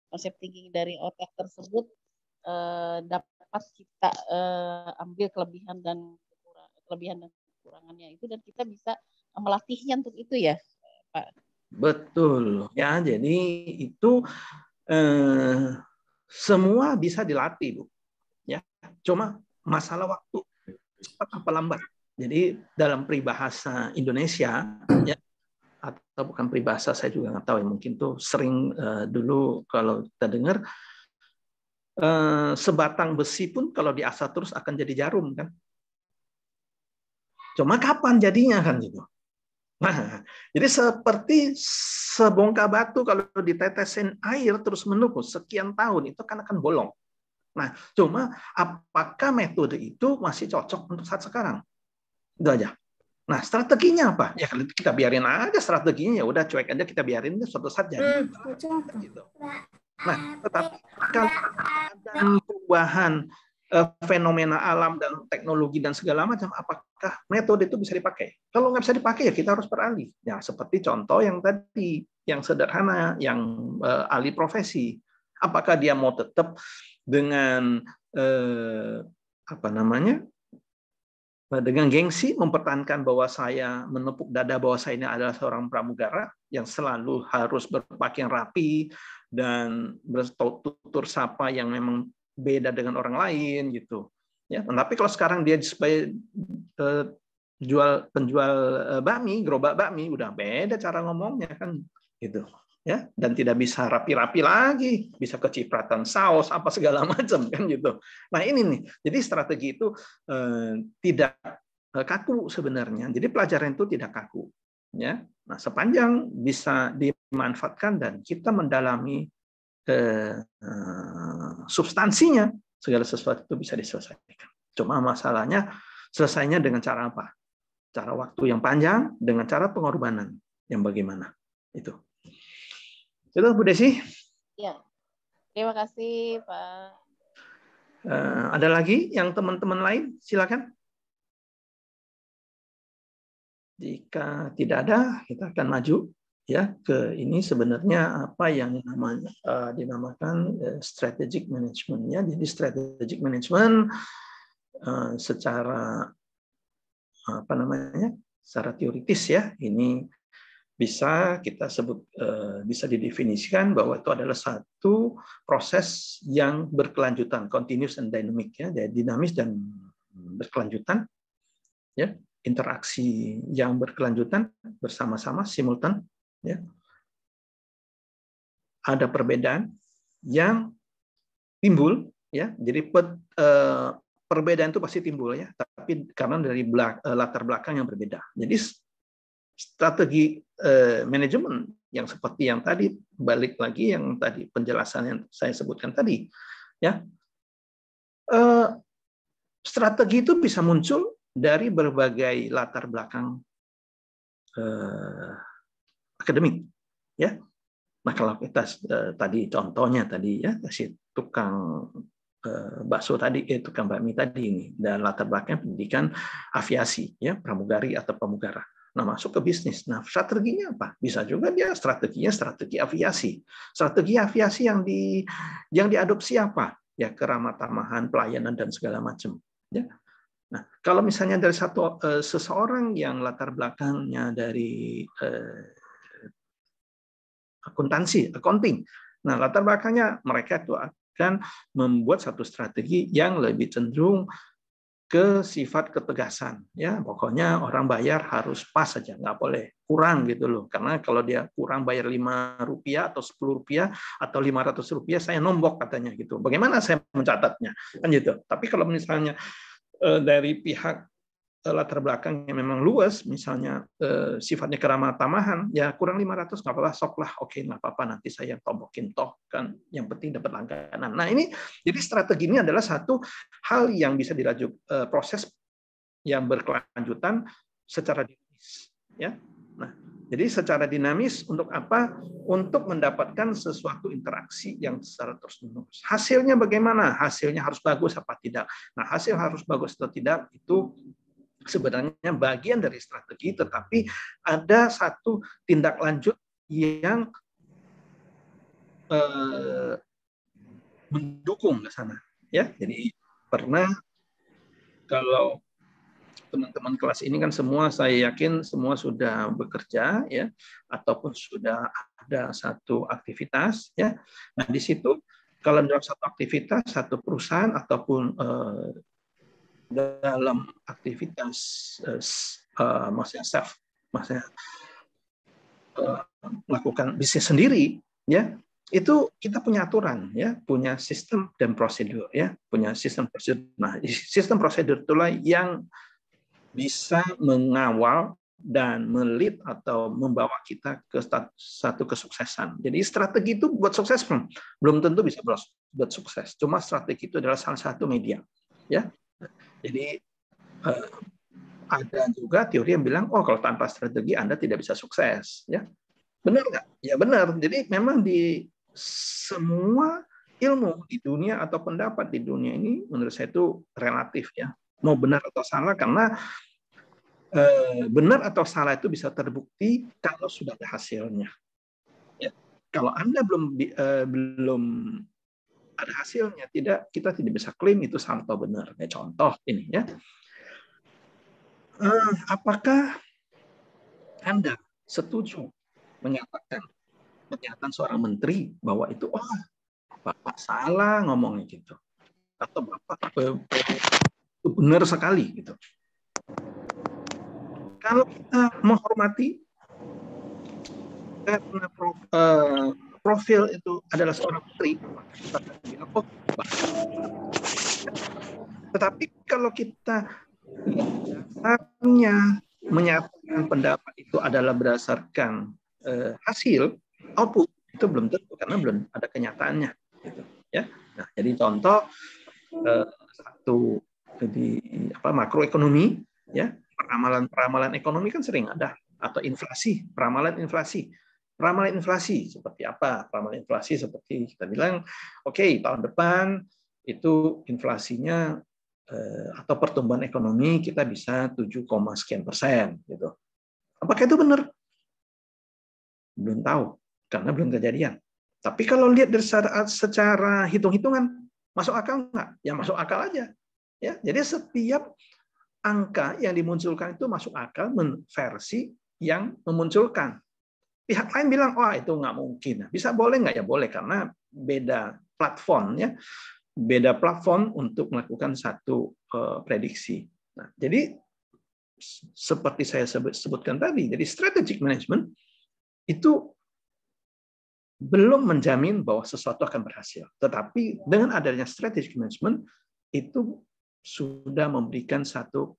konsep thinking dari otak tersebut dapat kita ambil kelebihan dan kekurangannya itu, dan kita bisa melatihnya untuk itu ya, Pak. Betul ya, jadi itu semua bisa dilatih, Bu. Ya, cuma masalah waktu, cepat apa lambat. Jadi dalam peribahasa Indonesia ya, atau bukan peribahasa, saya juga nggak tahu ya, mungkin tuh sering dulu kalau kita dengar sebatang besi pun kalau diasah terus akan jadi jarum kan. Cuma kapan jadinya kan gitu. Nah, jadi seperti sebongkah batu kalau ditetesin air terus menerus sekian tahun itu kan akan bolong. Nah, cuma apakah metode itu masih cocok untuk saat sekarang? Itu aja. Nah, strateginya apa? Ya kita biarin aja strateginya, ya udah cuek aja, kita biarin suatu saat jadi. Gitu. Nah, tetapi kalau ada perubahan fenomena alam dan teknologi dan segala macam, apakah metode itu bisa dipakai? Kalau nggak bisa dipakai, ya kita harus beralih. Ya, seperti contoh yang tadi, yang sederhana, yang ahli profesi. Apakah dia mau tetap dengan apa namanya, dengan gengsi mempertahankan bahwa saya menepuk dada bahwa saya ini adalah seorang pramugara yang selalu harus berpakaian rapi dan bertutur sapa yang memang beda dengan orang lain gitu. Ya, tapi kalau sekarang dia sebagai penjual bakmi, gerobak bakmi, udah beda cara ngomongnya kan gitu. Ya, dan tidak bisa rapi-rapi lagi, bisa kecipratan saus apa segala macam kan gitu. Nah, ini nih. Jadi strategi itu tidak kaku sebenarnya. Jadi pelajaran itu tidak kaku, ya. Nah, sepanjang bisa dimanfaatkan dan kita mendalami substansinya, segala sesuatu itu bisa diselesaikan. Cuma masalahnya selesainya dengan cara apa? Cara waktu yang panjang, dengan cara pengorbanan yang bagaimana? Itu Bu Desi. Ya, terima kasih Pak. Ada lagi yang teman-teman lain? Silakan. Jika tidak ada, kita akan maju ya ke ini, sebenarnya apa yang namanya dinamakan strategic management ya. Jadi strategic management secara apa namanya? Secara teoritis ya, ini bisa kita sebut, bisa didefinisikan bahwa itu adalah satu proses yang berkelanjutan, continuous and dynamic ya, jadi dinamis dan berkelanjutan ya, interaksi yang berkelanjutan bersama-sama simultan ya. Ada perbedaan yang timbul ya, jadi perbedaan itu pasti timbul ya, tapi karena dari latar belakang yang berbeda. Jadi strategi manajemen yang seperti yang tadi, balik lagi yang tadi penjelasan yang saya sebutkan tadi ya, strategi itu bisa muncul dari berbagai latar belakang akademik ya. Nah, kalau kita tadi contohnya tadi ya, si tukang bakso tadi, tukang bakmi tadi ini, dan latar belakang pendidikan aviasi ya, pramugari atau pramugara. Nah, masuk ke bisnis. Nah, strateginya apa? Bisa juga dia strateginya strategi aviasi. Strategi aviasi yang diadopsi apa? Ya, keramah tamahan, pelayanan dan segala macam. Ya. Nah, kalau misalnya dari seseorang yang latar belakangnya dari akuntansi, accounting. Nah, latar belakangnya mereka itu akan membuat satu strategi yang lebih cenderung ke sifat ketegasan. Ya, pokoknya orang bayar harus pas saja, nggak boleh kurang gitu loh. Karena kalau dia kurang bayar Rp5 atau Rp10 atau Rp500, saya nombok katanya gitu. Bagaimana saya mencatatnya? Kan gitu. Tapi kalau misalnya dari pihak latar belakang yang memang luas, misalnya sifatnya keramah tamahan, ya kurang 500 nggak apa-apa, sok lah, oke nggak apa-apa, nanti saya tombokin toh kan, yang penting dapat langganan. Nah ini, jadi strategi ini adalah satu hal yang bisa proses yang berkelanjutan secara dinamis, ya. Nah, jadi secara dinamis untuk apa? Untuk mendapatkan sesuatu interaksi yang secara terus-menerus. Hasilnya bagaimana? Hasilnya harus bagus apa tidak? Nah, hasil harus bagus atau tidak itu sebenarnya bagian dari strategi, tetapi ada satu tindak lanjut yang mendukung ke sana. Ya, jadi pernah kalau teman-teman kelas ini kan semua saya yakin semua sudah bekerja ya ataupun sudah ada satu aktivitas ya. Nah, di situ kalau dalam satu aktivitas satu perusahaan ataupun dalam aktivitas maksudnya melakukan bisnis sendiri ya, itu kita punya aturan ya, punya sistem dan prosedur ya, punya sistem prosedur. Nah, sistem prosedur itulah yang bisa mengawal dan melit atau membawa kita ke satu kesuksesan. Jadi strategi itu buat sukses belum tentu bisa buat sukses. Cuma strategi itu adalah salah satu media. Ya, jadi ada juga teori yang bilang, oh kalau tanpa strategi Anda tidak bisa sukses. Ya, benar nggak? Ya benar. Jadi memang di semua ilmu di dunia atau pendapat di dunia ini menurut saya itu relatif ya. Mau benar atau salah karena benar atau salah itu bisa terbukti kalau sudah ada hasilnya. Ya. Kalau Anda belum ada hasilnya, kita tidak bisa klaim itu salah atau benar. Ya, contoh ini ya, apakah Anda setuju menyatakan pernyataan seorang menteri bahwa itu Bapak salah ngomongnya gitu, atau Bapak itu benar sekali gitu? Kalau kita menghormati karena profil itu adalah seorang menteri, kita akan bilang, oh, tetapi kalau kita dasarnya menyatakan pendapat itu adalah berdasarkan hasil output, itu belum tentu karena belum ada kenyataannya. Gitu, ya. Nah, jadi contoh satu di makroekonomi, ya, peramalan ekonomi kan sering ada, atau inflasi, peramalan inflasi. Peramalan inflasi seperti apa? Peramalan inflasi seperti kita bilang, oke, tahun depan itu inflasinya atau pertumbuhan ekonomi kita bisa 7, sekian persen gitu. Apakah itu benar? Belum tahu karena belum kejadian. Tapi kalau lihat dari secara hitung-hitungan masuk akal nggak? Ya masuk akal aja. Ya, jadi setiap angka yang dimunculkan itu masuk akal versi yang memunculkan. Pihak lain bilang, wah itu nggak mungkin. Bisa boleh nggak? Ya boleh karena beda platform ya. Beda platform untuk melakukan satu prediksi. Nah, jadi seperti saya sebutkan tadi, jadi strategic management itu belum menjamin bahwa sesuatu akan berhasil. Tetapi dengan adanya strategic management itu sudah memberikan satu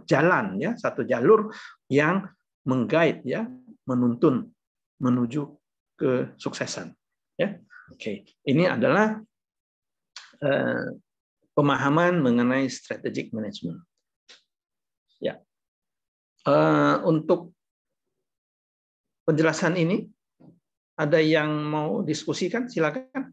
jalan ya, satu jalur yang menggait ya, menuntun menuju kesuksesan. Ya. Oke, ini adalah pemahaman mengenai strategic management. Ya, untuk penjelasan ini ada yang mau diskusikan? Silakan.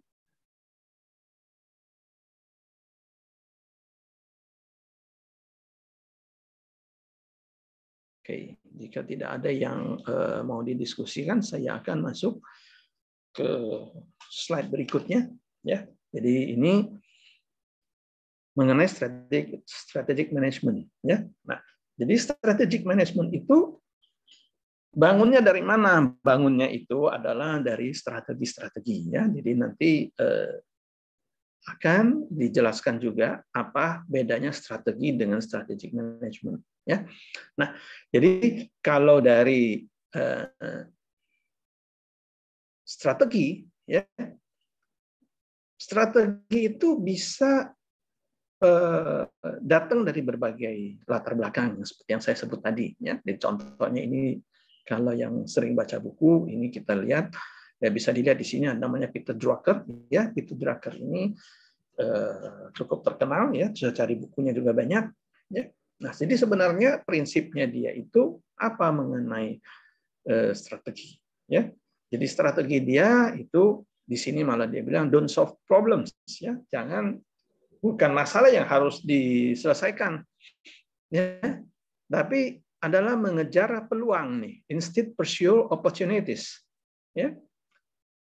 Oke, jika tidak ada yang mau didiskusikan, saya akan masuk ke slide berikutnya. Ya, jadi ini mengenai strategic management. Ya, nah, jadi strategic management itu bangunnya dari mana? Bangunnya itu adalah dari strategi-strategi. Ya, jadi nanti akan dijelaskan juga apa bedanya strategi dengan strategic management. Ya, nah, jadi kalau dari strategi, ya, strategi itu bisa datang dari berbagai latar belakang seperti yang saya sebut tadi. Ya, di contohnya ini kalau yang sering baca buku ini kita lihat. Ya, bisa dilihat di sini namanya Peter Drucker. Ya, Peter Drucker ini cukup terkenal ya, bisa cari bukunya juga banyak. Ya. Nah, jadi sebenarnya prinsipnya dia itu apa mengenai strategi. Ya, jadi strategi dia itu di sini malah dia bilang don't solve problems. Ya, bukan masalah yang harus diselesaikan. Ya, tapi adalah mengejar peluang nih, instead pursue opportunities. Ya.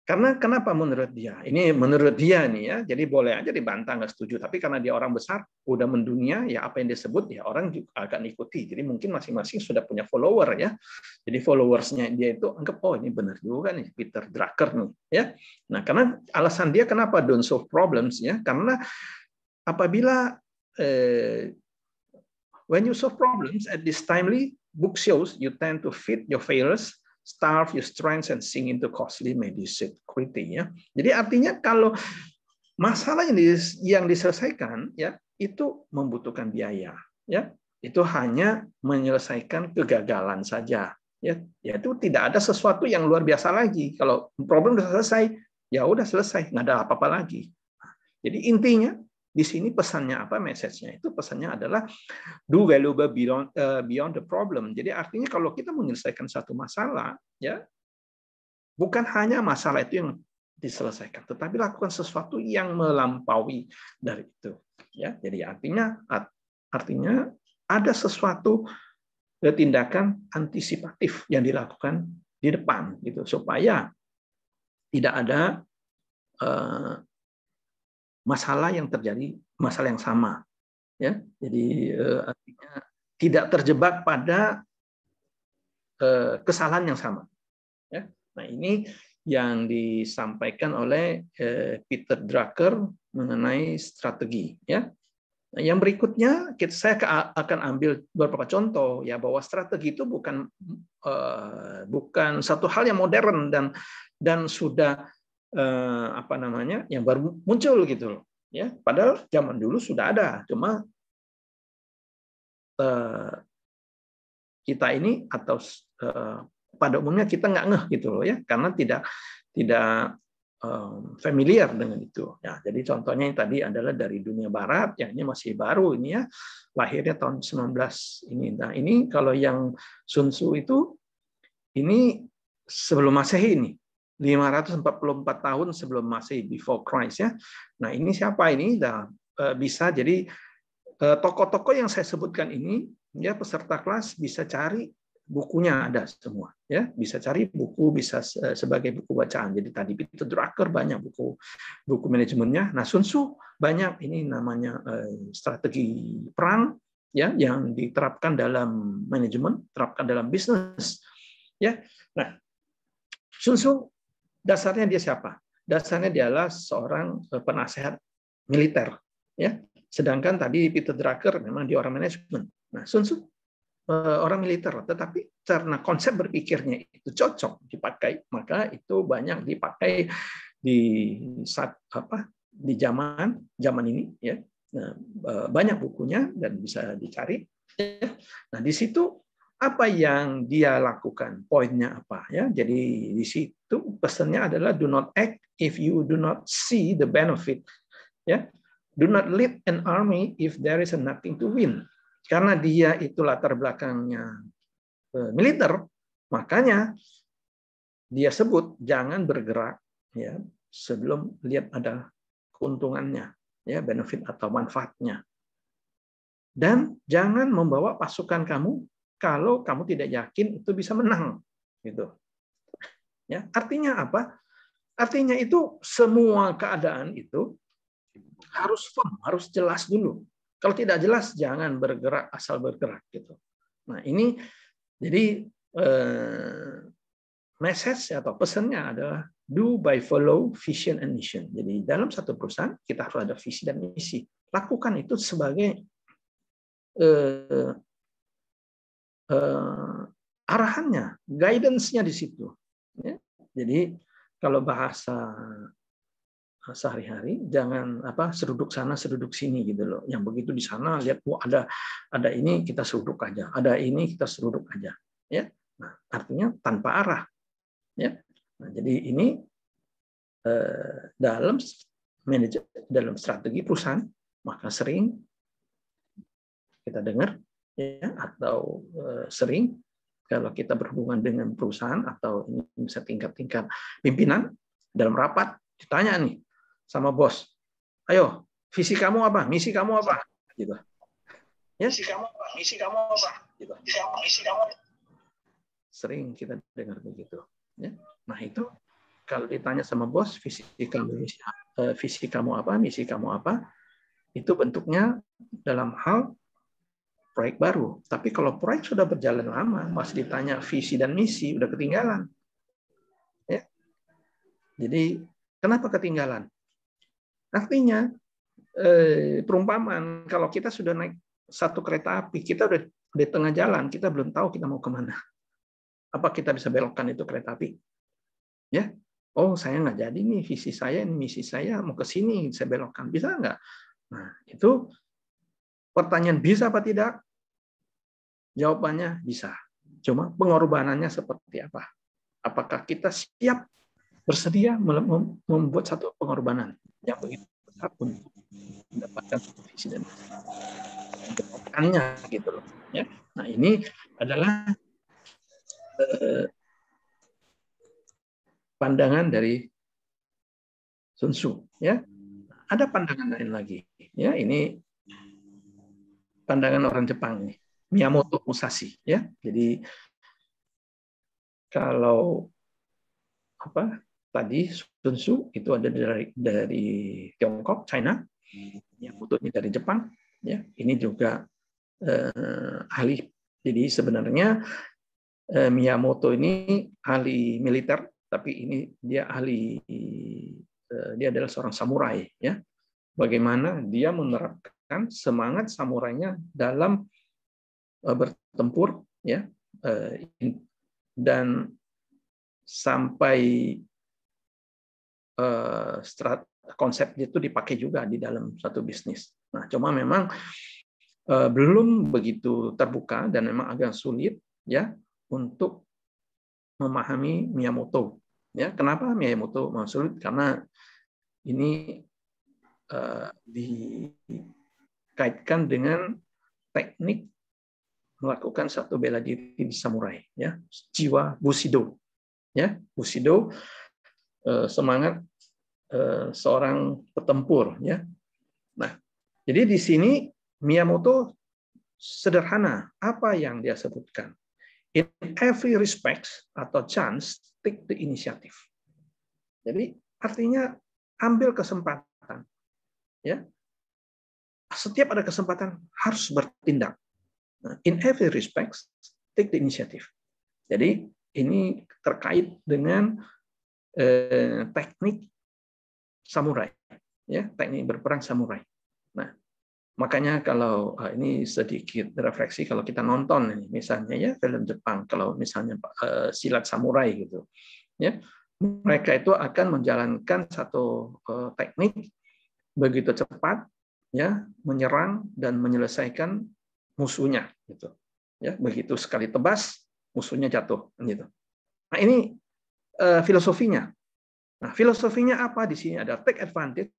Karena kenapa menurut dia? Ini menurut dia nih ya. Jadi boleh aja dibantah nggak setuju. Tapi karena dia orang besar, udah mendunia, ya apa yang disebut ya orang juga akan ikuti. Jadi mungkin masing-masing sudah punya follower ya. Jadi followersnya dia itu anggap oh ini benar juga nih Peter Drucker nih ya. Nah karena alasan dia kenapa don't solve problems ya. Karena apabila when you solve problems at this timely book shows you tend to fit your failures, starve your strengths, and sink into costly mediocrity ya. Jadi artinya kalau masalah yang diselesaikan ya itu membutuhkan biaya ya. Itu hanya menyelesaikan kegagalan saja ya. Itu tidak ada sesuatu yang luar biasa lagi. Kalau problem sudah selesai, ya udah selesai, nggak ada apa-apa lagi. Jadi intinya di sini pesannya apa? Message-nya itu pesannya adalah do valuable beyond the problem. Jadi artinya kalau kita menyelesaikan satu masalah, ya bukan hanya masalah itu yang diselesaikan, tetapi lakukan sesuatu yang melampaui dari itu. Ya, jadi artinya ada sesuatu tindakan antisipatif yang dilakukan di depan, gitu, supaya tidak ada masalah yang terjadi, masalah yang sama. Ya, jadi artinya tidak terjebak pada kesalahan yang sama. Ya, nah ini yang disampaikan oleh Peter Drucker mengenai strategi. Ya, nah, yang berikutnya saya akan ambil beberapa contoh ya bahwa strategi itu bukan satu hal yang modern dan sudah apa namanya yang baru muncul gitu loh. Ya, padahal zaman dulu sudah ada, cuma kita ini atau pada umumnya kita nggak ngeh gitu loh ya, karena tidak familiar dengan itu. Ya, jadi contohnya yang tadi adalah dari dunia barat, yang ini masih baru ini ya, lahirnya tahun 19 ini. Nah ini kalau yang Sun Tzu itu ini sebelum Masehi ini. 544 tahun sebelum Masehi, before Christ ya. Nah ini siapa ini? Nah, bisa jadi tokoh-tokoh yang saya sebutkan ini ya peserta kelas bisa cari bukunya, ada semua ya, bisa cari buku, bisa sebagai buku bacaan. Jadi tadi Peter Drucker banyak buku manajemennya. Nah Sun Tzu banyak ini namanya strategi perang ya yang diterapkan dalam manajemen, terapkan dalam bisnis ya. Nah Sun Tzu dasarnya dia siapa? Dasarnya dialah seorang penasehat militer ya. Sedangkan tadi Peter Drucker memang dia orang manajemen. Nah, Sun Tzu orang militer, tetapi karena konsep berpikirnya itu cocok dipakai, maka itu banyak dipakai di saat di zaman ini ya. Nah, banyak bukunya dan bisa dicari. Nah, di situ apa yang dia lakukan? Poinnya apa ya? Jadi di situ pesannya adalah do not act if you do not see the benefit. Ya. Do not lead an army if there is nothing to win. Karena dia itu latar belakangnya militer, makanya dia sebut jangan bergerak ya sebelum lihat ada keuntungannya, ya benefit atau manfaatnya. Dan jangan membawa pasukan kamu kalau kamu tidak yakin itu bisa menang, gitu. Ya, artinya apa? Artinya itu semua keadaan itu harus firm, harus jelas dulu. Kalau tidak jelas, jangan bergerak asal bergerak gitu. Nah ini jadi message atau pesannya adalah do by follow vision and mission. Jadi dalam satu perusahaan kita harus ada visi dan misi. Lakukan itu sebagai arahannya, guidance-nya di situ. Ya. Jadi kalau bahasa sehari-hari jangan seruduk sana seruduk sini gitu loh. Yang begitu di sana lihat ada ini kita seruduk aja, ada ini kita seruduk aja, ya. Nah, artinya tanpa arah, ya. Nah, jadi ini dalam strategi perusahaan maka sering kita dengar ya atau sering kalau kita berhubungan dengan perusahaan atau ini bisa tingkat-tingkat pimpinan dalam rapat ditanya nih sama bos, ayo visi kamu apa, misi kamu apa, gitu. Ya, misi kamu apa, gitu. Sering kita dengar begitu. Ya, nah itu Kalau ditanya sama bos, visi kamu apa, misi kamu apa, itu bentuknya dalam hal proyek baru. Tapi kalau proyek sudah berjalan lama, masih ditanya visi dan misi, udah ketinggalan. Ya. Jadi kenapa ketinggalan? Artinya perumpamaan, kalau kita sudah naik satu kereta api, kita udah di tengah jalan, kita belum tahu kita mau kemana. Apa kita bisa belokkan itu kereta api? Ya, oh saya nggak jadi nih, visi saya, ini misi saya, mau ke sini, saya belokkan. Bisa nggak? Nah, itu pertanyaan bisa apa tidak? Jawabannya bisa. Cuma pengorbanannya seperti apa? Apakah kita siap bersedia membuat satu pengorbanan yang begitu besar untuk mendapatkan visi dan misi gitu loh. Ya. Nah, ini adalah pandangan dari Sun Tzu. Ya. Ada pandangan lain lagi. Ya, ini pandangan orang Jepang nih. Miyamoto Musashi. Ya. Jadi kalau tadi Sun Tzu itu ada dari Tiongkok, China, Miyamoto ini dari Jepang, ya ini juga ahli. Jadi sebenarnya Miyamoto ini ahli militer, tapi ini dia ahli, dia adalah seorang samurai, ya. Bagaimana dia menerapkan semangat samurainya dalam bertempur, ya, dan sampai konsep itu dipakai juga di dalam satu bisnis. Nah, cuma memang belum begitu terbuka dan memang agak sulit, ya, untuk memahami Miyamoto. Ya, kenapa Miyamoto sulit? Karena ini dikaitkan dengan teknik melakukan satu bela diri di samurai, ya, jiwa Bushido, ya, Bushido, semangat seorang petempur, ya. Nah, jadi di sini Miyamoto sederhana apa yang dia sebutkan. In every respect atau chance, take the initiative. Jadi artinya ambil kesempatan, ya. Setiap ada kesempatan harus bertindak. Nah, in every respect, take the initiative. Jadi ini terkait dengan teknik samurai, ya, teknik berperang samurai. Nah, makanya kalau ini sedikit refleksi kalau kita nonton ini, misalnya ya film Jepang, kalau misalnya silat samurai gitu, ya, mereka itu akan menjalankan satu teknik begitu cepat, ya, menyerang dan menyelesaikan musuhnya gitu, ya, begitu sekali tebas musuhnya jatuh gitu. Nah, ini filosofinya. Nah, filosofinya apa di sini? Ada take advantage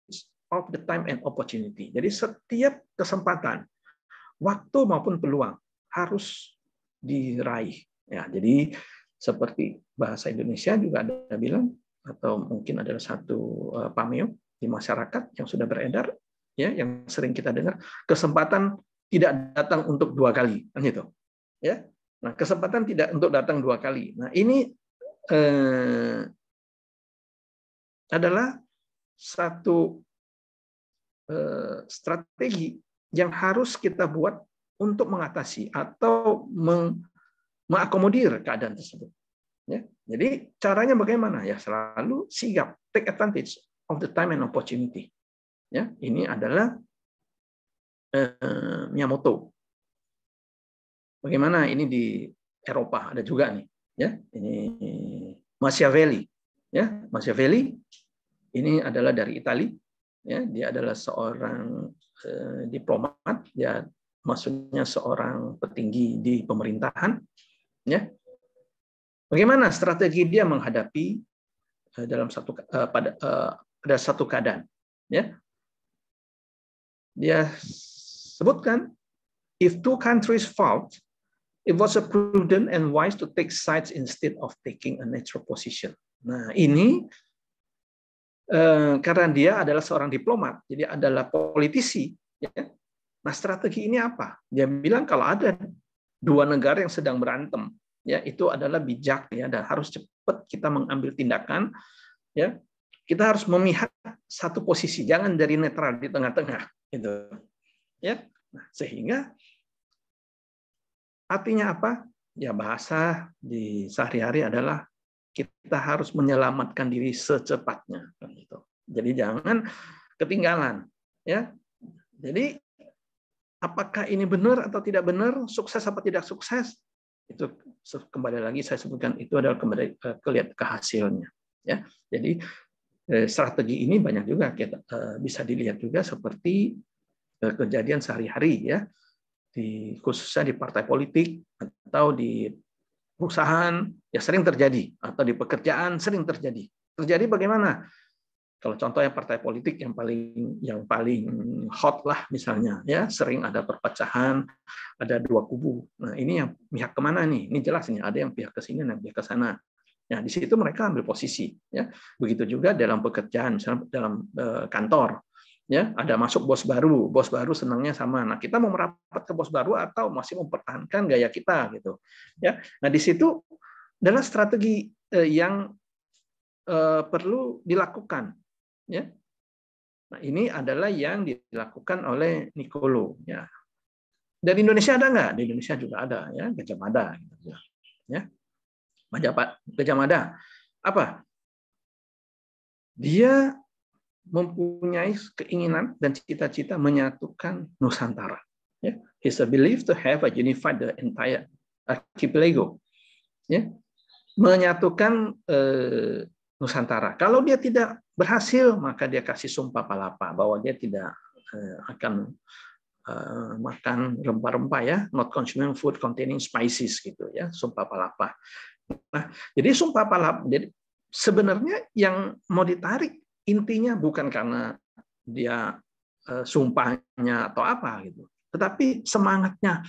of the time and opportunity. Jadi setiap kesempatan, waktu maupun peluang harus diraih. Ya, jadi seperti bahasa Indonesia juga ada bilang, atau mungkin adalah satu pameo di masyarakat yang sudah beredar, ya, yang sering kita dengar, kesempatan tidak datang untuk dua kali, kan gitu. Ya, nah kesempatan tidak untuk datang dua kali. Nah ini adalah satu strategi yang harus kita buat untuk mengatasi atau mengakomodir keadaan tersebut. Ya, jadi caranya bagaimana? Ya selalu sigap, take advantage of the time and opportunity. Ya, ini adalah Miyamoto. Bagaimana ini di Eropa ada juga nih, ya. Ini Machiavelli, ya. Machiavelli ini adalah dari Italia, ya. Dia adalah seorang diplomat, dia maksudnya seorang petinggi di pemerintahan, ya. Bagaimana strategi dia menghadapi dalam pada satu keadaan, ya. Dia sebutkan, if two countries fought, it was a prudent and wise to take sides instead of taking a neutral position. Nah, ini karena dia adalah seorang diplomat, jadi adalah politisi. Ya. Nah, strategi ini apa? Dia bilang kalau ada dua negara yang sedang berantem, ya itu adalah bijak, ya, dan harus cepat kita mengambil tindakan Ya, kita harus memihak satu posisi, jangan dari netral di tengah-tengah, gitu. Ya, nah, sehingga artinya apa? Ya bahasa di sehari-hari adalah kita harus menyelamatkan diri secepatnya, gitu. Jadi jangan ketinggalan, ya. Jadi apakah ini benar atau tidak benar, sukses atau tidak sukses, itu kembali lagi saya sebutkan itu adalah kembali ke hasilnya, ya. Jadi strategi ini banyak juga kita bisa dilihat juga seperti kejadian sehari-hari, ya, khususnya di partai politik atau di perusahaan, ya sering terjadi, atau di pekerjaan sering terjadi. Terjadi bagaimana? Kalau contohnya partai politik yang paling hot lah misalnya, ya sering ada perpecahan, ada dua kubu. Nah ini yang pihak kemana nih? Ini jelas nih, ada yang pihak ke sini dan pihak ke sana. Nah, di situ mereka ambil posisi, ya. Begitu juga dalam pekerjaan, misalnya dalam kantor, ya, ada masuk bos baru senangnya sama. Nah, kita mau merapat ke bos baru atau masih mempertahankan gaya kita, gitu, ya. Nah, di situ adalah strategi yang perlu dilakukan, ya. Nah, ini adalah yang dilakukan oleh Nicolo, ya. Dari Indonesia ada nggak? Di Indonesia juga ada, ya, Gajah Mada, gitu, ya. Gajah Mada. Apa? Dia mempunyai keinginan dan cita-cita menyatukan Nusantara. Ya, he's believed to have unified the entire archipelago. Ya, menyatukan Nusantara. Kalau dia tidak berhasil, maka dia kasih sumpah palapa bahwa dia tidak akan makan rempah-rempah, ya, not consuming food containing spices, gitu, ya, sumpah palapa. Nah, jadi sumpah palapa, jadi sebenarnya yang mau ditarik intinya bukan karena dia sumpahnya atau apa gitu, tetapi semangatnya,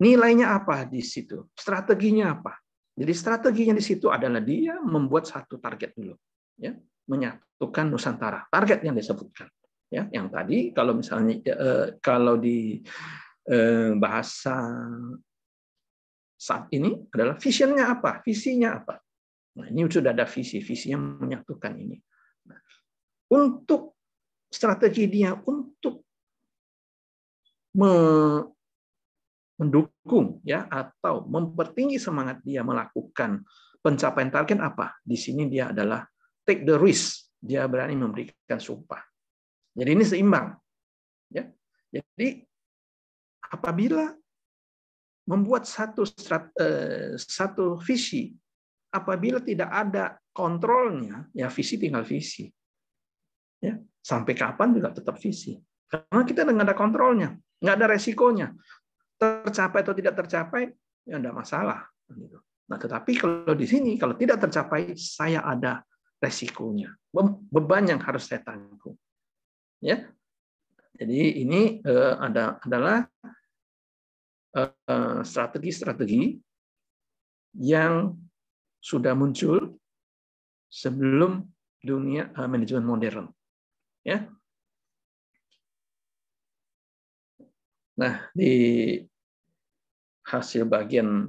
nilainya apa di situ, strateginya apa. Jadi strateginya di situ adalah dia membuat satu target dulu, ya, menyatukan Nusantara, target yang disebutkan, ya, yang tadi kalau misalnya kalau di bahasa saat ini adalah visionnya apa, visinya apa. Nah, ini sudah ada visinya menyatukan ini. Nah, untuk strategi dia untuk mendukung, ya, atau mempertinggi semangat dia melakukan pencapaian target apa? Di sini dia adalah take the risk, dia berani memberikan sumpah. Jadi ini seimbang, ya. Jadi apabila membuat satu visi, apabila tidak ada kontrolnya, ya visi tinggal visi. Ya, sampai kapan juga tetap visi. Karena kita nggak ada kontrolnya, nggak ada resikonya. Tercapai atau tidak tercapai, ya nggak masalah. Nah, tetapi kalau di sini, kalau tidak tercapai, saya ada resikonya. Beban yang harus saya tanggung. Ya, jadi ini adalah strategi-strategi yang sudah muncul sebelum dunia manajemen modern, ya. Nah, di hasil bagian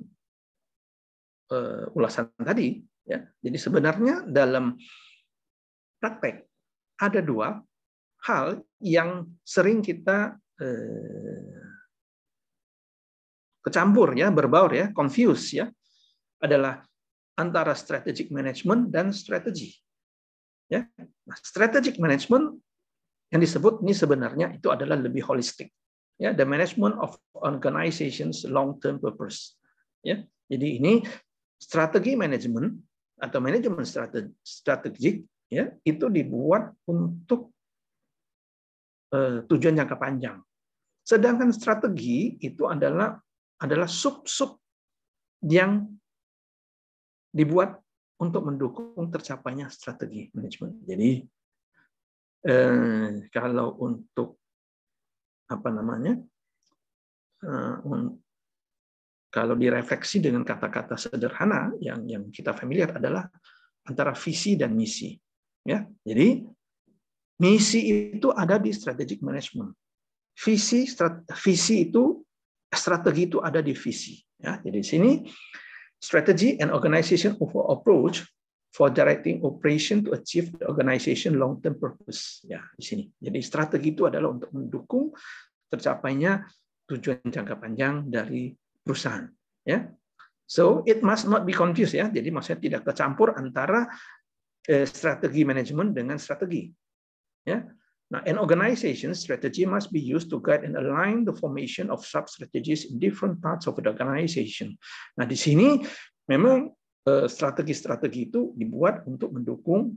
ulasan tadi, ya, jadi sebenarnya dalam praktek ada dua hal yang sering kita kecampur, ya, berbaur, ya, confuse, ya, adalah antara strategic management dan strategi. Ya, nah, strategic management yang disebut ini sebenarnya itu adalah lebih holistik, ya, the management of organizations long-term purpose. Ya, jadi ini strategi manajemen atau manajemen strategik, ya, itu dibuat untuk tujuan jangka panjang. Sedangkan strategi itu adalah sub-sub yang dibuat untuk mendukung tercapainya strategi manajemen. Jadi kalau untuk apa namanya, kalau direfleksi dengan kata-kata sederhana yang kita familiar adalah antara visi dan misi. Ya, jadi misi itu ada di strategic management. Visi itu, strategi itu ada di visi. Ya, jadi di sini strategy and organization approach for directing operation to achieve the organization long-term purpose. Ya, di sini. Jadi strategi itu adalah untuk mendukung tercapainya tujuan jangka panjang dari perusahaan. Ya, so it must not be confused ya. Jadi maksudnya tidak tercampur antara strategi manajemen dengan strategi. Ya. Now, an organization strategy must be used to guide and align the formation of sub-strategies in different parts of the organization. Nah, di sini memang strategi-strategi itu dibuat untuk mendukung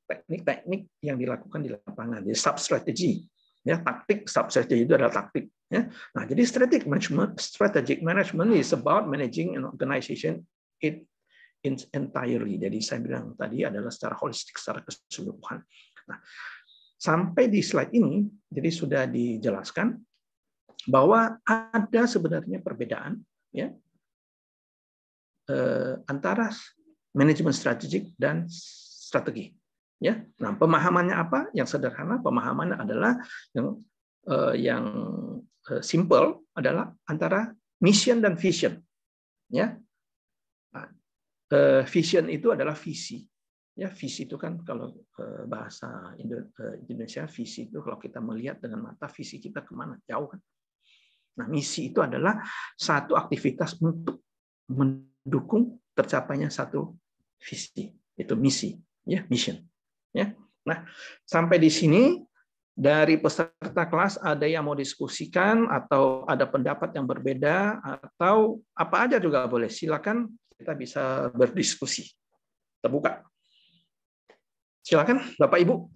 teknik-teknik yang dilakukan di lapangan. Jadi sub-strategi, ya, taktik sub-strategi itu adalah taktik. Ya. Nah, jadi strategic management is about managing an organization entirely. Jadi saya bilang tadi adalah secara holistik, secara keseluruhan. Nah, sampai di slide ini, jadi sudah dijelaskan bahwa ada sebenarnya perbedaan ya antara manajemen strategik dan strategi. Ya, nah pemahamannya apa? Yang sederhana, pemahamannya adalah yang simple adalah antara mission dan vision. Ya. Vision itu adalah visi. Ya, visi itu kan kalau bahasa Indonesia, visi itu kalau kita melihat dengan mata, visi kita kemana? Jauh kan? Nah, misi itu adalah satu aktivitas untuk mendukung tercapainya satu visi. Itu misi, ya, mission. Ya. Nah, sampai di sini dari peserta kelas ada yang mau diskusikan atau ada pendapat yang berbeda atau apa aja juga boleh. Silakan. Kita bisa berdiskusi. Terbuka. Silakan, Bapak Ibu.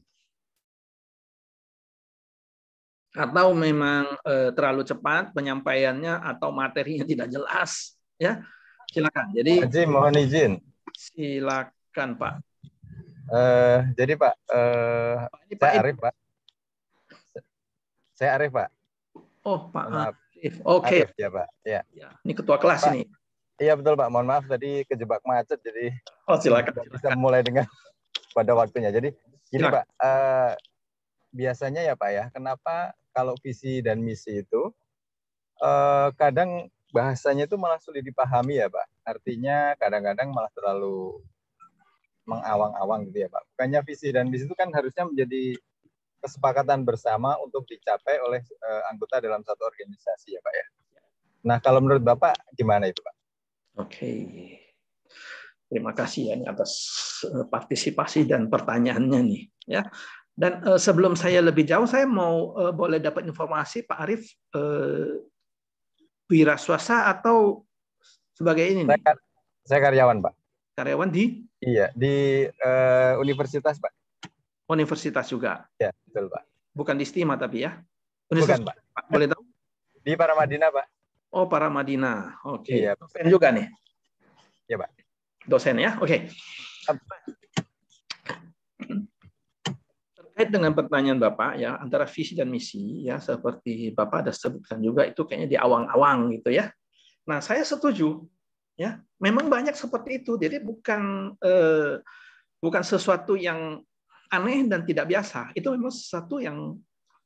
Atau memang terlalu cepat penyampaiannya atau materinya tidak jelas, ya. Silakan. Jadi mohon izin. Silakan, Pak. Jadi Pak, saya Arif, Pak. Saya Arif, Pak. Oh, Pak Arif. Oke. Arif, ya, Pak. Ya. Ini ketua kelas Pak, ini. Iya betul Pak, mohon maaf tadi kejebak macet jadi silakan. Bisa mulai dengan pada waktunya. Jadi gini Pak, biasanya ya Pak ya, kenapa kalau visi dan misi itu kadang bahasanya itu malah sulit dipahami ya Pak. Artinya kadang-kadang malah terlalu mengawang-awang gitu ya Pak. Bukannya visi dan misi itu kan harusnya menjadi kesepakatan bersama untuk dicapai oleh anggota dalam satu organisasi ya Pak ya. Nah kalau menurut Bapak gimana itu Pak? Oke, terima kasih ya atas partisipasi dan pertanyaannya nih ya. Dan sebelum saya lebih jauh, saya mau boleh dapat informasi Pak Arif wira swasta atau sebagai ini nih? Saya karyawan Pak. Karyawan di? Iya di universitas Pak. Universitas juga? Ya betul Pak. Bukan di Stima tapi ya? Bukan Pak. Boleh tahu? Di Paramadina Pak. Oh, Paramadina. Oke. Iya, dosen juga nih? Iya, Pak. Dosen ya? Oke. Terkait dengan pertanyaan Bapak ya, antara visi dan misi ya, seperti Bapak ada sebutkan juga itu kayaknya di awang-awang gitu ya. Nah, saya setuju ya. Memang banyak seperti itu. Jadi bukan sesuatu yang aneh dan tidak biasa. Itu memang sesuatu yang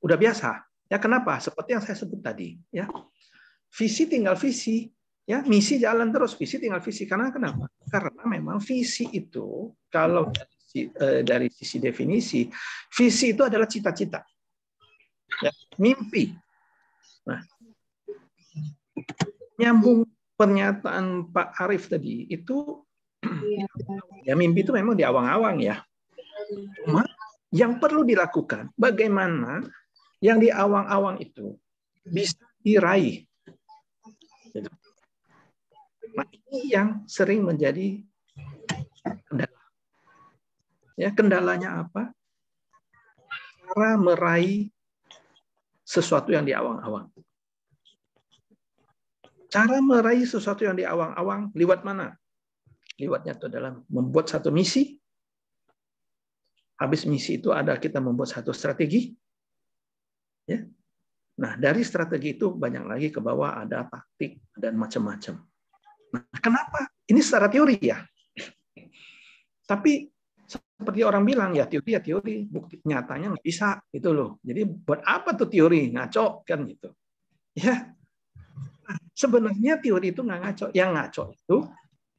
udah biasa. Ya, kenapa? Seperti yang saya sebut tadi ya. Visi tinggal visi, ya, misi jalan terus, visi tinggal visi. Karena kenapa? Karena memang visi itu kalau dari sisi definisi, visi itu adalah cita-cita, ya, mimpi. Nah, nyambung pernyataan Pak Arif tadi itu, ya mimpi itu memang di awang-awang ya. Cuma yang perlu dilakukan, bagaimana yang di awang-awang itu bisa diraih. Nah, ini yang sering menjadi kendala. Ya, kendalanya apa? Cara meraih sesuatu yang di awang-awang. Cara meraih sesuatu yang di awang-awang lewat mana? Lewatnya itu adalah membuat satu misi. Habis misi itu ada kita membuat satu strategi. Ya. Nah, dari strategi itu banyak lagi ke bawah ada taktik dan macam-macam. Nah, kenapa? Ini secara teori ya. Tapi seperti orang bilang ya teori, bukti nyatanya nggak bisa gitu loh. Jadi buat apa tuh teori? Ngaco kan gitu. Ya. Nah, Sebenarnya teori itu nggak ngaco. Yang ngaco itu,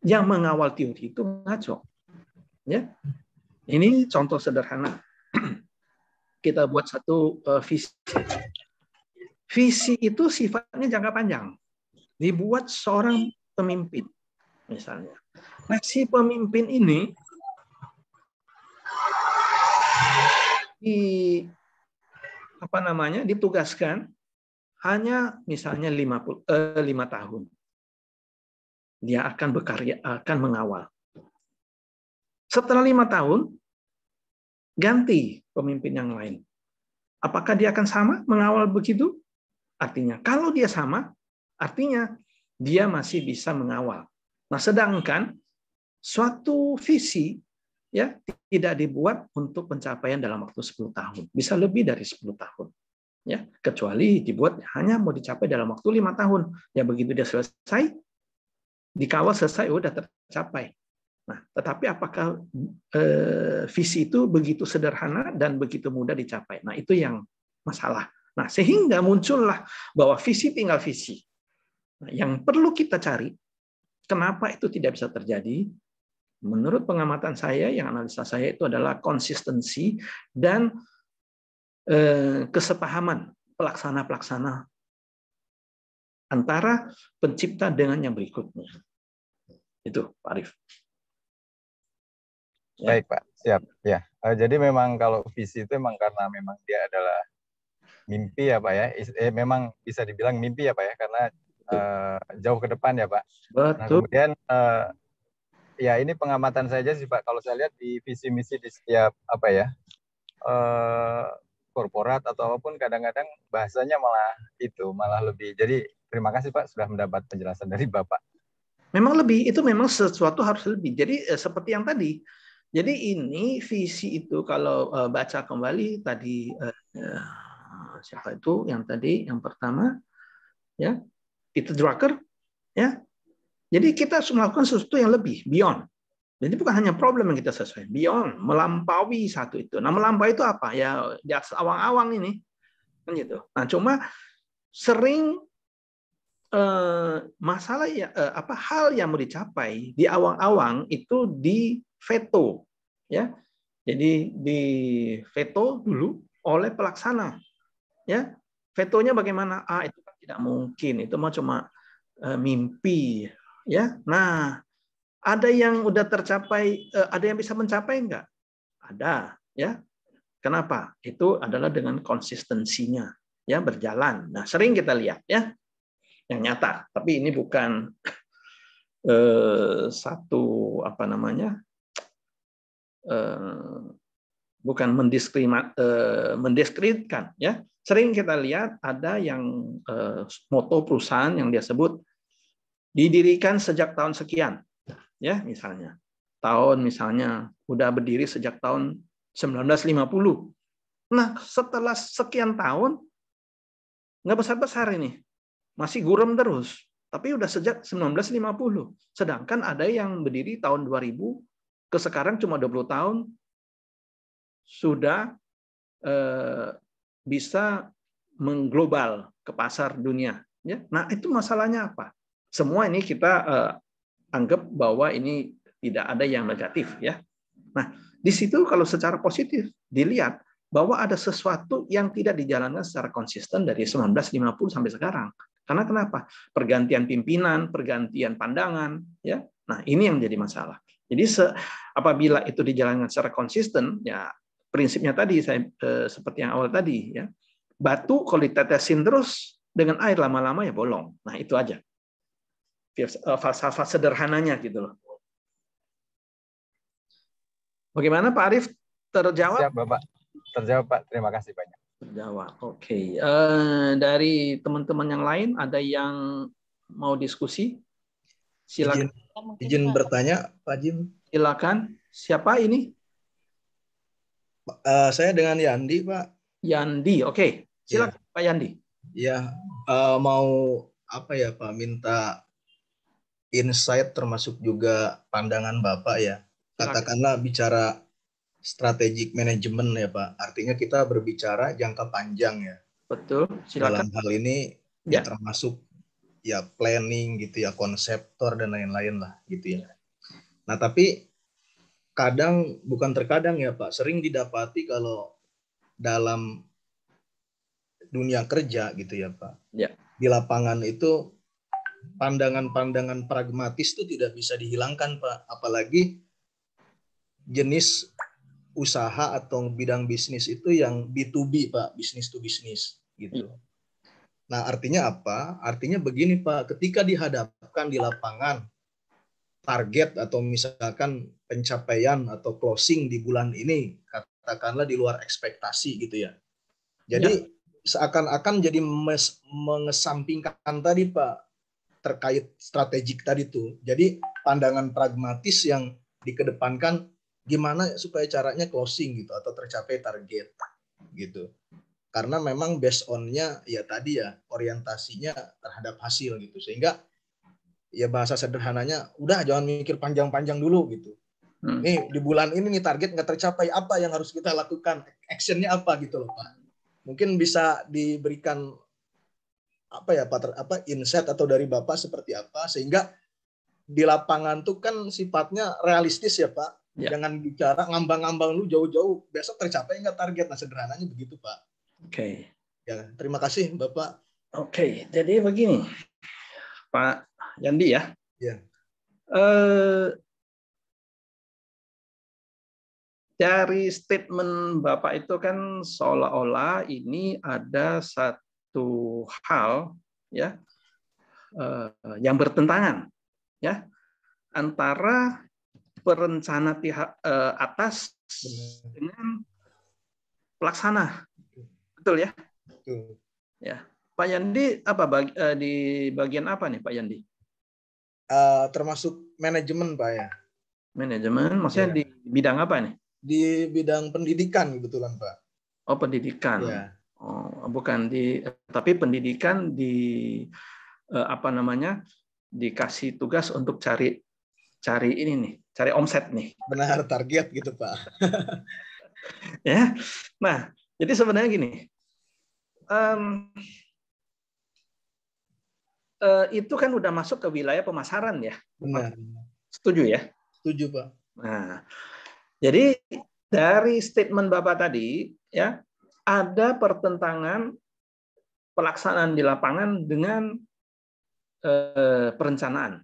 yang mengawal teori itu ngaco. Ya, ini contoh sederhana. Kita buat satu visi. Visi itu sifatnya jangka panjang. Dibuat seorang pemimpin, misalnya. Nah, si pemimpin ini ditugaskan hanya misalnya 5 tahun. Dia akan berkarya, akan mengawal. Setelah 5 tahun, ganti pemimpin yang lain. Apakah dia akan sama mengawal begitu? Artinya, kalau dia sama, artinya dia masih bisa mengawal. Nah, sedangkan suatu visi ya tidak dibuat untuk pencapaian dalam waktu 10 tahun. Bisa lebih dari 10 tahun. Ya, kecuali dibuat hanya mau dicapai dalam waktu 5 tahun. Ya begitu dia selesai, dikawal selesai, udah tercapai. Nah, tetapi apakah visi itu begitu sederhana dan begitu mudah dicapai? Nah, itu yang masalah. Nah, sehingga muncullah bahwa visi tinggal visi. Nah, yang perlu kita cari, kenapa itu tidak bisa terjadi? Menurut pengamatan saya, yang analisa saya itu adalah konsistensi dan kesepahaman pelaksana-pelaksana antara pencipta dengan yang berikutnya. Itu, Pak Arif. Ya. Baik, Pak. Siap. Ya. Jadi memang kalau visi itu memang karena memang dia adalah mimpi ya, Pak ya. Memang bisa dibilang mimpi ya, Pak ya, karena jauh ke depan ya, Pak. Betul. Nah, kemudian ya ini pengamatan saja sih, Pak. Kalau saya lihat di visi misi di setiap apa ya korporat atau apapun, kadang-kadang bahasanya malah lebih. Jadi terima kasih Pak sudah mendapat penjelasan dari Bapak. Memang lebih, itu memang sesuatu harus lebih. Jadi seperti yang tadi. Jadi ini visi itu kalau baca kembali tadi siapa itu yang tadi yang pertama ya Peter Drucker ya. Jadi kita harus melakukan sesuatu yang lebih beyond. Jadi bukan hanya problem yang kita sesuai, beyond, melampaui satu itu. Nah, melampaui itu apa? Ya di atas awang-awang ini. Kan gitu. Nah, cuma sering masalah ya hal yang mau dicapai di awang-awang itu di veto ya. Jadi di veto dulu oleh pelaksana. Ya. Vetonya bagaimana? Itu kan tidak mungkin. Itu cuma mimpi ya. Nah, ada yang udah tercapai, ada yang bisa mencapai enggak? Ada, ya. Kenapa? Itu adalah dengan konsistensinya, ya berjalan. Nah, sering kita lihat, ya, yang nyata. Tapi ini bukan satu apa namanya, bukan mendiskreditkan, ya. Sering kita lihat ada yang moto perusahaan yang dia sebut didirikan sejak tahun sekian. Ya, misalnya tahun misalnya udah berdiri sejak tahun 1950. Nah, setelah sekian tahun nggak besar-besar ini. Masih gurem terus. Tapi udah sejak 1950. Sedangkan ada yang berdiri tahun 2000 ke sekarang cuma 20 tahun sudah bisa mengglobal ke pasar dunia, ya. Nah, itu masalahnya apa? Semua ini kita anggap bahwa ini tidak ada yang negatif ya. Nah, di situ kalau secara positif dilihat bahwa ada sesuatu yang tidak dijalankan secara konsisten dari 1950 sampai sekarang. Karena kenapa? Pergantian pimpinan, pergantian pandangan ya. Nah, ini yang menjadi masalah. Jadi apabila itu dijalankan secara konsisten ya prinsipnya tadi saya seperti yang awal tadi ya. Batu kalau ditetesin terus dengan air lama-lama ya bolong. Nah, itu aja. Falsafah sederhananya gitu loh. Bagaimana Pak Arif? Terjawab? Siap Bapak. Terjawab Pak. Terima kasih banyak. Terjawab. Oke. Dari teman-teman yang lain ada yang mau diskusi? Silakan. Izin bertanya Pak Jim. Silakan. Siapa ini? Saya dengan Yandi Pak. Yandi. Oke. Silakan ya. Pak Yandi. Ya, mau apa ya Pak? Minta insight termasuk juga pandangan Bapak ya. Katakanlah bicara strategic management ya Pak. Artinya kita berbicara jangka panjang ya. Betul. Silakan. Dalam hal ini ya termasuk ya planning gitu ya, konseptor dan lain-lain lah gitu ya. Nah, tapi bukan terkadang ya Pak, sering didapati kalau dalam dunia kerja gitu ya Pak. Ya. Di lapangan itu pandangan-pandangan pragmatis itu tidak bisa dihilangkan Pak, apalagi jenis usaha atau bidang bisnis itu yang B2B Pak, business to business gitu. Nah, artinya apa? Artinya begini Pak, ketika dihadapkan di lapangan target atau misalkan pencapaian atau closing di bulan ini katakanlah di luar ekspektasi gitu ya. Jadi seakan-akan jadi mengesampingkan tadi Pak terkait strategik tadi tuh. Jadi pandangan pragmatis yang dikedepankan gimana supaya caranya closing gitu atau tercapai target gitu. Karena memang based on-nya ya tadi ya orientasinya terhadap hasil gitu. Sehingga ya bahasa sederhananya udah jangan mikir panjang-panjang dulu gitu. Nih di bulan ini nih target nggak tercapai, apa yang harus kita lakukan, actionnya apa gitu loh Pak. Mungkin bisa diberikan insight atau dari Bapak seperti apa sehingga di lapangan tuh kan sifatnya realistis ya Pak. Jangan bicara ngambang-ngambang lu jauh-jauh besok tercapai nggak target. Nah sederhananya begitu Pak. Oke. Ya terima kasih Bapak. Oke, jadi begini Pak Yandi ya. Ya. Dari statement Bapak itu kan seolah-olah ini ada satu hal ya yang bertentangan ya antara perencana pihak atas dengan pelaksana. Betul ya? Betul. Ya. Pak Yandi di bagian apa nih Pak Yandi? Termasuk manajemen Pak ya. Manajemen, maksudnya di bidang apa nih? Di bidang pendidikan kebetulan Pak. Oh pendidikan. Ya. Oh bukan tapi pendidikan dikasih tugas untuk cari ini nih, cari omset nih. Benar target gitu Pak. Ya. Nah jadi sebenarnya gini. Itu kan udah masuk ke wilayah pemasaran ya. Benar. Setuju ya? Setuju Pak. Nah, jadi dari statement Bapak tadi ya ada pertentangan pelaksanaan di lapangan dengan perencanaan.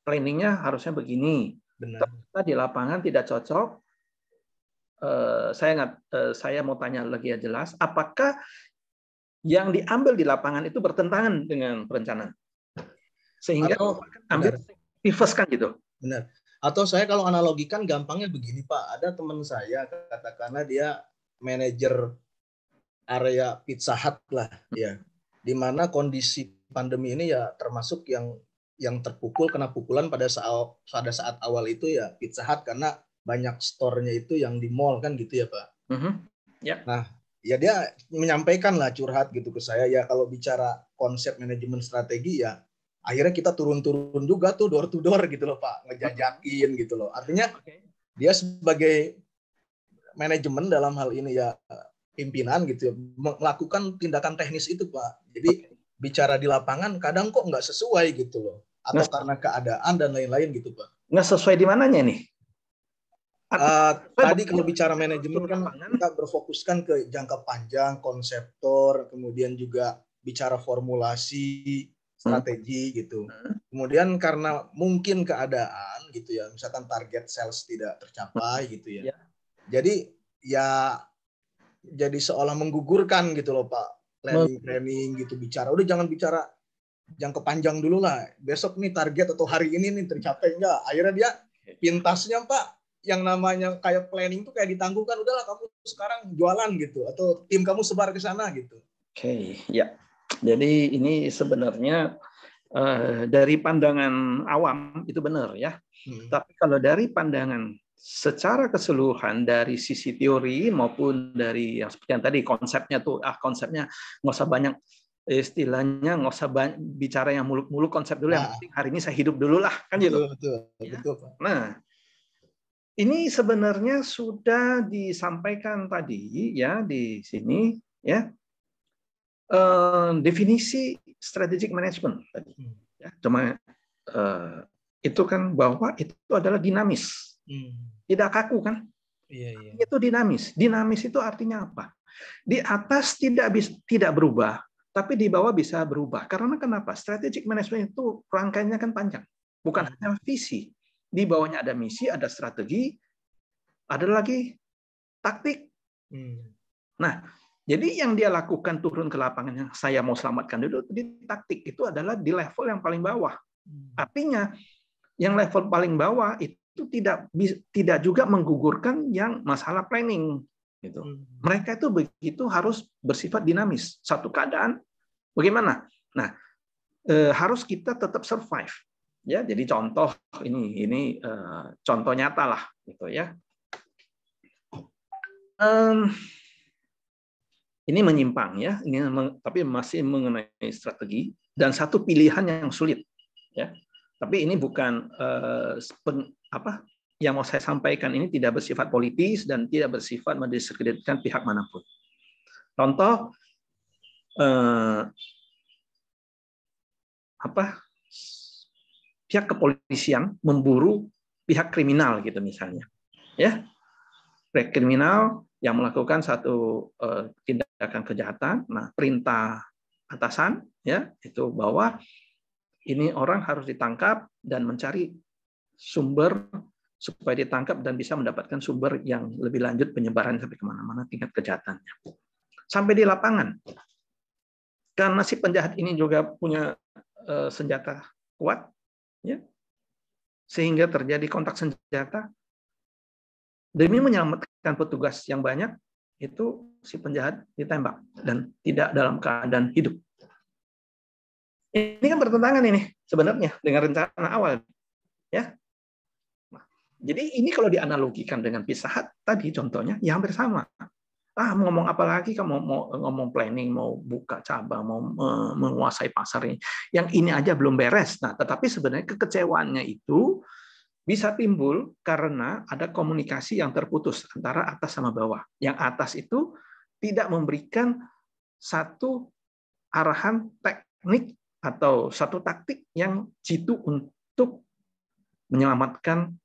Planningnya harusnya begini. Benar. Ternyata di lapangan tidak cocok. Saya mau tanya lagi ya jelas. Apakah yang diambil di lapangan itu bertentangan dengan perencanaan? Sehingga ambil reverse kan gitu. Benar. Atau saya kalau analogikan gampangnya begini Pak, ada teman saya katakanlah dia manajer area Pizza Hut lah ya. Di mana kondisi pandemi ini ya termasuk yang terpukul kena pukulan pada saat awal itu ya Pizza Hut karena banyak store-nya itu yang di mall kan gitu ya Pak. Nah, ya dia menyampaikan lah curhat gitu ke saya ya kalau bicara konsep manajemen strategi ya akhirnya kita turun-turun juga tuh door to door gitu loh Pak, ngejajakin gitu loh. Artinya dia sebagai manajemen dalam hal ini ya pimpinan gitu ya, melakukan tindakan teknis itu Pak. Jadi bicara di lapangan kadang kok nggak sesuai gitu loh. Atau karena keadaan dan lain-lain gitu Pak. Nggak sesuai di mananya nih? Tadi kalau bicara manajemen kan kita berfokuskan ke jangka panjang, konseptor, kemudian juga bicara formulasi, strategi gitu. Kemudian karena mungkin keadaan gitu ya, misalkan target sales tidak tercapai gitu ya. Jadi ya jadi seolah menggugurkan gitu loh Pak. Planning gitu bicara. Udah jangan bicara jangka panjang dulu lah. Besok nih target atau hari ini nih tercapai enggak. Akhirnya dia pintasnya Pak yang namanya kayak planning tuh kayak ditangguhkan, udahlah kamu sekarang jualan gitu atau tim kamu sebar ke sana gitu. Oke, ya. Jadi ini sebenarnya dari pandangan awam itu benar ya. Tapi kalau dari pandangan secara keseluruhan dari sisi teori maupun dari yang seperti yang tadi konsepnya tuh konsepnya nggak usah banyak istilahnya nggak usah bicara yang muluk-muluk konsep dulu yang penting hari ini saya hidup dulu lah kan gitu. Betul, Pak. Nah, ini sebenarnya sudah disampaikan tadi ya di sini ya. Definisi strategic management tadi. Ya, cuma itu kan bahwa itu adalah dinamis, tidak kaku kan? Iya. Itu dinamis. Dinamis itu artinya apa? Di atas tidak berubah, tapi di bawah bisa berubah. Karena kenapa? Strategic management itu rangkaiannya kan panjang, bukan hanya visi. Di bawahnya ada misi, ada strategi, ada lagi taktik. Nah, jadi yang dia lakukan turun ke lapangan yang saya mau selamatkan dulu di taktik itu adalah di level yang paling bawah. Artinya yang level paling bawah itu tidak juga menggugurkan yang masalah planning gitu. Mereka itu begitu harus bersifat dinamis. Satu keadaan bagaimana? Nah, harus kita tetap survive. Ya, jadi contoh ini contoh nyata lah gitu ya. Ini menyimpang ya, tapi masih mengenai strategi dan satu pilihan yang sulit ya. Tapi ini bukan yang mau saya sampaikan ini tidak bersifat politis dan tidak bersifat mendiskreditkan pihak manapun. Contoh pihak kepolisian memburu pihak kriminal gitu misalnya, ya. Pihak kriminal yang melakukan satu tindakan kejahatan, nah perintah atasan ya itu bahwa ini orang harus ditangkap dan mencari sumber supaya ditangkap dan bisa mendapatkan sumber yang lebih lanjut penyebaran sampai kemana-mana tingkat kejahatannya. Sampai di lapangan, karena si penjahat ini juga punya senjata kuat, ya, sehingga terjadi kontak senjata. Demi menyelamatkan petugas yang banyak, itu si penjahat ditembak dan tidak dalam keadaan hidup. Ini kan bertentangan ini sebenarnya dengan rencana awal, ya. Nah, jadi ini kalau dianalogikan dengan Pizza Hut tadi contohnya, ya hampir sama. Mau ngomong apa lagi? Kamu mau ngomong planning, mau buka cabang, mau menguasai pasar ini. Yang ini aja belum beres. Nah, tetapi sebenarnya kekecewaannya itu bisa timbul karena ada komunikasi yang terputus antara atas sama bawah. Yang atas itu tidak memberikan satu arahan teknik atau satu taktik yang jitu untuk menyelamatkan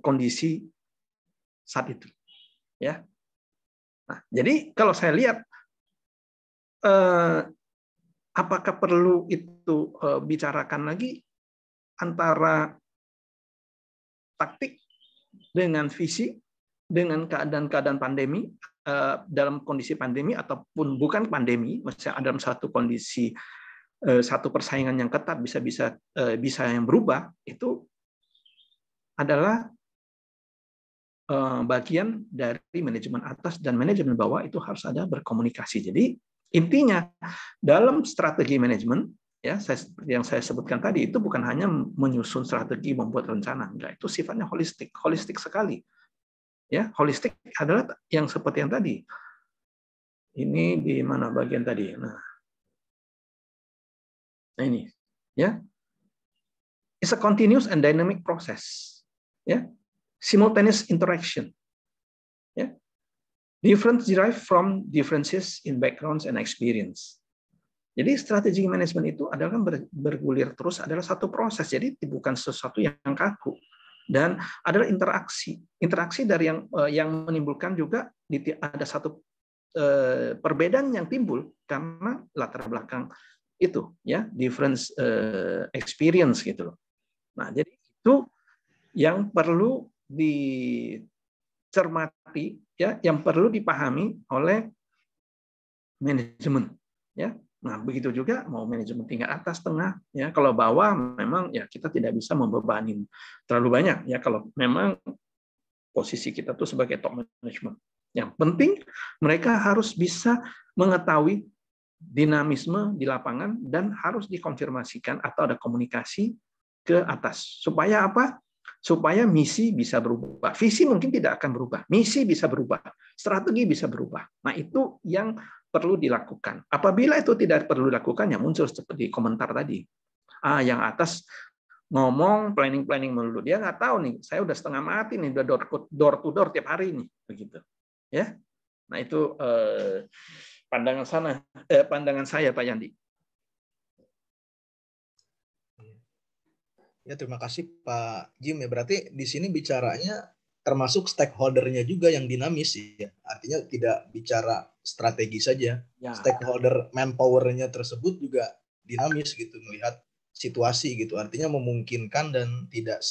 kondisi saat itu. Ya. Nah, jadi kalau saya lihat apakah perlu itu bicarakan lagi antara taktik dengan visi dengan keadaan-keadaan pandemi dalam kondisi pandemi ataupun bukan pandemi, misalnya dalam satu kondisi satu persaingan yang ketat bisa yang berubah, itu adalah bagian dari manajemen atas dan manajemen bawah itu harus ada berkomunikasi. Jadi intinya dalam strategi manajemen ya yang saya sebutkan tadi itu bukan hanya menyusun strategi, membuat rencana, enggak, itu sifatnya holistik sekali. Ya, holistik adalah yang seperti yang tadi. Ini di mana bagian tadi? Nah ini ya. It's a continuous and dynamic process. Ya. Simultaneous interaction. Ya. Difference derived from differences in backgrounds and experience. Jadi strategi manajemen itu adalah bergulir terus, adalah satu proses. Jadi bukan sesuatu yang kaku dan adalah interaksi. Interaksi dari yang menimbulkan juga ada satu perbedaan yang timbul karena latar belakang itu, ya, difference experience gitu loh. Nah, jadi itu yang perlu dicermati, ya, yang perlu dipahami oleh manajemen, ya. Nah, begitu juga mau manajemen tingkat atas, tengah, ya. Kalau bawah memang ya kita tidak bisa membebani terlalu banyak, ya, kalau memang posisi kita tuh sebagai top management. Yang penting mereka harus bisa mengetahui dinamisme di lapangan dan harus dikonfirmasikan atau ada komunikasi ke atas. Supaya apa? Supaya misi bisa berubah. Visi mungkin tidak akan berubah. Misi bisa berubah. Strategi bisa berubah. Nah, itu yang perlu dilakukan. Apabila itu tidak perlu dilakukan, ya muncul seperti komentar tadi. Yang atas ngomong planning melulu. Dia nggak tahu nih, saya udah setengah mati nih, udah door to door tiap hari nih, begitu. Ya. Nah, itu pandangan saya Pak Yandi. Ya, terima kasih Pak Jim ya. Berarti di sini bicaranya termasuk stakeholder-nya juga yang dinamis ya. Artinya tidak bicara strategi saja. Ya, Stakeholder manpower-nya tersebut juga dinamis gitu, melihat situasi gitu. Artinya memungkinkan dan tidak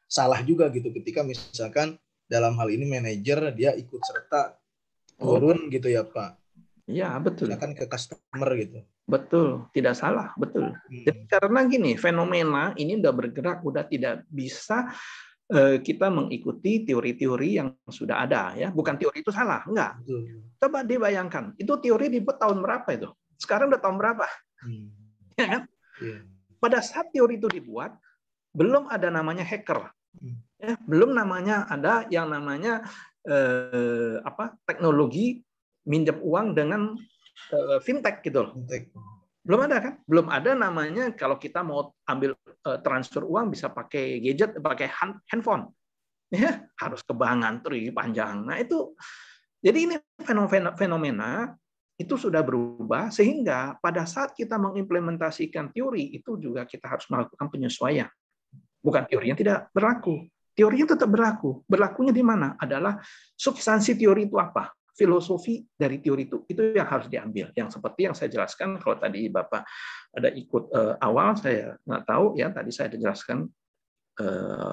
salah juga gitu ketika misalkan dalam hal ini manajer dia ikut serta turun gitu ya Pak. ya betul. Misalkan ke customer gitu. Betul, tidak salah, betul. Jadi karena gini, fenomena ini udah bergerak, udah tidak bisa kita mengikuti teori-teori yang sudah ada, ya. Bukan teori itu salah, enggak. Betul. Coba dibayangkan, itu teori dibuat tahun berapa itu? Sekarang udah tahun berapa? Ya kan? Yeah. Pada saat teori itu dibuat, belum ada namanya hacker, ya. Belum namanya ada yang namanya teknologi minjem uang dengan fintech gitu loh. Belum ada kan? Belum ada namanya kalau kita mau ambil transfer uang bisa pakai gadget, pakai handphone. Ya, harus ke bank ngantri panjang. Nah, itu jadi ini fenomena itu sudah berubah sehingga pada saat kita mengimplementasikan teori itu juga kita harus melakukan penyesuaian. Bukan teori yang tidak berlaku. Teorinya tetap berlaku. Berlakunya di mana? Adalah substansi teori itu apa? Filosofi dari teori itu yang harus diambil. Yang seperti yang saya jelaskan, kalau tadi Bapak ada ikut awal, saya nggak tahu ya, tadi saya jelaskan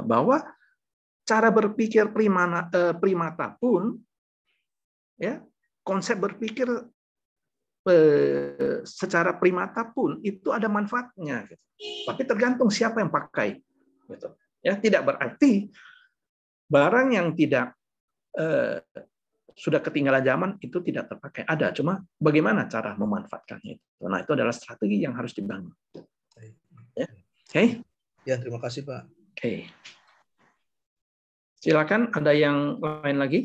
bahwa cara berpikir primata pun, ya, konsep berpikir secara primata pun itu ada manfaatnya, gitu. Tapi tergantung siapa yang pakai, gitu. Ya, tidak berarti barang yang tidak sudah ketinggalan zaman itu tidak terpakai. Ada, cuma bagaimana cara memanfaatkannya itu. Nah, itu adalah strategi yang harus dibangun. Ya. Oke. Ya, terima kasih Pak. Oke. Silakan, ada yang lain lagi?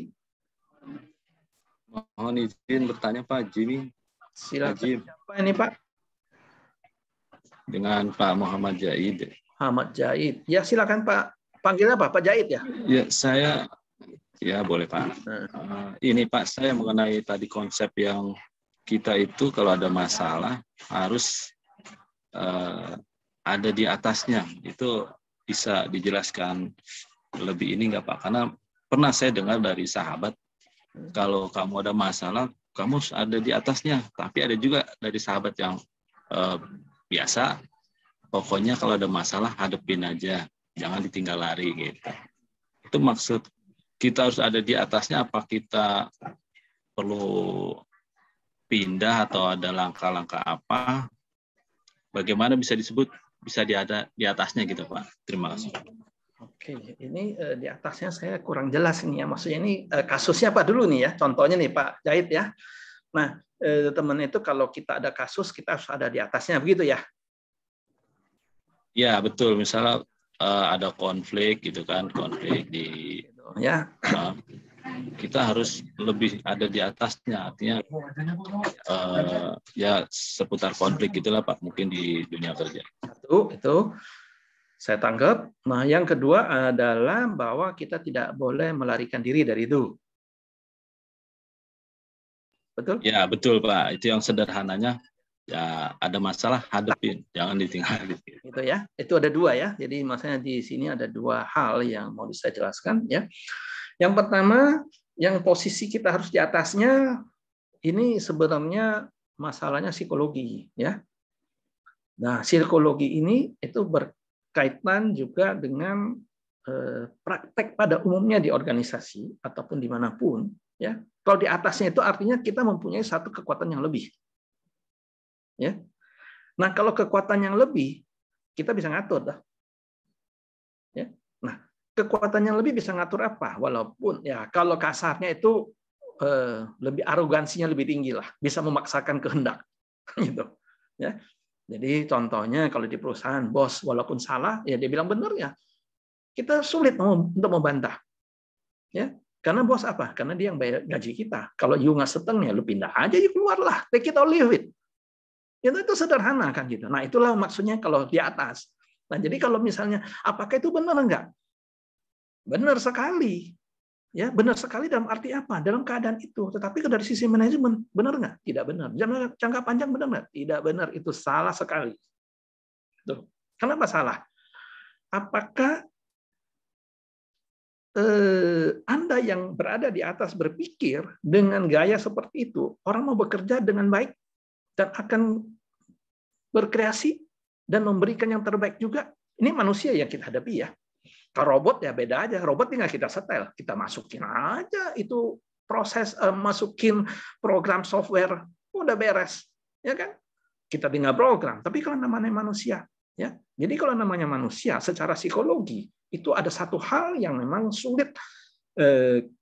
Mohon izin bertanya Pak Jimmy. Silakan. Siapa ini Pak? Dengan Pak Muhammad Jaid. Muhammad Jaid. Ya, silakan Pak. Panggilnya apa? Pak Jaid ya? Ya, saya. Ya, boleh Pak. Ini Pak, saya mengenai tadi konsep yang kita itu kalau ada masalah harus ada di atasnya. Itu bisa dijelaskan lebih ini nggak Pak? Karena pernah saya dengar dari sahabat, kalau kamu ada masalah, kamu ada di atasnya. Tapi ada juga dari sahabat yang biasa, pokoknya kalau ada masalah hadepin aja, jangan ditinggal lari gitu. Itu maksud kita harus ada di atasnya, apa kita perlu pindah atau ada langkah-langkah apa? Bagaimana bisa disebut bisa di atasnya gitu Pak? Terima kasih. Oke, ini di atasnya saya kurang jelas ini ya. Maksudnya ini kasusnya apa dulu nih ya? Contohnya nih Pak Jaid ya. Nah, teman itu kalau kita ada kasus kita harus ada di atasnya begitu ya? Ya betul. Misalnya ada konflik gitu kan, konflik di ya. Kita harus lebih ada di atasnya, artinya ya seputar konflik gitulah Pak, mungkin di dunia kerja. Itu saya tangkap. Nah, yang kedua adalah bahwa kita tidak boleh melarikan diri dari itu. Betul? Ya betul Pak, itu yang sederhananya. Ya ada masalah hadapin, jangan ditinggal. Itu ya, itu ada dua ya. Jadi maksudnya di sini ada dua hal yang mau saya jelaskan ya. Yang pertama, yang posisi kita harus di atasnya ini sebenarnya masalahnya psikologi ya. Nah, psikologi ini itu berkaitan juga dengan praktek pada umumnya di organisasi ataupun dimanapun ya. Kalau di atasnya itu artinya kita mempunyai satu kekuatan yang lebih. Ya. Nah, kalau kekuatan yang lebih, kita bisa ngatur dah. Ya. Nah, kekuatan yang lebih bisa ngatur apa? Walaupun ya kalau kasarnya itu lebih arogansinya lebih tinggi lah, bisa memaksakan kehendak, gitu. Ya. Jadi contohnya kalau di perusahaan bos walaupun salah, ya dia bilang benar ya, kita sulit untuk membantah. Ya. Karena bos apa? Karena dia yang bayar gaji kita. Kalau you nggak seteng ya, lu pindah aja, you keluarlah, take it or leave it. Itu sederhana kan gitu. Nah, itulah maksudnya kalau di atas. Nah, jadi kalau misalnya apakah itu benar enggak? Benar sekali. Ya, benar sekali dalam arti apa? Dalam keadaan itu. Tetapi dari sisi manajemen, benar enggak? Tidak benar. Jangka panjang benar enggak? Tidak benar. Itu salah sekali. Tuh. Kenapa salah? Apakah Anda yang berada di atas berpikir dengan gaya seperti itu, orang mau bekerja dengan baik dan akan berkreasi dan memberikan yang terbaik juga? Ini manusia yang kita hadapi ya. Kalau robot ya beda aja. Robot tinggal kita setel, kita masukin aja itu proses, masukin program software, udah beres, ya kan? Kita tinggal program. Tapi kalau namanya manusia, ya. Jadi kalau namanya manusia, secara psikologi itu ada satu hal yang memang sulit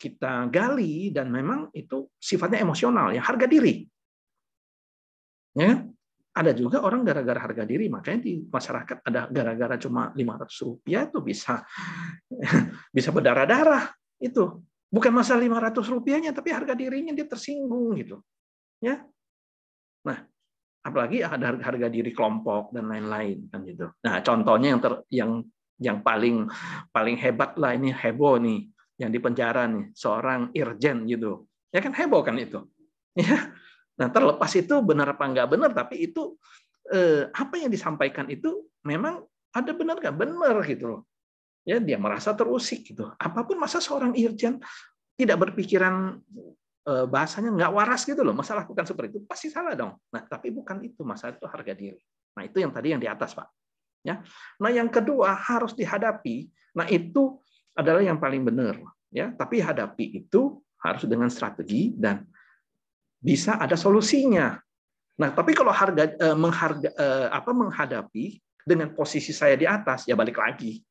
kita gali dan memang itu sifatnya emosional, ya, harga diri. Ya, ada juga orang gara-gara harga diri, makanya di masyarakat ada gara-gara cuma 500 rupiah itu bisa berdarah-darah. Itu bukan masalah 500 rupiahnya, tapi harga dirinya dia tersinggung gitu. Ya, nah apalagi ada harga diri kelompok dan lain-lain kan gitu. Nah contohnya yang paling hebat lah, ini heboh nih, yang di penjara nih seorang irjen gitu. Ya kan heboh kan itu. Ya. Nah, terlepas itu benar apa enggak benar, tapi itu apa yang disampaikan itu memang ada benar nggak? Benar gitu loh. Ya, dia merasa terusik gitu. Apapun, masa seorang irjen tidak berpikiran bahasanya nggak waras gitu loh. Masa lakukan seperti itu pasti salah dong. Nah, tapi bukan itu, masalah itu harga diri. Nah, itu yang tadi yang di atas, Pak. Ya. Nah, yang kedua harus dihadapi. Nah, itu adalah yang paling benar, ya. Tapi hadapi itu harus dengan strategi dan bisa ada solusinya. Nah, tapi kalau menghadapi dengan posisi saya di atas, ya balik lagi.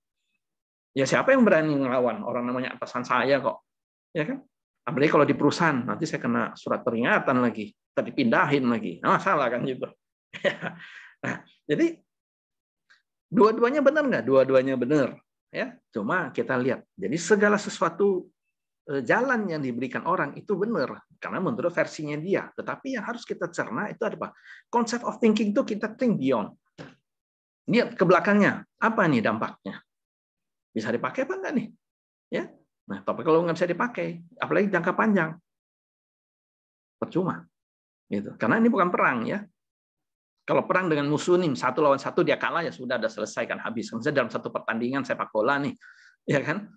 Ya siapa yang berani ngelawan? Orang namanya atasan saya kok. Ya kan? Apalagi kalau di perusahaan, nanti saya kena surat peringatan lagi, tadi pindahin lagi. Nah, salah kan gitu. Nah, jadi dua-duanya benar nggak? Dua-duanya benar. Ya, cuma kita lihat. Jadi segala sesuatu jalan yang diberikan orang itu benar karena menurut versinya dia. Tetapi yang harus kita cerna itu apa? Concept of thinking itu kita think beyond. Lihat ke belakangnya, apa nih dampaknya? Bisa dipakai apa enggak nih? Ya. Nah, tapi kalau nggak bisa dipakai, apalagi jangka panjang, percuma. Gitu. Karena ini bukan perang ya. Kalau perang dengan musuh nih, 1 lawan 1 dia kalah ya sudah, selesai kan, habis. Misalnya dalam satu pertandingan sepak bola nih, ya kan?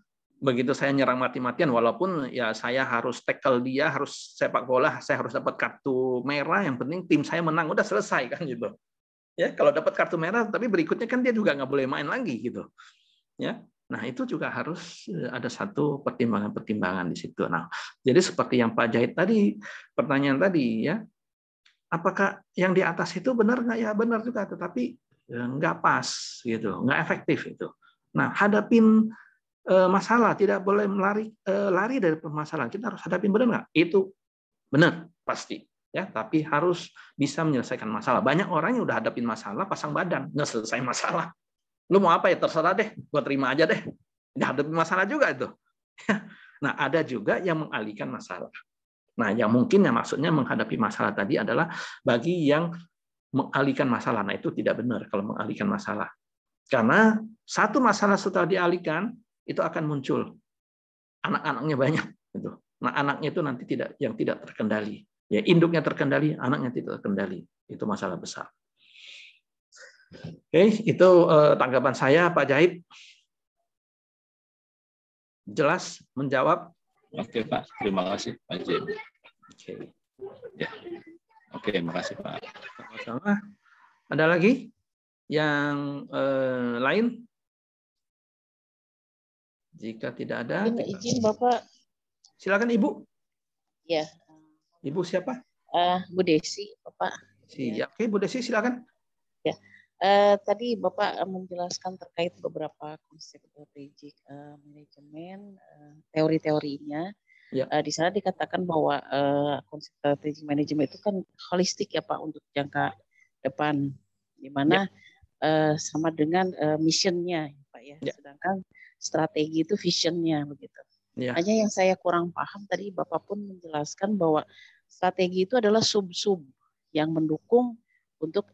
Begitu saya nyerang mati-matian, walaupun ya saya harus tackle dia, harus sepak bola, saya harus dapat kartu merah, yang penting tim saya menang, udah selesai kan gitu. Ya, kalau dapat kartu merah, tapi berikutnya kan dia juga nggak boleh main lagi gitu. Ya, nah itu juga harus ada satu pertimbangan-pertimbangan di situ. Nah, jadi seperti yang Pak Jahit tadi, pertanyaan tadi ya, apakah yang di atas itu benar nggak? Ya benar juga, tetapi nggak pas gitu, nggak efektif itu. Nah, hadapin masalah, tidak boleh lari dari permasalahan. Kita harus hadapin, benar nggak? Itu benar pasti ya, tapi harus bisa menyelesaikan masalah. Banyak orang yang udah hadapin masalah pasang badan, nggak selesai masalah. Lu mau apa ya, terserah deh, gua terima aja deh. Nggak hadapin masalah juga itu. Nah, ada juga yang mengalihkan masalah. Nah, yang mungkin yang maksudnya menghadapi masalah tadi adalah bagi yang mengalihkan masalah. Nah, itu tidak benar kalau mengalihkan masalah. Karena satu masalah setelah dialihkan, itu akan muncul anak-anaknya banyak gitu. Nah, anaknya itu nanti tidak terkendali. Ya, induknya terkendali, anaknya tidak terkendali. Itu masalah besar. Oke, itu tanggapan saya, Pak Jahit. Jelas menjawab? Oke, Pak. Terima kasih, Pak Jim. Oke. Ya. Oke, makasih, Pak. Sama-sama. Ada lagi yang lain? Jika tidak ada, izin Bapak. Silakan Ibu. Ya. Ibu siapa? Bu Desi, Bapak. Siap. Oke, Bu Desi silakan. Ya. Tadi Bapak menjelaskan terkait beberapa konsep strategic manajemen, teori-teorinya. Ya. Di sana dikatakan bahwa konsep strategic manajemen itu kan holistik ya Pak, untuk jangka depan, di mana sama dengan missionnya Pak ya. Sedangkan strategi itu visionnya begitu. Ya. Hanya yang saya kurang paham tadi Bapak pun menjelaskan bahwa strategi itu adalah sub-sub yang mendukung untuk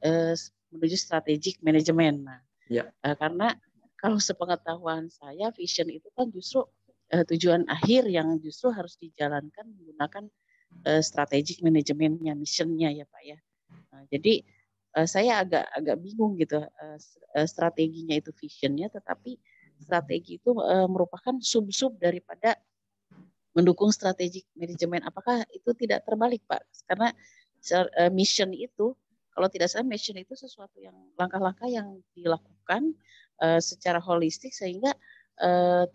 menuju strategic manajemen. Nah, karena kalau sepengetahuan saya, vision itu kan justru tujuan akhir yang justru harus dijalankan menggunakan strategic manajemennya, missionnya ya Pak ya. Nah, jadi saya agak bingung gitu, strateginya itu visionnya, tetapi strategi itu merupakan sub-sub daripada mendukung strategic manajemen. Apakah itu tidak terbalik, Pak? Karena mission itu, kalau tidak salah mission itu sesuatu yang langkah-langkah yang dilakukan secara holistik sehingga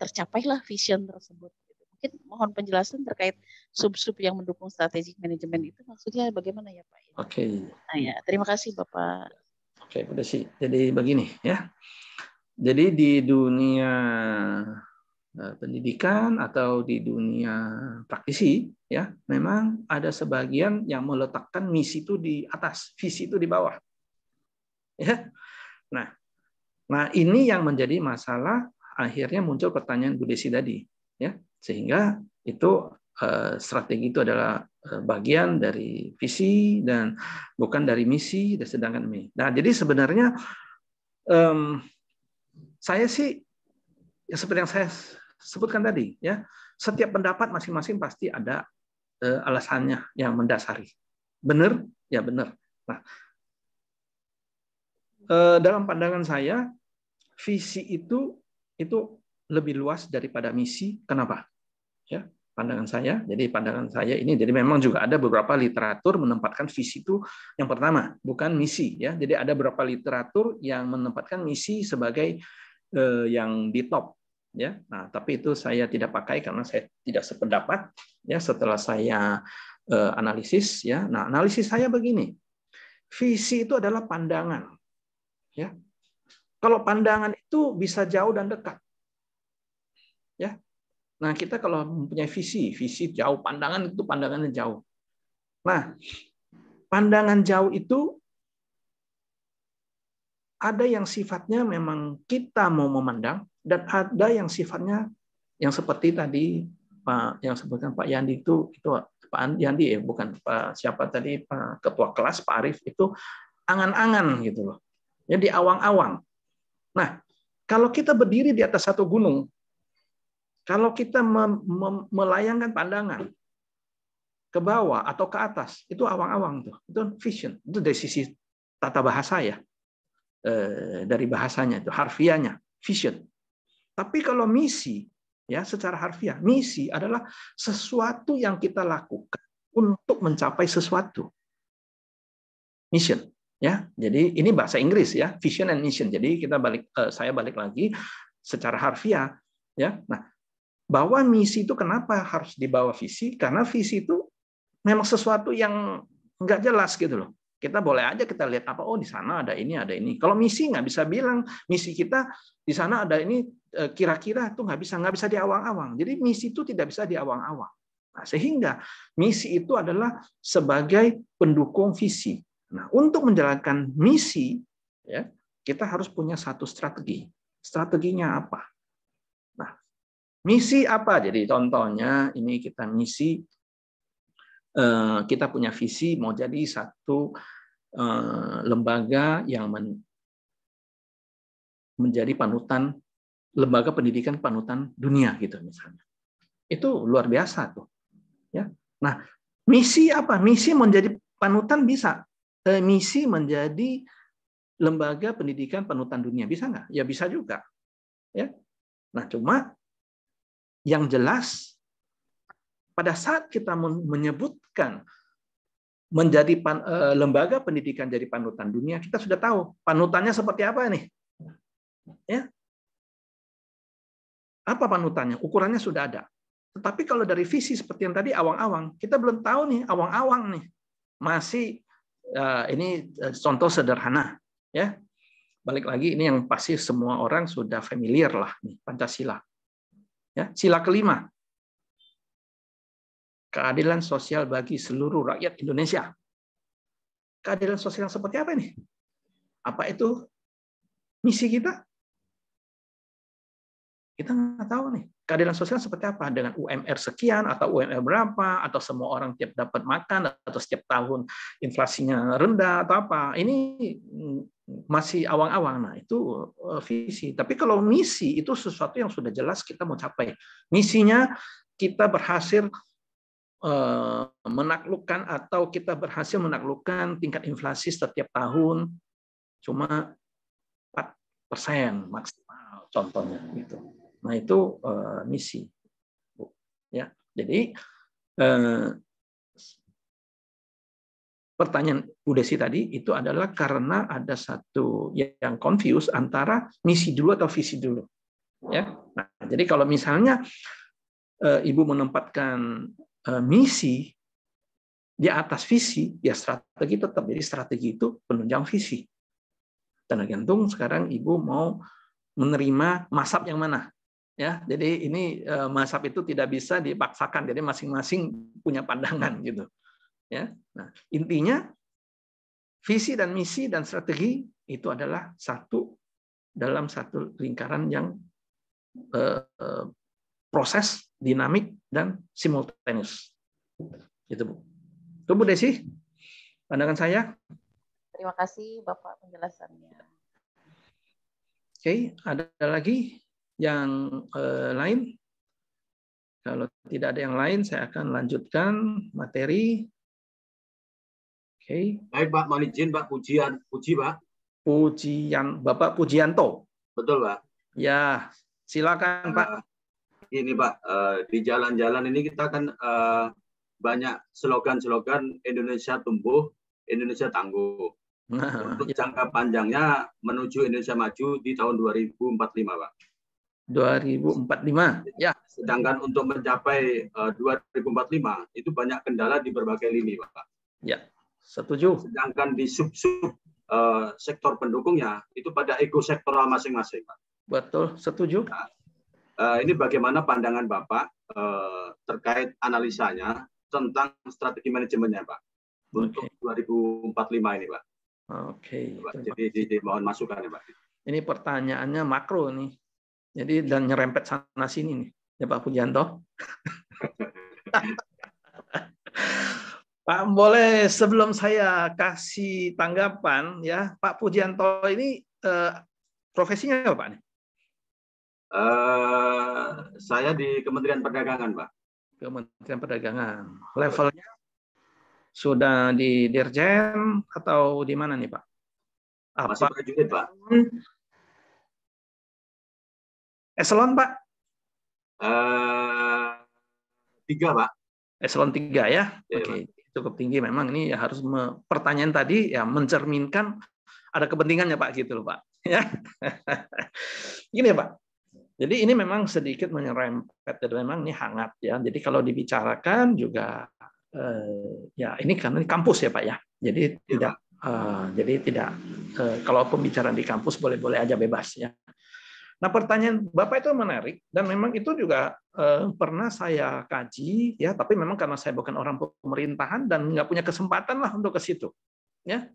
tercapailah vision tersebut. Mungkin mohon penjelasan terkait sub-sub yang mendukung strategic manajemen itu maksudnya bagaimana ya, Pak? Oke. Nah, ya, terima kasih Bapak. Oke, Bu Desi. Jadi begini ya. Jadi di dunia pendidikan atau di dunia praktisi ya, memang ada sebagian yang meletakkan misi itu di atas, visi itu di bawah. Ya. Nah, ini yang menjadi masalah, akhirnya muncul pertanyaan Bu Desi tadi ya. Sehingga itu strategi itu adalah bagian dari visi dan bukan dari misi, dan sedangkan ini. Nah, jadi sebenarnya saya sih ya seperti yang saya sebutkan tadi ya, setiap pendapat masing-masing pasti ada alasannya yang mendasari. Benar? Ya benar. Nah, dalam pandangan saya visi itu lebih luas daripada misi. Kenapa? Ya, pandangan saya. Jadi pandangan saya ini, jadi memang juga ada beberapa literatur menempatkan visi itu yang pertama, bukan misi ya. Jadi ada beberapa literatur yang menempatkan misi sebagai yang di top ya. Nah, tapi itu saya tidak pakai karena saya tidak sependapat ya setelah saya analisis ya. Nah, analisis saya begini. Visi itu adalah pandangan ya. Kalau pandangan itu bisa jauh dan dekat. Ya. Nah, kita kalau mempunyai visi jauh, pandangan itu pandangannya jauh. Nah, pandangan jauh itu ada yang sifatnya memang kita mau memandang, dan ada yang sifatnya yang seperti tadi Pak yang sebutkan Pak Yandi itu Pak Yandi ya, bukan Pak siapa tadi, Pak Ketua Kelas Pak Arief, itu angan-angan gitu loh. Ya, di awang-awang. Nah, kalau kita berdiri di atas satu gunung, kalau kita melayangkan pandangan ke bawah atau ke atas, itu awang-awang tuh. Itu vision. Itu dari sisi tata bahasa ya. Dari bahasanya itu harfiahnya vision. Tapi kalau misi ya secara harfiah, misi adalah sesuatu yang kita lakukan untuk mencapai sesuatu. Mission ya. Jadi ini bahasa Inggris ya, vision and mission. Jadi saya balik lagi secara harfiah ya. Nah, bahwa misi itu kenapa harus dibawa visi? Karena visi itu memang sesuatu yang nggak jelas gitu loh. Kita boleh aja kita lihat apa, oh di sana ada ini, ada ini. Kalau misi nggak bisa bilang misi kita di sana ada ini, kira-kira itu nggak bisa di awang-awang. Jadi misi itu tidak bisa di awang-awang. Nah, sehingga misi itu adalah sebagai pendukung visi. Nah, untuk menjalankan misi ya, kita harus punya satu strategi. Strateginya apa? Nah, misi apa? Jadi contohnya ini kita misi, kita punya visi mau jadi satu lembaga yang menjadi panutan, lembaga pendidikan panutan dunia gitu misalnya. Itu luar biasa tuh. Ya. Nah, misi apa? Misi menjadi panutan bisa. Misi menjadi lembaga pendidikan panutan dunia bisa nggak? Ya bisa juga. Ya. Nah, cuma yang jelas pada saat kita menyebutkan menjadi lembaga pendidikan jadi panutan dunia, kita sudah tahu panutannya seperti apa nih. Ya. Apa panutannya? Ukurannya sudah ada. Tetapi kalau dari visi seperti yang tadi awang-awang, kita belum tahu nih awang-awang nih. Masih ini contoh sederhana ya. Balik lagi ini yang pasti semua orang sudah familiar lah nih, Pancasila. Ya, sila kelima. Keadilan sosial bagi seluruh rakyat Indonesia. Keadilan sosial seperti apa ini? Apa itu misi kita? Kita nggak tahu nih. Keadilan sosial seperti apa? Dengan UMR sekian, atau UMR berapa, atau semua orang tiap dapat makan, atau setiap tahun inflasinya rendah, atau apa. Ini masih awang-awang. Nah, itu visi. Tapi kalau misi, itu sesuatu yang sudah jelas kita mau capai. Misinya kita berhasil menaklukkan atau kita berhasil menaklukkan tingkat inflasi setiap tahun cuma 4% maksimal contohnya gitu. Nah itu misi, Bu. Ya, jadi pertanyaan Bu Desi tadi itu adalah karena ada satu yang confuse antara misi dulu atau visi dulu. Ya, nah jadi kalau misalnya Ibu menempatkan misi di atas visi, ya strategi tetap jadi strategi itu penunjang visi. Tergantung sekarang Ibu mau menerima mazhab yang mana. Ya, jadi ini mazhab itu tidak bisa dipaksakan, jadi masing-masing punya pandangan gitu. Ya, nah intinya visi dan misi dan strategi itu adalah satu dalam satu lingkaran yang proses dinamik dan simultaneous. Gitu, Bu. Itu Bu Desi, pandangan saya. Terima kasih Bapak penjelasannya. Oke, ada lagi yang lain? Kalau tidak ada yang lain, saya akan lanjutkan materi. Oke. Baik Pak, mohon izin Pak, Puji Pak. Bapak Pujianto. Betul Pak. Ya, silakan Pak. Ini Pak, di jalan-jalan ini kita kan banyak slogan-slogan Indonesia tumbuh, Indonesia tangguh. Nah, untuk jangka panjangnya menuju Indonesia maju di tahun 2045 Pak. 2045, ya. Sedangkan untuk mencapai 2045 itu banyak kendala di berbagai lini Pak. Ya. Setuju. Sedangkan di sub-sub sektor pendukungnya itu pada ekosektoral masing-masing, Pak. Betul, setuju. Nah, ini bagaimana pandangan Bapak terkait analisanya tentang strategi manajemennya, Pak, untuk 2045 ini, Pak. Oke. Jadi mohon masukan ya, Pak. Ini pertanyaannya makro nih. Jadi dan nyerempet sana sini nih, ya Pak Pujianto. Pak, boleh sebelum saya kasih tanggapan ya, Pak Pujianto ini profesinya apa Pak? Saya di Kementerian Perdagangan, Pak. Kementerian Perdagangan. Levelnya sudah di Dirjen atau di mana nih Pak? Apa? Masih prajurit, Pak. Eselon Pak? 3, Pak. Eselon 3 ya? Ya, Oke. Cukup tinggi memang ini ya, harus pertanyaan tadi ya mencerminkan ada kepentingannya Pak gitu loh Pak ya. Gini ya Pak, jadi ini memang sedikit menyerempet dan memang ini hangat ya, jadi kalau dibicarakan juga ya ini karena ini kampus ya Pak ya, jadi tidak kalau pembicaraan di kampus boleh-boleh aja bebas ya. Nah pertanyaan Bapak itu menarik dan memang itu juga pernah saya kaji ya, tapi memang karena saya bukan orang pemerintahan dan nggak punya kesempatan lah untuk ke situ ya.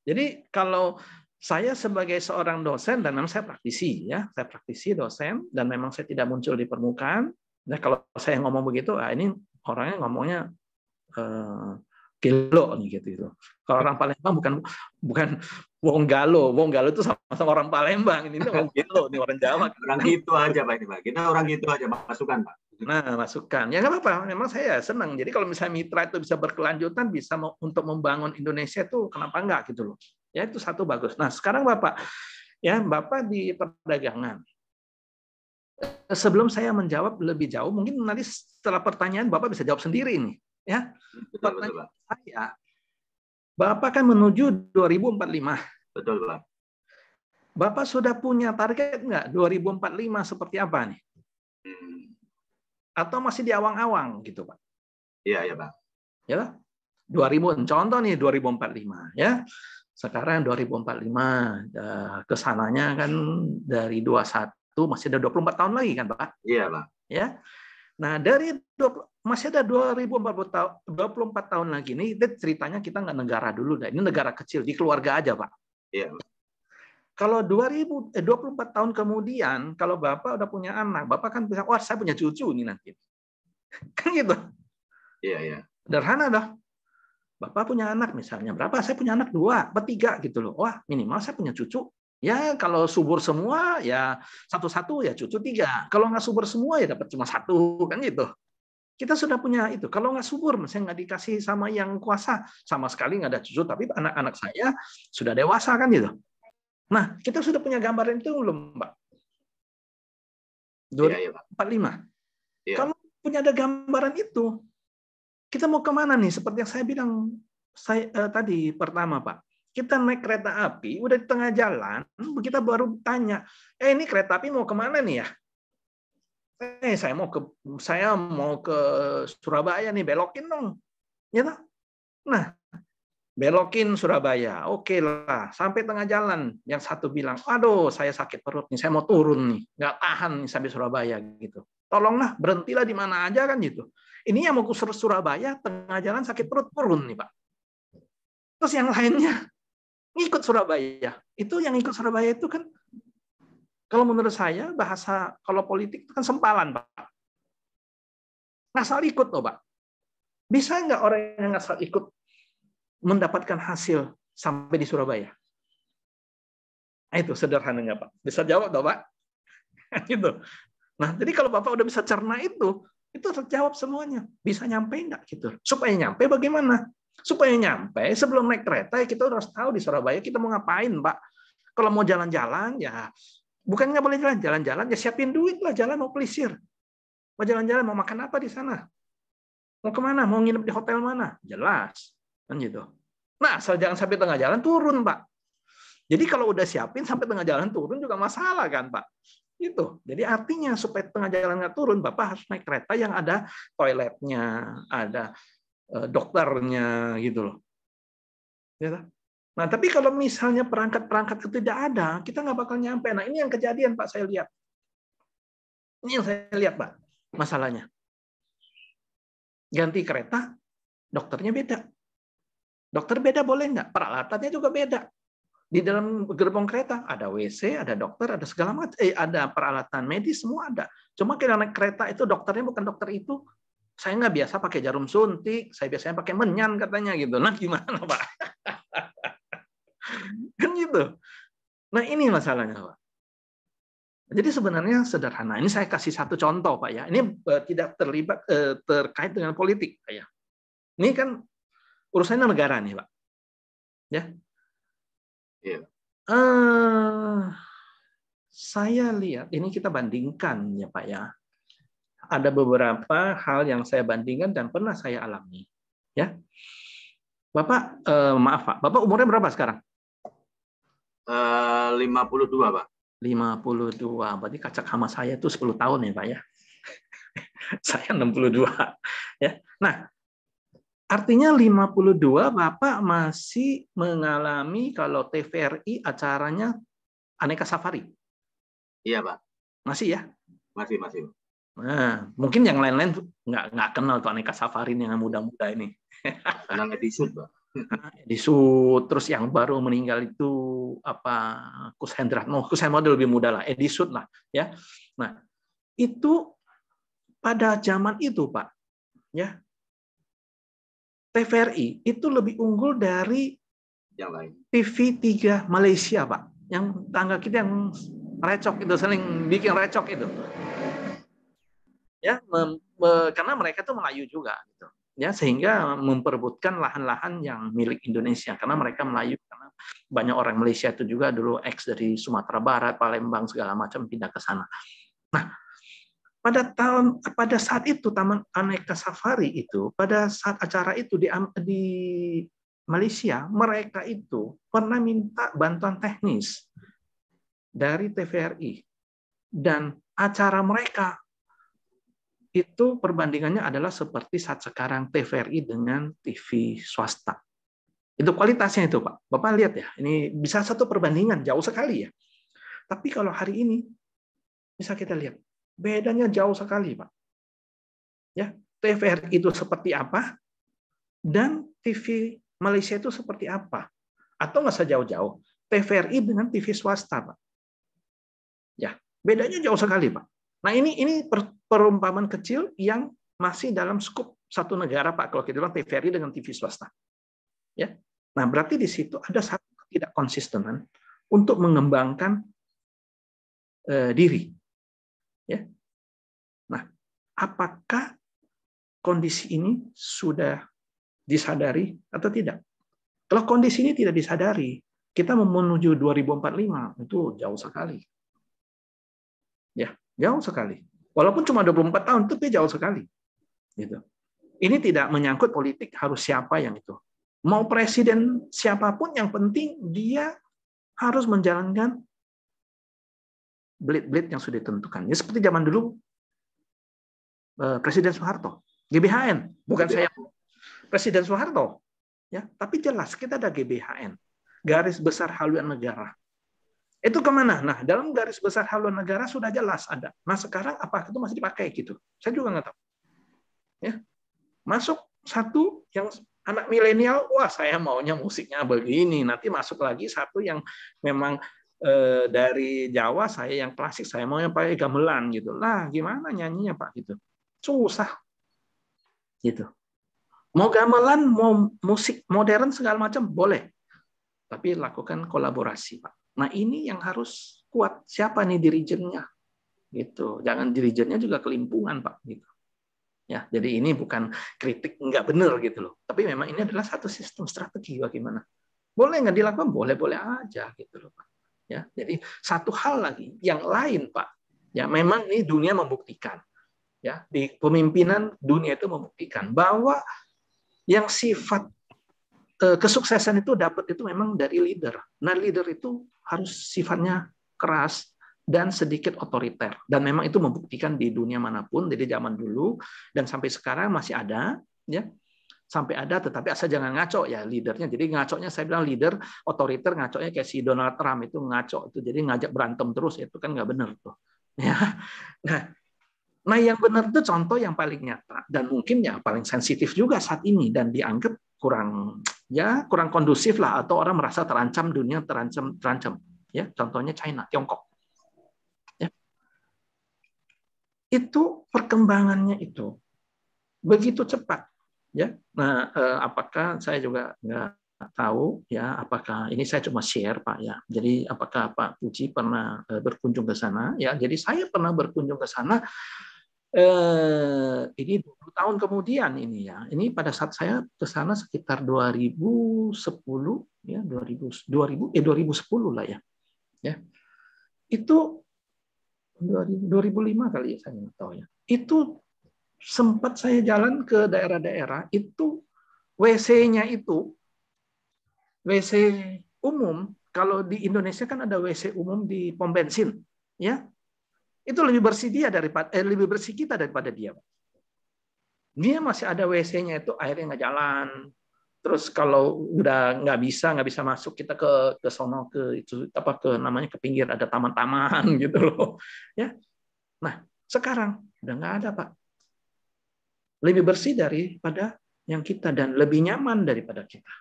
Jadi kalau saya sebagai seorang dosen dan memang saya praktisi ya, saya praktisi dosen dan memang saya tidak muncul di permukaan. Nah kalau saya ngomong begitu, ini orangnya ngomongnya gelo nih gitu. Kalau orang Palembang bukan wong galo itu sama-sama orang Palembang, ini wong gelo nih orang Jawa. Orang gitu aja Pak ini Pak. Kita orang gitu aja masukan Pak. Nah masukan ya nggak apa-apa. Memang saya senang. Jadi kalau misalnya mitra itu bisa berkelanjutan, bisa untuk membangun Indonesia itu kenapa enggak gitu loh. Ya itu satu bagus. Nah sekarang Bapak ya Bapak di perdagangan. Sebelum saya menjawab lebih jauh, mungkin nanti setelah pertanyaan Bapak bisa jawab sendiri nih. Ya, pertanyaan saya, Bapak kan menuju 2045. Betul, Pak. Bapak sudah punya target nggak 2045 seperti apa nih? Atau masih di awang-awang gitu, Pak? Iya, Pak. Ya, 2000 contoh nih 2045 ya. Sekarang 2045 kesananya kan dari 21 masih ada 24 tahun lagi kan, Pak? Iya, Pak. Ya. Nah, dari masih ada 24 tahun lagi nih, ceritanya kita nggak negara dulu dah. Ini negara kecil, di keluarga aja, Pak. Iya. Kalau 24 tahun kemudian, kalau Bapak udah punya anak, Bapak kan bisa, wah saya punya cucu nih nanti. Kan gitu. Iya. Sederhana dah. Bapak punya anak misalnya, berapa? Saya punya anak 2, 3 gitu loh. Wah, minimal saya punya cucu. Ya, kalau subur semua, ya satu-satu ya cucu 3. Kalau nggak subur semua, ya dapat cuma 1, kan gitu. Kita sudah punya itu. Kalau nggak subur, misalnya nggak dikasih sama yang kuasa, sama sekali nggak ada cucu, tapi anak-anak saya sudah dewasa kan gitu. Nah, kita sudah punya gambaran itu belum, Pak? 2045. Iya. Kalau punya ada gambaran itu, kita mau kemana nih? Seperti yang saya bilang tadi pertama, Pak. Kita naik kereta api, udah di tengah jalan, kita baru tanya, ini kereta api mau kemana nih ya? Saya mau ke Surabaya nih, belokin dong. Ya toh? Nah, belokin Surabaya. Oke lah, sampai tengah jalan. Yang satu bilang, aduh saya sakit perut nih, saya mau turun nih. Nggak tahan nih sampai Surabaya gitu. Tolonglah, berhentilah di mana aja kan gitu. Ini yang mau ke Surabaya, tengah jalan sakit perut, turun nih Pak. Terus yang lainnya ngikut Surabaya. Itu yang ikut Surabaya itu kan, kalau menurut saya, bahasa kalau politik itu kan sempalan, Pak. Ngasal ikut loh, Pak. Bisa nggak orang yang ngasal ikut mendapatkan hasil sampai di Surabaya? Nah, itu sederhananya, Pak. Bisa jawab dong, Pak? Gitu. Nah, jadi kalau Bapak udah bisa cerna itu terjawab semuanya. Bisa nyampe nggak gitu? Supaya nyampe bagaimana? Supaya nyampe sebelum naik kereta, ya kita harus tahu di Surabaya kita mau ngapain, Pak. Kalau mau jalan-jalan, ya bukan nggak boleh jalan-jalan, ya siapin duit lah, jalan mau pelisir. Mau jalan-jalan, mau makan apa di sana? Mau kemana? Mau nginep di hotel mana? Jelas. Kan gitu. Nah, jangan sampai tengah jalan turun, Pak. Jadi kalau udah siapin sampai tengah jalan turun juga masalah kan, Pak. Gitu. Jadi artinya supaya tengah jalan nggak turun, Bapak harus naik kereta yang ada toiletnya, ada dokternya, gitu loh. Ya. Nah, tapi kalau misalnya perangkat-perangkat itu tidak ada, kita nggak bakal nyampe. Nah, ini yang kejadian, Pak, saya lihat. Ini yang saya lihat, Pak, masalahnya. Ganti kereta, dokternya beda. Dokter beda boleh nggak? Peralatannya juga beda. Di dalam gerbong kereta ada WC, ada dokter, ada segala macam, ada peralatan medis, semua ada. Cuma kita naik kereta itu dokternya bukan dokter itu. Saya nggak biasa pakai jarum suntik, saya biasanya pakai menyan katanya gitu. Nah, gimana, Pak? Kan gitu. Nah, ini masalahnya, Pak. Jadi sebenarnya sederhana. Ini saya kasih satu contoh, Pak ya. Ini tidak terkait dengan politik, Pak ya. Ini kan urusannya negara nih, Pak. Ya. Iya. Saya lihat ini kita bandingkan ya, Pak ya. Ada beberapa hal yang saya bandingkan dan pernah saya alami. Ya. Bapak, maaf Pak, Bapak umurnya berapa sekarang? 52, Pak. 52, berarti kacak sama saya itu 10 tahun ya, Pak ya. Saya 62. Ya. Nah, artinya 52 Bapak masih mengalami kalau TVRI acaranya Aneka Safari. Iya, Pak. Masih ya? Masih. Nah, mungkin yang lain-lain nggak kenal tuh Aneka Safari yang muda-muda ini. Kenal episode, Pak. Edisut, terus yang baru meninggal itu apa Kus Hendra, Kus Hendra lebih muda lah, Edisut lah, ya. Nah, itu pada zaman itu, Pak, ya, TVRI itu lebih unggul dari yang lain. TV3 Malaysia, Pak, yang tangga kita yang recok itu, sering bikin recok itu, ya, karena mereka tuh Melayu juga, gitu. Ya, sehingga memperebutkan lahan-lahan yang milik Indonesia karena mereka Melayu, karena banyak orang Malaysia itu juga dulu dari Sumatera Barat, Palembang segala macam pindah ke sana. Nah, pada saat itu Taman Aneka Safari itu pada saat acara itu di Malaysia, mereka itu pernah minta bantuan teknis dari TVRI dan acara mereka itu perbandingannya adalah seperti saat sekarang TVRI dengan TV swasta. Itu kualitasnya itu, Pak. Bapak lihat ya, ini bisa satu perbandingan, jauh sekali ya. Tapi kalau hari ini, bisa kita lihat, bedanya jauh sekali, Pak. Ya, TVRI itu seperti apa, dan TV Malaysia itu seperti apa. Atau nggak usah jauh-jauh, TVRI dengan TV swasta, Pak. Ya, bedanya jauh sekali, Pak. Nah, ini perumpamaan kecil yang masih dalam skup satu negara, Pak, kalau kita bilang TVRI dengan TV swasta. Ya. Nah, berarti di situ ada satu ketidakkonsistenan untuk mengembangkan diri. Ya. Nah, apakah kondisi ini sudah disadari atau tidak. Kalau kondisi ini tidak disadari, kita menuju 2045 itu jauh sekali. Ya, jauh sekali. Walaupun cuma 24 tahun, tapi jauh sekali. Gitu. Ini tidak menyangkut politik harus siapa yang itu. Mau presiden siapapun, yang penting dia harus menjalankan blit-blit yang sudah ditentukan. Ya, seperti zaman dulu Presiden Soeharto, GBHN, bukan saya Presiden Soeharto, ya, tapi jelas kita ada GBHN, garis besar haluan negara. Itu kemana? Nah, dalam garis besar haluan negara sudah jelas ada. Nah, sekarang apa itu masih dipakai gitu? Saya juga nggak tahu. Ya, masuk satu yang anak milenial, wah saya maunya musiknya begini. Nanti masuk lagi satu yang memang dari Jawa, saya yang klasik, saya maunya pakai gamelan gitu. Lah, gimana nyanyinya Pak gitu? Susah. Gitu. Mau gamelan, mau musik modern segala macam boleh. Tapi lakukan kolaborasi, Pak. Nah, ini yang harus kuat. Siapa nih dirijennya? Gitu. Jangan dirijennya juga kelimpungan, Pak, gitu. Ya, jadi ini bukan kritik nggak benar gitu loh. Tapi memang ini adalah satu sistem strategi bagaimana. Boleh nggak dilakukan? Boleh-boleh aja gitu loh, Pak. Ya, jadi satu hal lagi yang lain, Pak. Ya, memang ini dunia membuktikan. Ya, di pemimpinan dunia itu membuktikan bahwa yang sifat kesuksesan itu dapat itu memang dari leader. Nah, leader itu harus sifatnya keras dan sedikit otoriter. Dan memang itu membuktikan di dunia manapun, dari zaman dulu dan sampai sekarang masih ada, ya. Sampai ada, tetapi asal jangan ngaco ya leadernya. Jadi ngaconya saya bilang leader otoriter, ngaconya kayak si Donald Trump itu ngaco itu. Jadi ngajak berantem terus, itu kan nggak benar tuh. Ya. Nah, yang benar itu contoh yang paling nyata dan mungkin ya paling sensitif juga saat ini dan dianggap kurang kondusif lah, atau orang merasa terancam, dunia terancam. Ya, contohnya China, Tiongkok. Ya. Itu perkembangannya itu begitu cepat. Ya, nah apakah saya juga nggak tahu ya, apakah ini saya cuma share Pak ya. Jadi apakah Pak Puji pernah berkunjung ke sana? Ya, jadi saya pernah berkunjung ke sana. Ini 20 tahun kemudian ini ya. Ini pada saat saya ke sana sekitar 2010 ya, 2010 lah ya. Ya. Itu 2005 kali ya, saya nggak tahu ya. Itu sempat saya jalan ke daerah-daerah itu WC-nya itu WC umum. Kalau di Indonesia kan ada WC umum di pom bensin, ya. Itu lebih bersih lebih bersih kita daripada dia. Dia masih ada WC-nya itu, airnya nggak jalan. Terus kalau udah nggak bisa masuk, kita ke sono, ke itu apa, ke namanya ke pinggir ada taman-taman gitu loh. Ya. Nah, sekarang udah nggak ada, Pak. Lebih bersih daripada yang kita dan lebih nyaman daripada kita.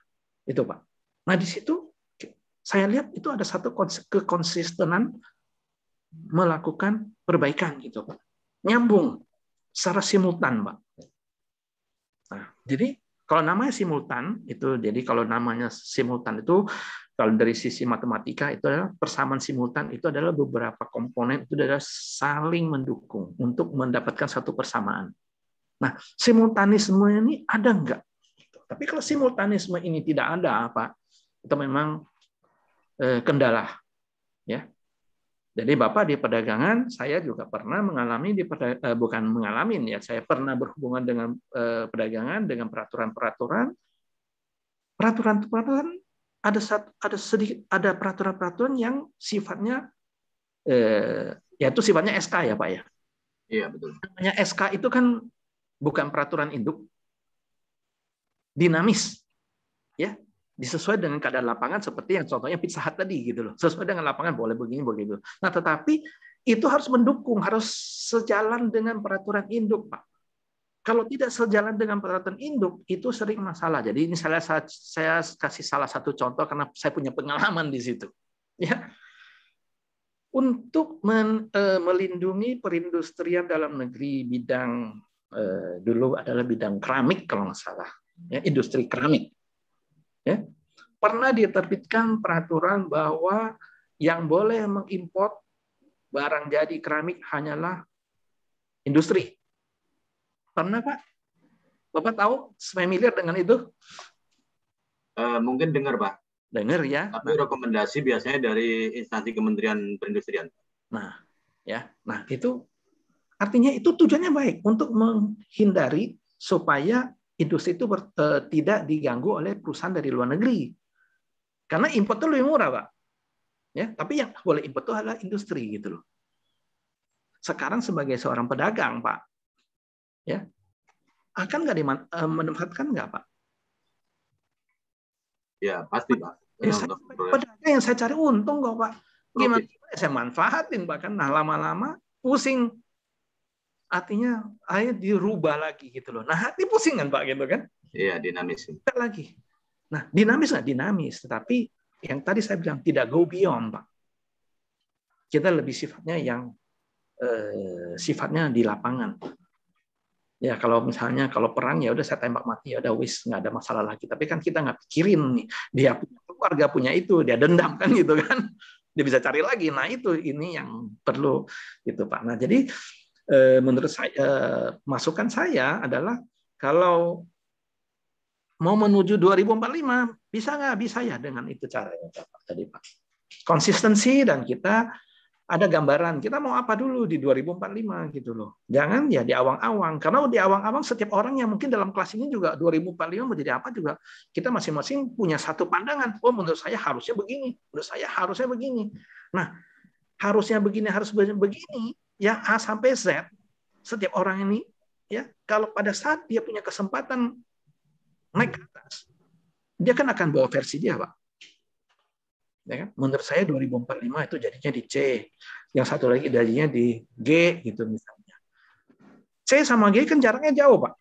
Itu, Pak. Nah, di situ saya lihat itu ada satu kekonsistenan melakukan perbaikan gitu, Pak. Nyambung secara simultan, Pak. Nah, jadi kalau namanya simultan itu, jadi kalau namanya simultan itu kalau dari sisi matematika itu adalah persamaan simultan, itu adalah beberapa komponen itu adalah saling mendukung untuk mendapatkan satu persamaan. Nah, simultanisme ini ada enggak? Tapi kalau simultanisme ini tidak ada, Pak, itu memang kendala, ya. Jadi Bapak di perdagangan, saya juga pernah mengalami bukan mengalami ya, saya pernah berhubungan dengan perdagangan dengan peraturan-peraturan ada peraturan-peraturan yang sifatnya yaitu sifatnya SK ya Pak ya. Iya betul. Namanya SK itu kan bukan peraturan induk, dinamis, ya. Disesuaikan dengan keadaan lapangan, seperti yang contohnya Pizza Hut tadi gitu loh. Sesuai dengan lapangan boleh begini begitu. Nah, tetapi itu harus mendukung, harus sejalan dengan peraturan induk, Pak. Kalau tidak sejalan dengan peraturan induk, itu sering masalah. Jadi ini saya kasih salah satu contoh karena saya punya pengalaman di situ. Ya. Untuk melindungi perindustrian dalam negeri bidang dulu adalah bidang keramik kalau nggak salah, ya, industri keramik. Ya, pernah diterbitkan peraturan bahwa yang boleh mengimpor barang jadi keramik hanyalah industri. Pernah, Pak? Bapak tahu familiar dengan itu? Mungkin dengar, Pak. Dengar ya. Tapi rekomendasi biasanya dari instansi Kementerian Perindustrian. Nah, ya. Nah, itu artinya itu tujuannya baik untuk menghindari supaya industri itu tidak diganggu oleh perusahaan dari luar negeri. Karena impor itu lebih murah, Pak. Ya, tapi yang boleh impor itu adalah industri gitu loh. Sekarang sebagai seorang pedagang, Pak, ya, akan nggak memanfaatkan nggak, Pak? Ya, pasti, Pak. Pedagang yang saya cari untung kok, Pak. Gimana saya manfaatin, Pak, kan? Nah, lama-lama pusing. Artinya akhirnya dirubah lagi gitu loh. Nah, hati pusing kan, Pak, gitu kan? Iya, dinamis. Tidak lagi. Nah, dinamis nggak? Dinamis. Tetapi yang tadi saya bilang tidak go beyond, Pak. Kita lebih sifatnya yang sifatnya di lapangan. Ya, kalau misalnya kalau perang ya udah saya tembak mati, ya udah wis, nggak ada masalah lagi. Tapi kan kita nggak pikirin nih, dia punya keluarga, punya itu, dia dendam kan gitu kan. Dia bisa cari lagi. Nah, ini yang perlu gitu, Pak. Nah, jadi menurut saya masukan saya adalah kalau mau menuju 2045 bisa nggak? Bisa ya dengan itu caranya, Pak, tadi, Pak. Konsistensi dan kita ada gambaran kita mau apa dulu di 2045 gitu loh. Jangan ya di awang-awang. Karena di awang-awang setiap orang yang mungkin dalam kelas ini juga 2045 menjadi apa juga kita masing-masing punya satu pandangan. Oh, menurut saya harusnya begini. Menurut saya harusnya begini. Nah, harusnya begini, harus begini ya A sampai Z. Setiap orang ini ya kalau pada saat dia punya kesempatan naik ke atas, dia kan akan bawa versi dia, Pak. Ya kan? Menurut saya 2045 itu jadinya di C, yang satu lagi jadinya di G gitu misalnya. C sama G kan jaraknya jauh, Pak.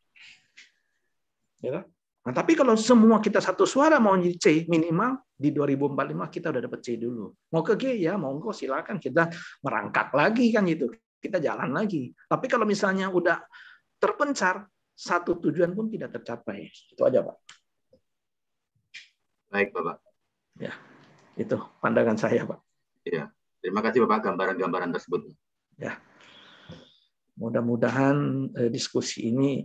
Ya. Nah, tapi kalau semua kita satu suara mau di C, minimal di 2045 kita udah dapat C dulu. Mau ke G ya, monggo silakan kita merangkak lagi kan gitu. Kita jalan lagi. Tapi kalau misalnya udah terpencar, satu tujuan pun tidak tercapai. Itu aja, Pak. Baik, Bapak. Ya. Itu pandangan saya, Pak. Iya, terima kasih Bapak gambaran-gambaran tersebut. Ya, mudah-mudahan diskusi ini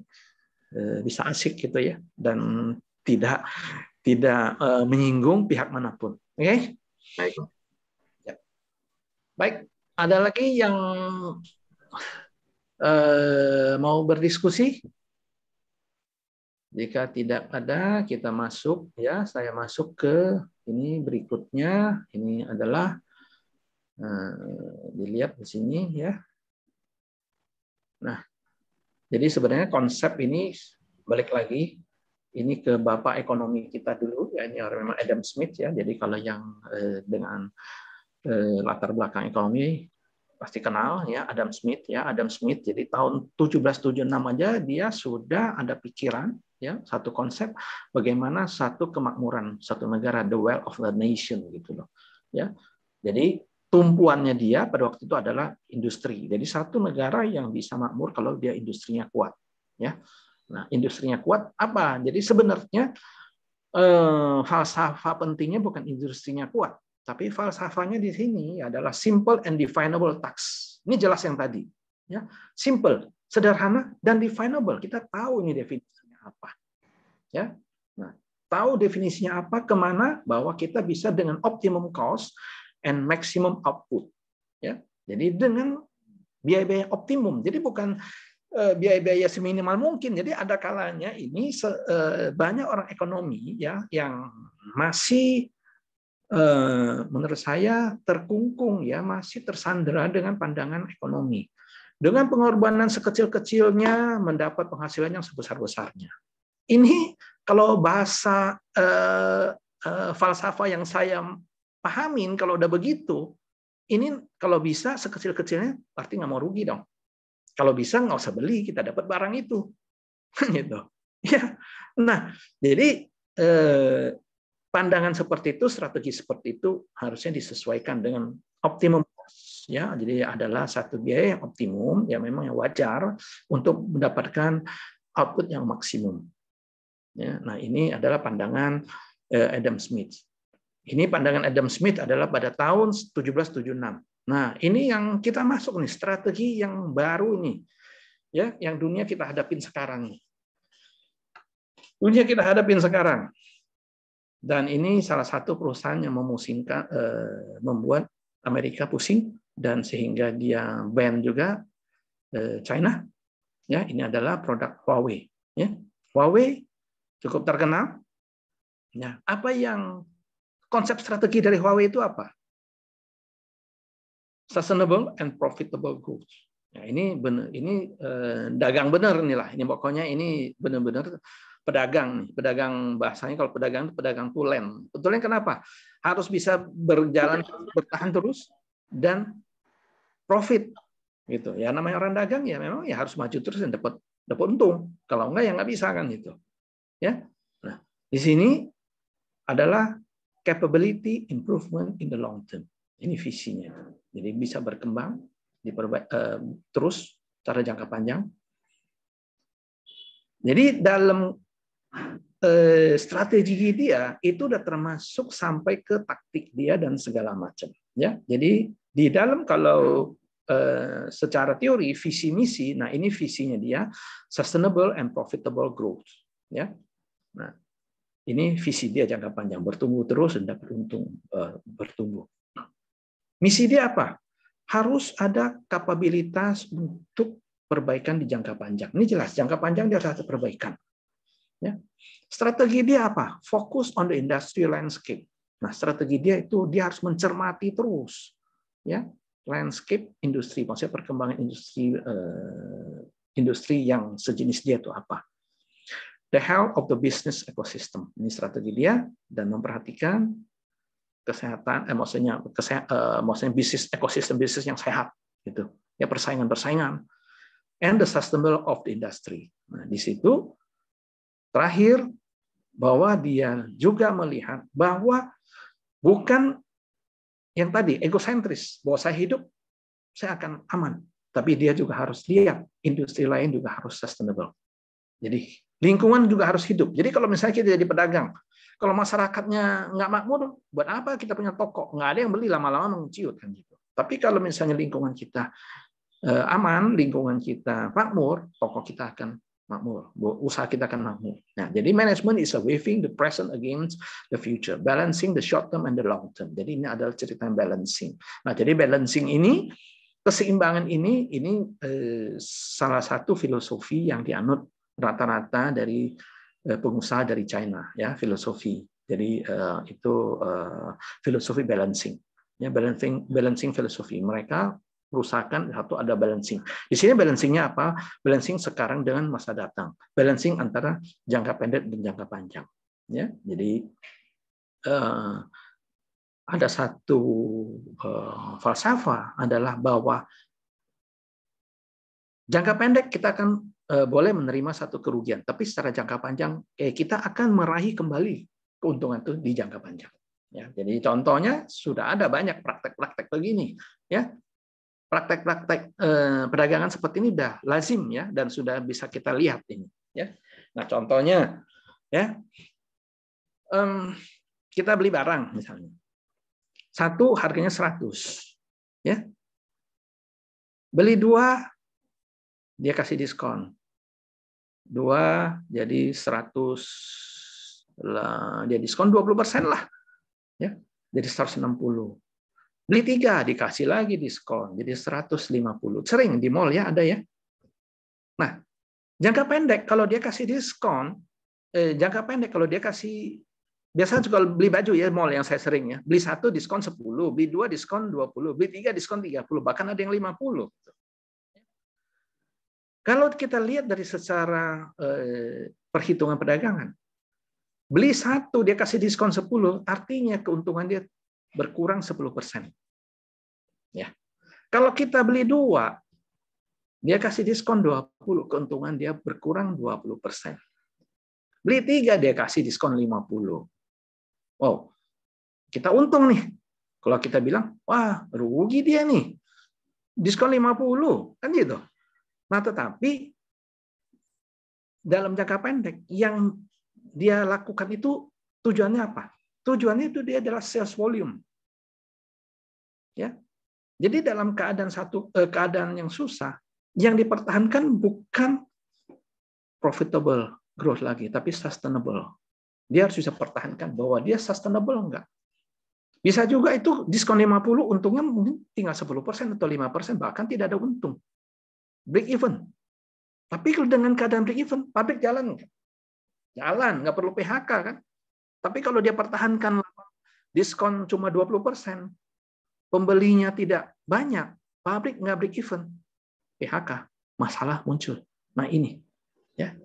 bisa asik gitu ya dan tidak menyinggung pihak manapun. Oke? Baik, Pak. Ya. Baik, ada lagi yang mau berdiskusi? Jika tidak ada, kita masuk ya. Saya masuk ke ini berikutnya. Ini adalah dilihat di sini ya. Nah, jadi sebenarnya konsep ini balik lagi ini ke bapak ekonomi kita dulu ya, ini memang Adam Smith ya. Jadi kalau yang dengan latar belakang ekonomi pasti kenal ya Adam Smith ya. Adam Smith jadi tahun 1776 aja dia sudah ada pikiran ya satu konsep bagaimana satu kemakmuran satu negara, the wealth of the nation gitu loh ya. Jadi tumpuannya dia pada waktu itu adalah industri. Jadi satu negara yang bisa makmur kalau dia industrinya kuat ya. Nah, industrinya kuat apa? Jadi sebenarnya falsafah pentingnya bukan industrinya kuat, tapi falsafahnya di sini adalah simple and definable task. Ini jelas yang tadi ya. Simple, sederhana dan definable. Kita tahu ini definisinya apa. Ya. Nah, tahu definisinya apa, kemana, bahwa kita bisa dengan optimum cost and maximum output. Ya. Jadi dengan biaya-biaya optimum. Jadi bukan biaya-biaya seminimal mungkin. Jadi ada kalanya ini banyak orang ekonomi ya yang masih menurut saya terkungkung ya, masih tersandera dengan pandangan ekonomi. Dengan pengorbanan sekecil-kecilnya mendapat penghasilan yang sebesar-besarnya. Ini kalau bahasa falsafah yang saya pahamin, kalau udah begitu, ini kalau bisa sekecil-kecilnya berarti nggak mau rugi dong. Kalau bisa nggak usah beli, kita dapat barang itu, gitu. Ya, nah jadi pandangan seperti itu, strategi seperti itu harusnya disesuaikan dengan optimum cost. Ya, jadi adalah satu biaya yang optimum, ya memang yang wajar untuk mendapatkan output yang maksimum. Ya, nah ini adalah pandangan Adam Smith. Ini pandangan Adam Smith adalah pada tahun 1776. Nah, ini yang kita masuk nih, strategi yang baru ini. Ya, yang dunia kita hadapin sekarang nih. Ini yang kita hadapin sekarang. Dan ini salah satu perusahaan yang memusingkan, membuat Amerika pusing, dan sehingga dia ban juga China. Ya, ini adalah produk Huawei. Ya, Huawei cukup terkenal. Ya, apa yang konsep strategi dari Huawei itu apa? Sustainable and profitable growth. Ya, ini benar, ini dagang benar nih lah. Ini pokoknya ini benar-benar pedagang nih. Pedagang bahasanya kalau pedagang itu pedagang tulen. Tulen kenapa? Harus bisa berjalan bertahan terus dan profit gitu. Ya namanya orang dagang ya memang ya harus maju terus dan dapat untung. Kalau enggak ya nggak bisa kan gitu. Ya. Nah, di sini adalah capability improvement in the long term. Ini visinya. Jadi bisa berkembang terus secara jangka panjang. Jadi dalam strategi dia itu udah termasuk sampai ke taktik dia dan segala macam. Ya, jadi di dalam kalau secara teori visi misi, nah ini visinya dia sustainable and profitable growth. Ya, nah ini visi dia jangka panjang, bertumbuh terus dan dapat untung bertumbuh. Misi dia apa? Harus ada kapabilitas untuk perbaikan di jangka panjang. Ini jelas, jangka panjang dia harus ada perbaikan. Ya. Strategi dia apa? Fokus on the industry landscape. Nah, strategi dia itu dia harus mencermati terus, ya, landscape industri, maksudnya perkembangan industri yang sejenis dia itu apa? The health of the business ecosystem. Ini strategi dia, dan memperhatikan kesehatan, maksudnya bisnis ekosistem bisnis yang sehat, gitu. Ya, persaingan, and the sustainable of the industry. Nah, di situ terakhir bahwa dia juga melihat bahwa bukan yang tadi egosentris, bahwa saya hidup saya akan aman, tapi dia juga harus lihat industri lain juga harus sustainable. Jadi lingkungan juga harus hidup. Jadi kalau misalnya kita jadi pedagang, kalau masyarakatnya nggak makmur, buat apa kita punya toko? Nggak ada yang beli, lama-lama menciut kan gitu. Tapi kalau misalnya lingkungan kita aman, lingkungan kita makmur, toko kita akan makmur, usaha kita akan makmur. Nah, jadi management is a weighing the present against the future, balancing the short term and the long term. Jadi ini adalah cerita balancing. Nah, jadi balancing ini, keseimbangan ini salah satu filosofi yang dianut rata-rata dari pengusaha dari China, ya, filosofi. Jadi itu filosofi balancing, ya, balancing filosofi. Mereka perusahaan satu ada balancing. Di sini balancingnya apa? Balancing sekarang dengan masa datang. Balancing antara jangka pendek dan jangka panjang. Ya, jadi ada satu falsafah adalah bahwa jangka pendek kita akan boleh menerima satu kerugian, tapi secara jangka panjang kita akan meraih kembali keuntungan itu di jangka panjang. Ya, jadi contohnya sudah ada banyak praktek-praktek begini, ya. Praktek-praktek perdagangan seperti ini sudah lazim, ya, dan sudah bisa kita lihat ini, ya. Nah, contohnya, ya, kita beli barang misalnya, satu harganya 100, ya, beli dua dia kasih diskon, dua jadi 100 lah, dia diskon 20% lah, ya, jadi 160. Beli 3 dikasih lagi diskon, jadi 150. Sering di mall ya ada ya. Nah, jangka pendek kalau dia kasih diskon, jangka pendek kalau dia kasih, biasanya juga beli baju ya mall yang saya sering ya, beli 1 diskon 10, beli 2 diskon 20, beli 3 diskon 30, bahkan ada yang 50. Kalau kita lihat dari secara perhitungan perdagangan, beli 1 dia kasih diskon 10, artinya keuntungan dia berkurang 10%. Ya. Kalau kita beli 2, dia kasih diskon 20, keuntungan dia berkurang 20%. Beli 3, dia kasih diskon 50. Oh, kita untung nih. Kalau kita bilang, wah, rugi dia nih. Diskon 50, kan gitu. Nah, tetapi dalam jangka pendek yang dia lakukan itu tujuannya apa? Tujuannya itu dia adalah sales volume. Ya. Jadi dalam keadaan yang susah, yang dipertahankan bukan profitable growth lagi, tapi sustainable. Dia harus bisa pertahankan bahwa dia sustainable enggak. Bisa juga itu diskon 50, untungnya mungkin tinggal 10% atau 5%, bahkan tidak ada untung. Break even. Tapi kalau dengan keadaan break even, pabrik jalan enggak? Jalan, nggak perlu PHK kan. Tapi kalau dia pertahankan diskon cuma 20%, pembelinya tidak banyak, pabrik nggak break even, PHK, masalah muncul. Nah ini ya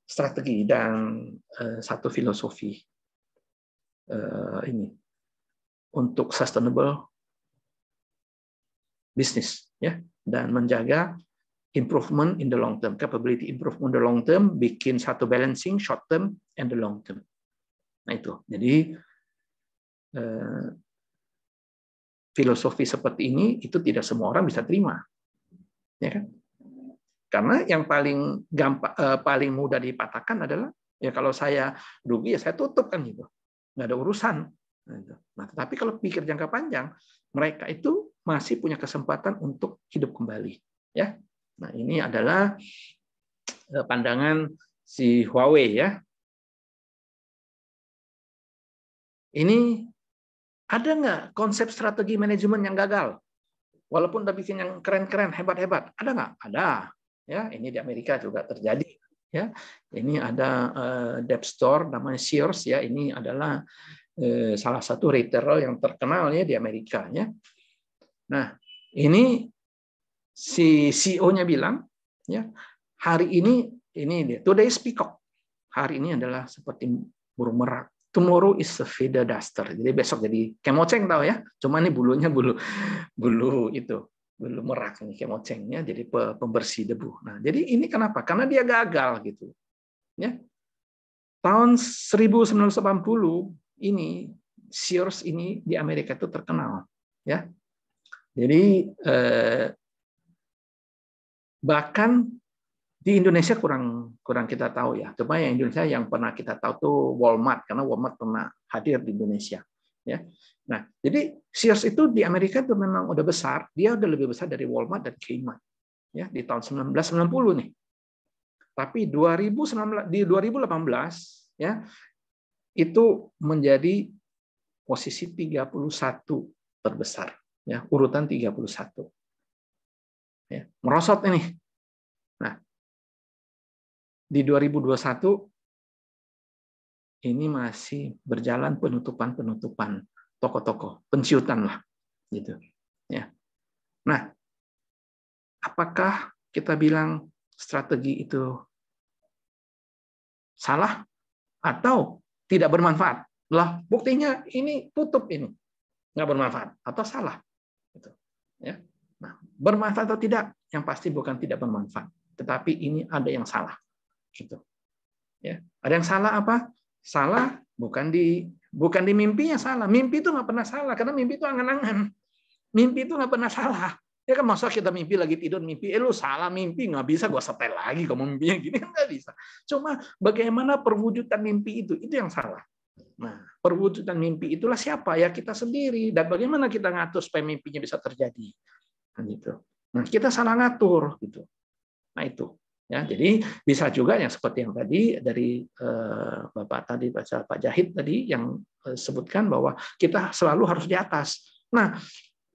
strategi dan satu filosofi ini untuk sustainable business ya, dan menjaga improvement in the long term, capability improvement in the long term, bikin satu balancing short term and the long term. Nah itu, jadi filosofi seperti ini itu tidak semua orang bisa terima, ya kan? Karena yang paling gampang, paling mudah dipatahkan adalah ya kalau saya rugi ya saya tutup kan gitu, nggak ada urusan. Nah, tapi kalau pikir jangka panjang, mereka itu masih punya kesempatan untuk hidup kembali, ya. Nah ini adalah pandangan si Huawei ya. Ini ada nggak konsep strategi manajemen yang gagal? Walaupun udah bikin yang keren-keren, hebat-hebat, ada nggak? Ada. Ya, ini di Amerika juga terjadi. Ya, ini ada Dep Store namanya Sears ya. Ini adalah salah satu retailer yang terkenal ya di Amerika ya. Nah, ini si CEO-nya bilang ya, hari ini dia, today's peacock. Hari ini adalah seperti burung merak. Tomorrow is a feather duster. Jadi besok jadi kemoceng tahu ya. Cuma ini bulunya bulu itu, bulu merak ini kemocengnya, jadi pembersih debu. Nah, jadi ini kenapa? Karena dia gagal gitu. Ya. Tahun 1980 ini Sears ini di Amerika itu terkenal, ya. Jadi bahkan di Indonesia kurang kita tahu ya. Cuma yang Indonesia yang pernah kita tahu tuh Walmart, karena Walmart pernah hadir di Indonesia. Ya. Nah, jadi Sears itu di Amerika itu memang udah besar. Dia udah lebih besar dari Walmart dan Kmart. Ya, di tahun 1990 nih. Tapi di 2018 ya itu menjadi posisi 31 terbesar. Ya, urutan 31. Ya, merosot ini. Nah, di 2021 ini masih berjalan penutupan toko-toko, pensiutan lah, gitu. Ya. Nah, apakah kita bilang strategi itu salah atau tidak bermanfaat? Lah, buktinya ini tutup ini nggak bermanfaat atau salah, gitu. Ya. Nah, bermanfaat atau tidak? Yang pasti bukan tidak bermanfaat, tetapi ini ada yang salah. Gitu. Ya, ada yang salah apa? Salah bukan di mimpinya salah. Mimpi itu nggak pernah salah karena mimpi itu angan-angan. Mimpi itu nggak pernah salah. Ya kan masa kita mimpi lagi tidur mimpi, lu salah mimpi, nggak bisa gua setel lagi kamu mimpinya gini, nggak bisa. Cuma bagaimana perwujudan mimpi itu yang salah. Nah, perwujudan mimpi itulah siapa? Ya kita sendiri. Dan bagaimana kita ngatur supaya mimpinya bisa terjadi? Gitu. Nah, kita salah ngatur gitu. Nah itu. Ya, jadi bisa juga yang seperti yang tadi dari Bapak tadi baca Pak Jahid tadi yang sebutkan bahwa kita selalu harus di atas. Nah,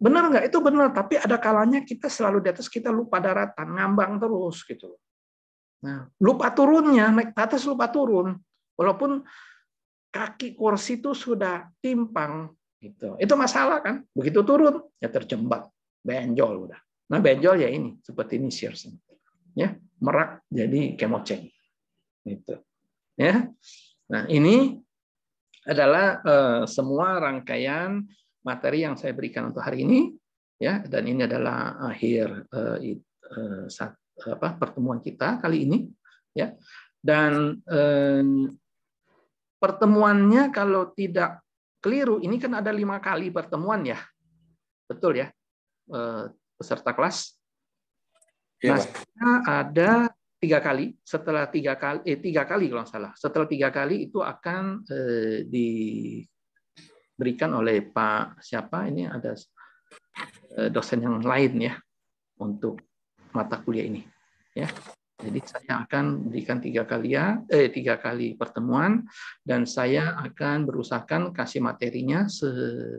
benar nggak? Itu benar, tapi ada kalanya kita selalu di atas, kita lupa daratan, ngambang terus gitu. Nah, lupa turunnya, naik ke atas lupa turun. Walaupun kaki kursi itu sudah timpang gitu. Itu masalah kan? Begitu turun ya terjebak, benjol udah. Nah, benjol ya ini seperti ini Sears. Ya, merak jadi kemoceng gitu ya. Nah ini adalah semua rangkaian materi yang saya berikan untuk hari ini ya, dan ini adalah akhir pertemuan kita kali ini ya. Dan pertemuannya kalau tidak keliru ini kan ada 5 kali pertemuan ya, betul ya peserta kelas. Nah, ada 3 kali. Setelah 3 kali kalau salah. Setelah 3 kali itu akan diberikan oleh Pak siapa ini, ada dosen yang lain ya untuk mata kuliah ini. Ya. Jadi saya akan berikan 3 kali pertemuan, dan saya akan berusahakan kasih materinya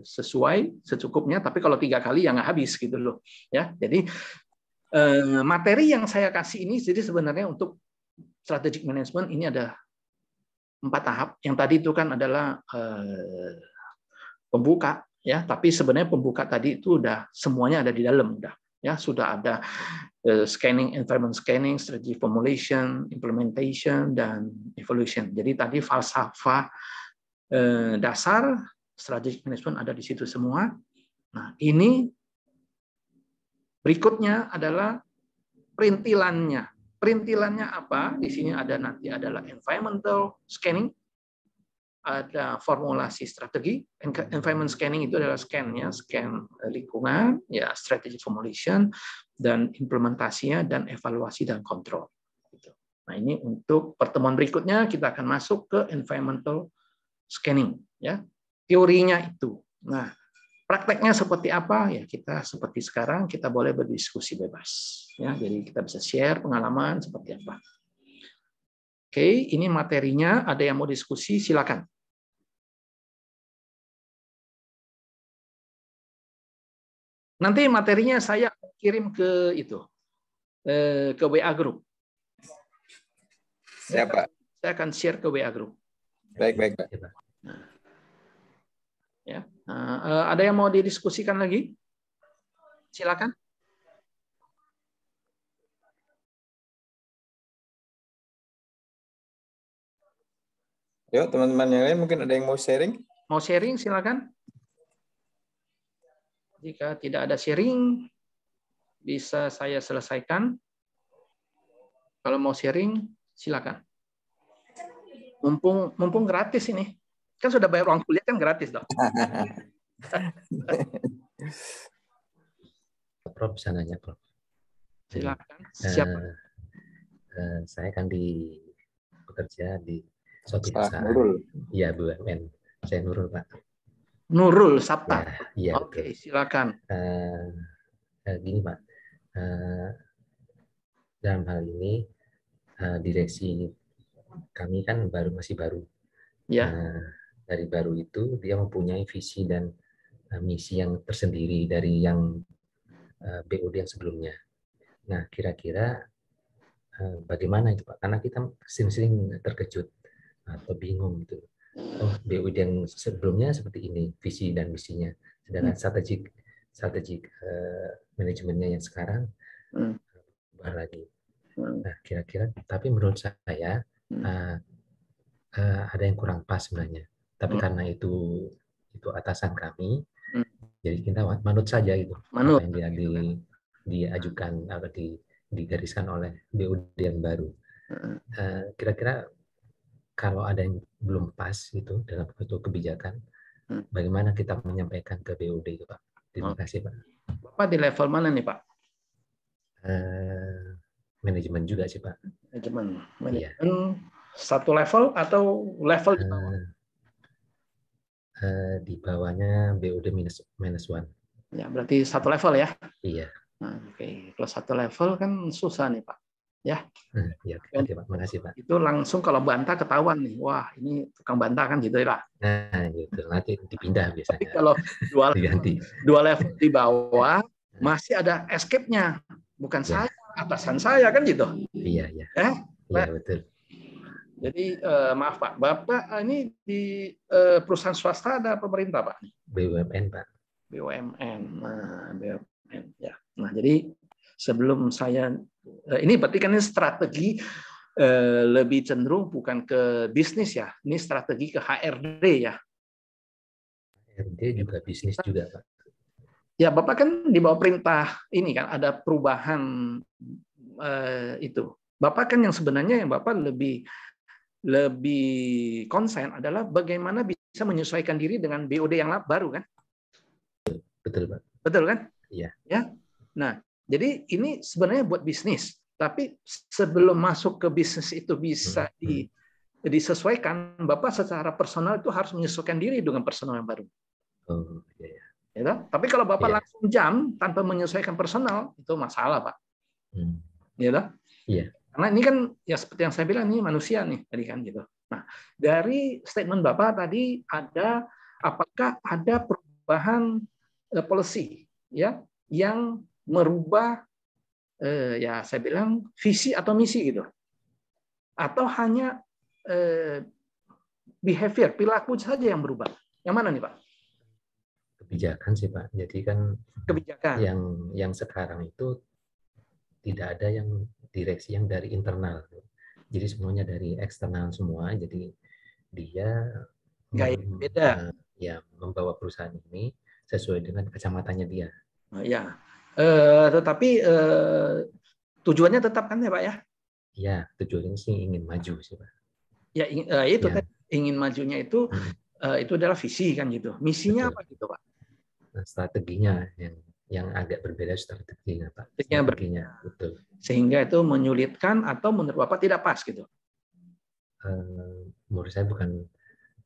sesuai secukupnya. Tapi kalau 3 kali ya nggak habis gitu loh. Ya, jadi materi yang saya kasih ini jadi sebenarnya untuk strategic management ini ada 4 tahap. Yang tadi itu kan adalah pembuka, ya. Tapi sebenarnya pembuka tadi itu udah semuanya ada di dalam, udah. Ya, sudah ada scanning, environment scanning, strategy formulation, implementation, dan evolution. Jadi tadi falsafah dasar strategic management ada di situ semua. Nah, ini berikutnya adalah perintilannya. Perintilannya apa? Di sini ada nanti adalah environmental scanning, ada formulasi strategi. Environment scanning itu adalah scan lingkungan, ya, strategic formulation, dan implementasinya, dan evaluasi dan kontrol. Nah, ini untuk pertemuan berikutnya kita akan masuk ke environmental scanning, ya, teorinya itu. Nah, prakteknya seperti apa? Ya, kita seperti sekarang kita boleh berdiskusi bebas, ya. Jadi kita bisa share pengalaman seperti apa. Oke, ini materinya. Ada yang mau diskusi? Silakan. Nanti materinya saya kirim ke itu, ke WA Group. Siapa? Saya akan share ke WA Group. Baik, Pak. Ya, ada yang mau didiskusikan lagi? Silakan. Yuk, teman-teman yang lain mungkin ada yang mau sharing? Mau sharing, silakan. Jika tidak ada sharing, bisa saya selesaikan. Kalau mau sharing, silakan. Mumpung gratis ini. Kan sudah bayar uang kuliah, kan gratis dong. Prof, bisa nanya, Prof. Silakan. Siapa? Saya kan bekerja di suatu Pak perusahaan. Nurul. Iya, BUMN. Saya Nurul, Pak. Nurul Sabta. Iya, Oke, silakan. Gini, Pak. Dalam hal ini direksi kami kan masih baru. Ya. Dari baru itu dia mempunyai visi dan misi yang tersendiri dari yang BUD yang sebelumnya. Nah, kira-kira bagaimana itu, Pak? Karena kita sering-sering terkejut atau bingung gitu. Oh, BUD yang sebelumnya seperti ini visi dan misinya, sedangkan strategik manajemennya yang sekarang berubah lagi. Nah, kira-kira, tapi menurut saya ada yang kurang pas sebenarnya. Tapi karena itu atasan kami, jadi kita manut saja gitu. Apa yang diajukan atau digariskan oleh BUD yang baru. Kira-kira kalau ada yang belum pas itu dalam suatu kebijakan, bagaimana kita menyampaikan ke BUD itu, Pak? Terima kasih, Pak. Bapak di level mana nih, Pak? Manajemen juga sih, Pak. Manajemen. Iya. Satu level atau level di bawah? Di bawahnya BUD -1. Ya, berarti satu level ya? Iya. Nah, oke. Kalau satu level kan susah nih, Pak. Ya. Ya, oke, Pak. Makasih, Pak. Itu langsung kalau bantah ketahuan nih. Wah, ini tukang bantah kan gitu ya, Pak. Nah, gitu. Nanti dipindah biasanya. Tapi kalau dua level di bawah masih ada escape-nya. Bukan saya, atasan saya kan gitu. Iya, iya. Iya, betul. Jadi maaf Pak, Bapak ini di perusahaan swasta ada pemerintah Pak? BUMN Pak. BUMN, nah BUMN ya. Nah jadi sebelum saya ini berarti kan ini strategi lebih cenderung bukan ke bisnis ya, ini strategi ke HRD ya. HRD juga bisnis juga Pak. Ya Bapak kan di bawah perintah ini kan ada perubahan itu. Bapak kan yang sebenarnya yang Bapak lebih konsen adalah bagaimana bisa menyesuaikan diri dengan BOD yang baru kan? Betul, Pak. Betul kan? Iya. Ya. Nah, jadi ini sebenarnya buat bisnis, tapi sebelum masuk ke bisnis itu bisa disesuaikan, Bapak secara personal itu harus menyesuaikan diri dengan personal yang baru. Oh, iya. Ya, tapi kalau Bapak langsung jam tanpa menyesuaikan personal, itu masalah, Pak. Iya. Karena ini kan ya seperti yang saya bilang, ini manusia nih tadi kan gitu. Nah, dari statement Bapak tadi ada, apakah ada perubahan policy ya yang merubah ya saya bilang visi atau misi gitu, atau hanya behavior, perilaku saja yang berubah? Yang mana nih Pak? Kebijakan sih Pak. Jadi kan Kebijakan. yang sekarang itu tidak ada yang direksi yang dari internal. Jadi semuanya dari eksternal semua. Jadi dia Gaya beda. Ya membawa perusahaan ini sesuai dengan kacamatanya dia. Ya, tetapi tujuannya tetap kan ya Pak ya? Ya, tujuannya sih ingin maju sih Pak. Ya itu ya. Ingin majunya itu adalah visi kan gitu. Misinya Betul. apa gitu Pak? Nah, strateginya yang agak berbeda strateginya Pak. Strateginya betul. Sehingga itu menyulitkan atau menurut Bapak tidak pas gitu? Menurut saya bukan,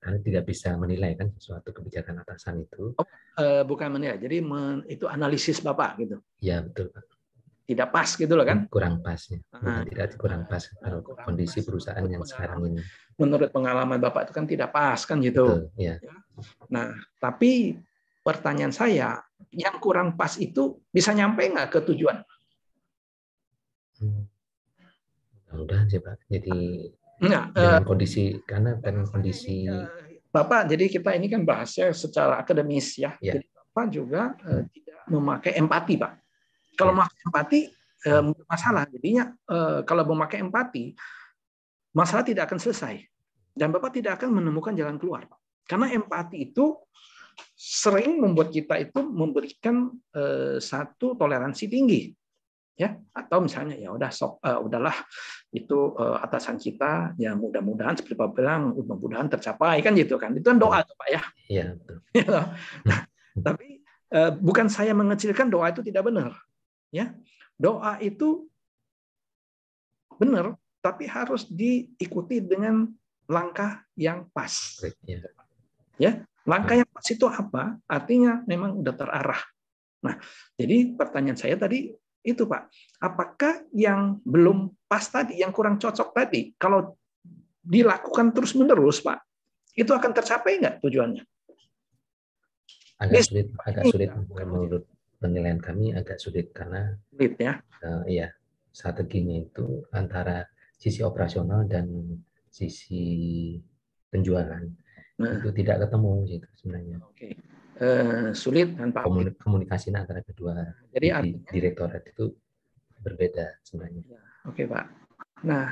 karena tidak bisa menilai kan suatu kebijakan atasan itu. Bukan menilai, jadi itu analisis Bapak gitu? Ya betul Pak. Tidak pas gitu loh kan? Kurang pas ya. Bukan tidak kurang pas kalau kondisi perusahaan yang sekarang ini. Menurut pengalaman Bapak itu kan tidak pas kan gitu. Betul, ya. Nah, tapi pertanyaan saya, yang kurang pas itu bisa nyampe nggak ke tujuan? Mudah-mudahan sih Pak. Jadi dengan kondisi, karena kan kondisi Bapak, jadi kita ini kan bahasnya secara akademis ya. Jadi Bapak juga tidak memakai empati Pak. Kalau memakai empati masalah. Jadinya kalau memakai empati, masalah tidak akan selesai. Dan Bapak tidak akan menemukan jalan keluar Pak. Karena empati itu sering membuat kita itu memberikan satu toleransi tinggi. Ya, atau misalnya ya udahlah itu atasan kita ya mudah-mudahan seperti Pak bilang mudah-mudahan tercapai kan gitu kan, itu kan doa tuh Pak ya. Iya betul. Tapi bukan saya mengecilkan doa itu tidak benar ya, doa itu benar tapi harus diikuti dengan langkah yang pas ya. Langkah yang pas itu apa? Artinya memang udah terarah. Nah, jadi pertanyaan saya tadi itu Pak, apakah yang belum pas tadi, yang kurang cocok tadi, kalau dilakukan terus-menerus Pak, itu akan tercapai nggak tujuannya? Agak sulit menurut penilaian kami, agak sulit karena ya strateginya itu antara sisi operasional dan sisi penjualan itu tidak ketemu gitu sebenarnya. Sulit kan Pak. Komunikasinya antara kedua direktorat itu berbeda sebenarnya. Oke Pak. Nah,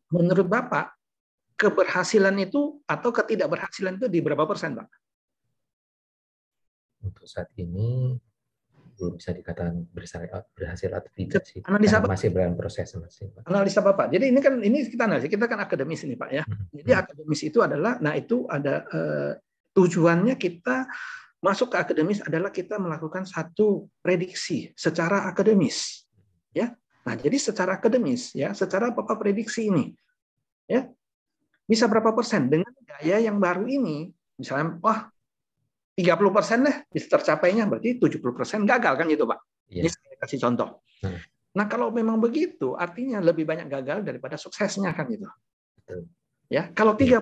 menurut Bapak keberhasilan itu atau ketidakberhasilan itu di berapa persen Pak? Untuk saat ini belum bisa dikatakan berhasil atau tidak sih. Analisa Karena masih dalam proses masih. Analisa Bapak. Jadi ini kita analisis, kita kan akademis ini Pak ya. Jadi akademis itu adalah, nah itu ada tujuannya kita masuk ke akademis adalah kita melakukan satu prediksi secara akademis, ya. Nah, jadi secara akademis, ya, secara Bapak prediksi ini, ya, bisa berapa persen dengan gaya yang baru ini, misalnya, 30% deh bisa tercapainya, berarti 70% gagal kan gitu Pak. Ini saya kasih contoh. Nah, kalau memang begitu, artinya lebih banyak gagal daripada suksesnya kan gitu. Ya, kalau 30%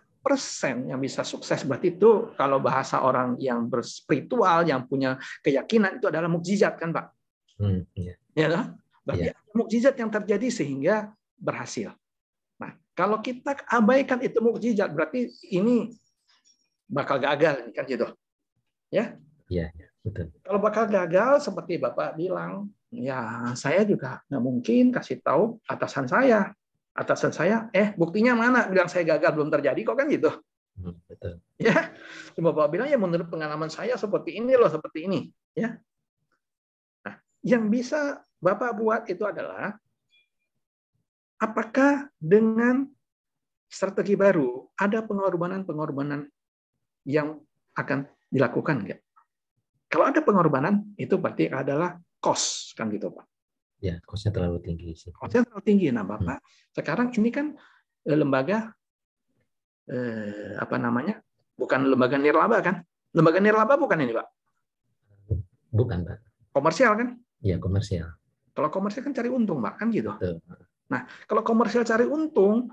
yang bisa sukses berarti itu kalau bahasa orang yang berspiritual, yang punya keyakinan itu adalah mukjizat kan Pak? Ya, berarti ada mukjizat yang terjadi sehingga berhasil. Nah, kalau kita abaikan itu mukjizat berarti ini bakal gagal kan gitu. Ya? Iya, betul. Kalau bakal gagal seperti Bapak bilang, ya saya juga nggak mungkin kasih tahu atasan saya, buktinya mana bilang saya gagal belum terjadi kok kan gitu. Betul. Ya, Bapak bilang ya menurut pengalaman saya seperti ini loh, seperti ini, ya. Nah, yang bisa Bapak buat itu adalah apakah dengan strategi baru ada pengorbanan yang akan dilakukan nggak? Kalau ada pengorbanan itu berarti adalah cost kan gitu Pak. Ya, cost-nya terlalu tinggi sih. Cost-nya terlalu tinggi. Nah, Bapak, sekarang ini kan lembaga apa namanya? Bukan lembaga nirlaba kan? Lembaga nirlaba bukan ini, Pak? Bukan, Pak. Komersial kan? Iya, komersial. Kalau komersial kan cari untung, Pak, kan gitu. Betul. Nah, kalau komersial cari untung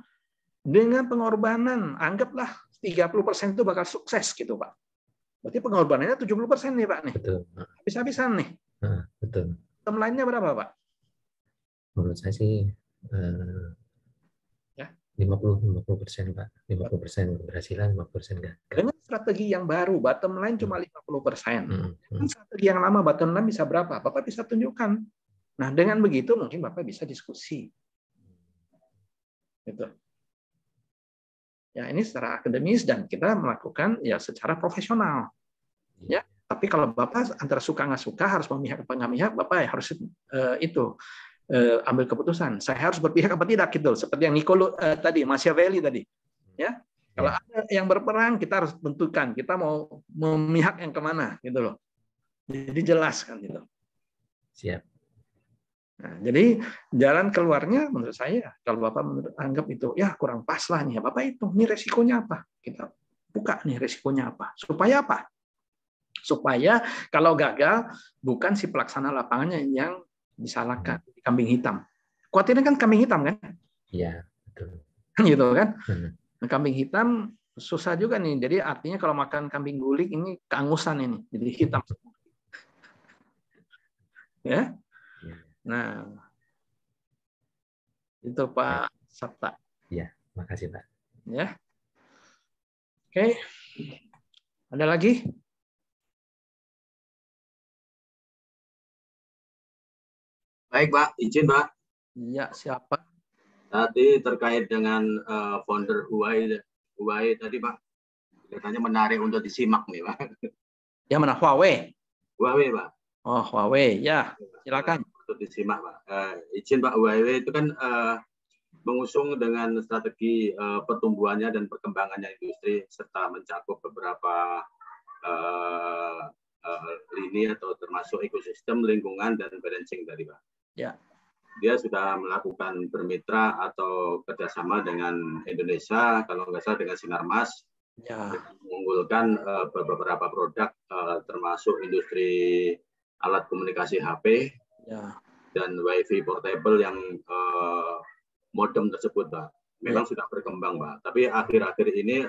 dengan pengorbanan, anggaplah 30% itu bakal sukses gitu, Pak. Berarti pengorbanannya 70% nih, Pak nih. Betul. Habis-habisan nih. Betul. Tem lainnya berapa, Pak? Menurut saya sih Ya. 50% Pak. 50% keberhasilan, 50% gagal. Dengan strategi yang baru, bottom line cuma 50%. Dengan strategi yang lama, bottom line bisa berapa? Bapak bisa tunjukkan. Nah, dengan begitu mungkin Bapak bisa diskusi. Gitu. Ya, ini secara akademis dan kita melakukan ya secara profesional. Ya, tapi kalau Bapak antara suka nggak suka, harus memihak apa nggak memihak, Bapak ya harus ambil keputusan. Saya harus berpihak apa tidak gitu. Seperti yang Niccolo tadi, Machiavelli tadi. Ya, kalau ada yang berperang, kita harus tentukan kita mau memihak yang kemana gitu loh. Jadi jelas kan gitu. Siap. Nah, jadi jalan keluarnya menurut saya kalau Bapak anggap itu ya kurang pas lah nih, Bapak itu ini resikonya apa? Kita buka nih resikonya apa? Supaya apa? Supaya kalau gagal bukan si pelaksana lapangannya yang disalahkan, kambing hitam. Khawatirnya kan kambing hitam kan? Iya, betul. Gitu kan? Nah, kambing hitam susah juga nih. Jadi artinya kalau makan kambing guling ini keangusan ini, jadi hitam. Ya. Nah, itu Pak Sabta. Iya, makasih Pak. Ya. Oke. Ada lagi? Baik Pak, izin Pak. Iya, siapa? Tadi terkait dengan founder Huawei tadi Pak. Katanya menarik untuk disimak nih Pak. Ya mana Huawei? Huawei Pak. Oh, Huawei. Ya, silakan. Untuk disimak Pak. Izin Pak, Huawei itu kan mengusung dengan strategi pertumbuhannya dan perkembangannya industri serta mencakup beberapa lini atau termasuk ekosistem, lingkungan, dan balancing tadi Pak. Ya. Dia sudah melakukan bermitra atau kerjasama dengan Indonesia, kalau nggak salah dengan Sinarmas, ya. Mengunggulkan beberapa produk termasuk industri alat komunikasi HP, ya. Dan WiFi portable yang modem tersebut, Pak. Memang sudah berkembang, Pak. Tapi akhir-akhir ini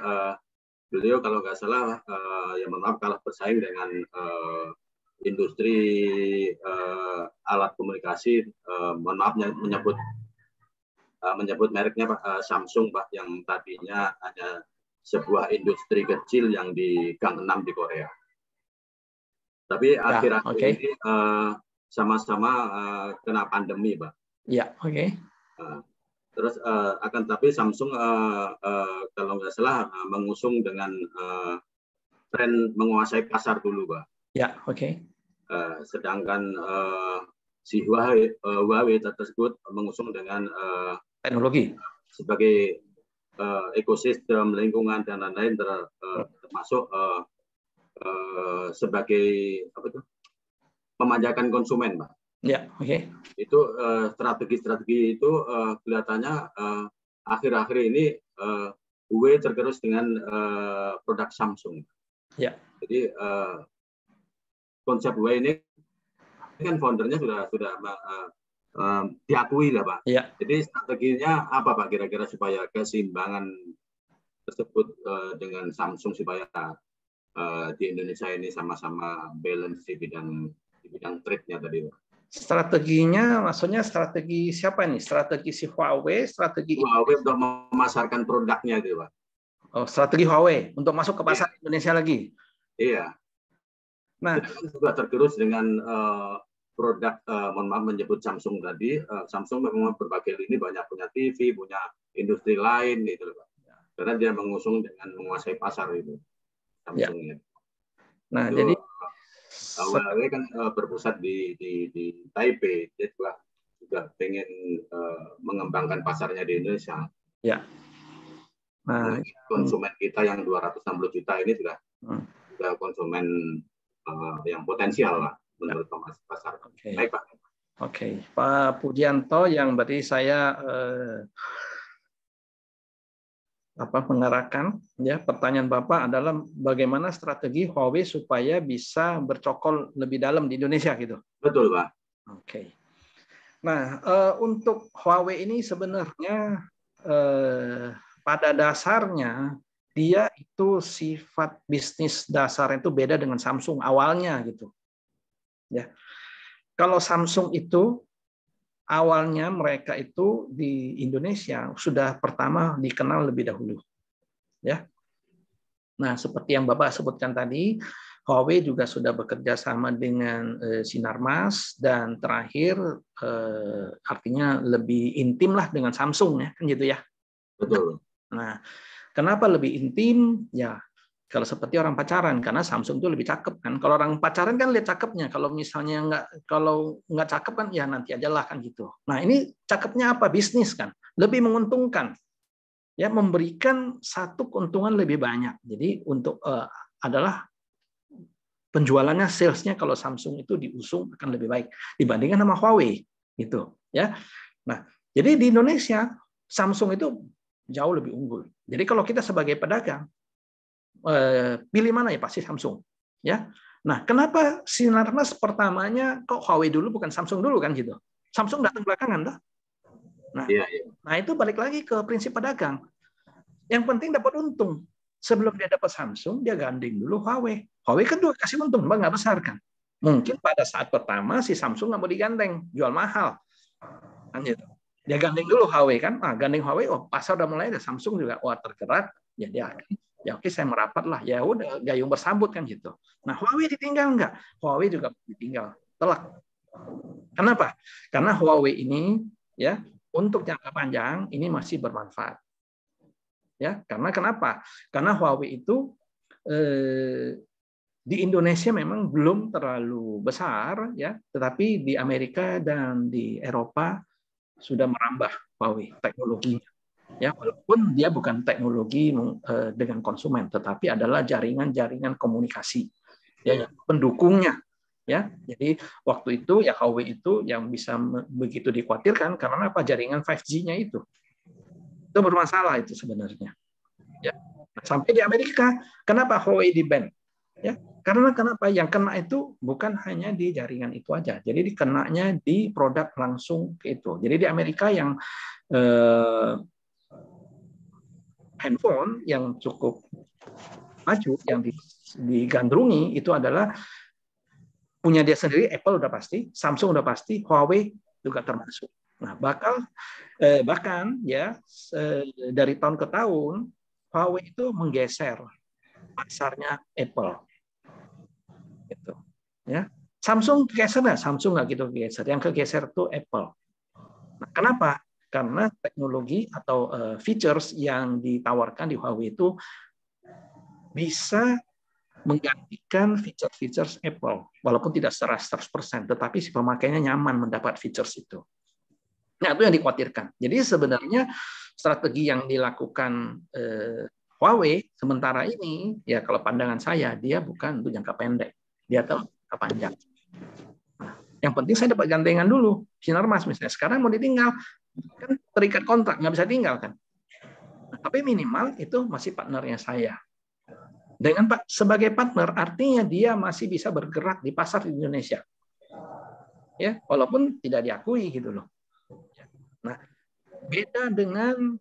beliau kalau nggak salah, ya mohon maaf, kalah bersaing dengan industri alat komunikasi, mohon maaf menyebut mereknya Pak, Samsung Pak, yang tadinya hanya sebuah industri kecil yang di Gang 6 di Korea. Tapi akhir-akhir ini sama-sama kena pandemi Pak. Ya, oke. Terus akan tapi Samsung kalau nggak salah mengusung dengan tren menguasai pasar dulu Pak. Ya, oke. Sedangkan si Huawei tersebut mengusung dengan teknologi sebagai ekosistem, lingkungan, dan lain-lain, termasuk sebagai apa itu, memanjakan konsumen, Pak. Ya, oke. Itu strategi-strategi itu kelihatannya akhir-akhir ini Huawei tergerus dengan produk Samsung. Ya. Jadi konsep Huawei ini kan foundernya sudah diakui lah Pak. Ya. Jadi strateginya apa Pak kira-kira supaya keseimbangan tersebut dengan Samsung supaya di Indonesia ini sama-sama balance di bidang trade-nya tadi Pak. Strateginya maksudnya strategi siapa nih? Strategi si Huawei, strategi Huawei untuk memasarkan produknya gitu Pak. Oh, strategi Huawei untuk masuk ke pasar Indonesia lagi. Iya. Nah, juga tergerus dengan produk, mohon maaf menyebut Samsung tadi. Samsung memang berbagai lini, banyak punya TV, punya industri lain, gitu Pak. Karena dia mengusung dengan menguasai pasar itu. Samsung ya. Nah, itu, jadi Huawei kan berpusat di Taipei, dia juga pengen mengembangkan pasarnya di Indonesia. Ya. Nah, konsumen kita yang 260 juta ini sudah konsumen yang potensial lah menurut pasar. Okay. Baik Pak. Oke, Pak Pujianto, yang berarti saya mengarahkan ya pertanyaan Bapak adalah bagaimana strategi Huawei supaya bisa bercokol lebih dalam di Indonesia gitu. Betul Pak. Oke. Nah, untuk Huawei ini sebenarnya pada dasarnya dia itu sifat bisnis dasarnya itu beda dengan Samsung awalnya gitu. Ya. Kalau Samsung itu awalnya mereka itu di Indonesia sudah pertama dikenal lebih dahulu. Ya. Nah, seperti yang Bapak sebutkan tadi, Huawei juga sudah bekerja sama dengan Sinarmas dan terakhir artinya lebih intim lah dengan Samsung ya, kan gitu ya. Betul. Nah, kenapa lebih intim? Ya, kalau seperti orang pacaran, karena Samsung itu lebih cakep kan. Kalau orang pacaran kan lihat cakepnya. Kalau misalnya kalau nggak cakep kan ya nanti aja lah kan gitu. Nah, ini cakepnya apa? Bisnis kan, lebih menguntungkan. Ya, memberikan satu keuntungan lebih banyak. Jadi untuk adalah penjualannya, salesnya kalau Samsung itu diusung akan lebih baik dibandingkan sama Huawei gitu ya. Nah, jadi di Indonesia Samsung itu jauh lebih unggul. Jadi kalau kita sebagai pedagang pilih mana ya pasti Samsung ya. Nah, kenapa Sinarmas pertamanya kok Huawei dulu bukan Samsung dulu kan gitu. Samsung datang belakangan dah. Nah, nah itu balik lagi ke prinsip pedagang. Yang penting dapat untung. Sebelum dia dapat Samsung, dia gandeng dulu Huawei. Huawei kan juga kasih untung, nggak besar kan. Mungkin pada saat pertama si Samsung nggak mau digandeng, jual mahal. Kan gitu. Dia gandeng dulu Huawei kan, gandeng Huawei, pasar udah mulai ada Samsung juga, tergerak, ya dia ya oke saya merapat lah, ya udah gayung bersambut kan gitu. Nah Huawei ditinggal nggak? Huawei juga ditinggal, telak. Kenapa? Karena Huawei ini ya untuk jangka panjang ini masih bermanfaat. Ya, karena kenapa? Karena Huawei itu di Indonesia memang belum terlalu besar ya, tetapi di Amerika dan di Eropa sudah merambah Huawei teknologinya. Ya, walaupun dia bukan teknologi dengan konsumen, tetapi adalah jaringan-jaringan komunikasi ya, pendukungnya. Ya, jadi waktu itu ya Huawei itu yang bisa begitu dikhawatirkan karena apa? Jaringan 5G-nya itu bermasalah itu sebenarnya. Ya. Sampai di Amerika, kenapa Huawei di-ban? Ya, karena kenapa? Yang kena itu bukan hanya di jaringan itu aja, jadi dikenanya di produk langsung ke itu. Jadi di Amerika yang handphone yang cukup maju, yang digandrungi itu adalah punya dia sendiri, Apple udah pasti, Samsung udah pasti, Huawei juga termasuk. Nah, bahkan ya dari tahun ke tahun Huawei itu menggeser pasarnya Apple. Gitu. Ya. Samsung geser nggak? Samsung nggak gitu geser. Yang kegeser itu Apple. Nah, kenapa? Karena teknologi atau features yang ditawarkan di Huawei itu bisa menggantikan features Apple, walaupun tidak secara 100%, tetapi si pemakainya nyaman mendapat features itu. Nah, itu yang dikhawatirkan. Jadi sebenarnya strategi yang dilakukan Huawei sementara ini, ya kalau pandangan saya, dia bukan untuk jangka pendek, dia tahu jangka panjang. Nah, yang penting saya dapat gandengan dulu, Sinarmas misalnya. Sekarang mau ditinggal, kan terikat kontrak, nggak bisa tinggal kan. Nah, tapi minimal itu masih partnernya saya. Dengan sebagai partner artinya dia masih bisa bergerak di pasar di Indonesia, ya walaupun tidak diakui gitu loh. Nah, beda dengan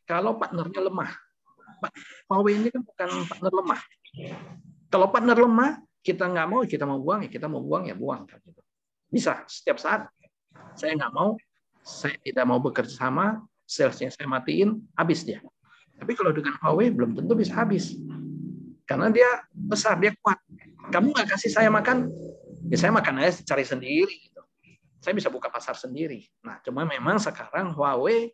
kalau partnernya lemah. Huawei ini kan bukan partner lemah. Kalau partner lemah, kita nggak mau, kita mau buang ya kita mau buang ya buang kan gitu. Bisa setiap saat. Saya nggak mau, saya tidak mau bekerja sama, salesnya saya matiin, habis dia. Tapi kalau dengan Huawei belum tentu bisa habis. Karena dia besar, dia kuat. Kamu nggak kasih saya makan, ya saya makan aja cari sendiri. Gitu. Saya bisa buka pasar sendiri. Nah, cuma memang sekarang Huawei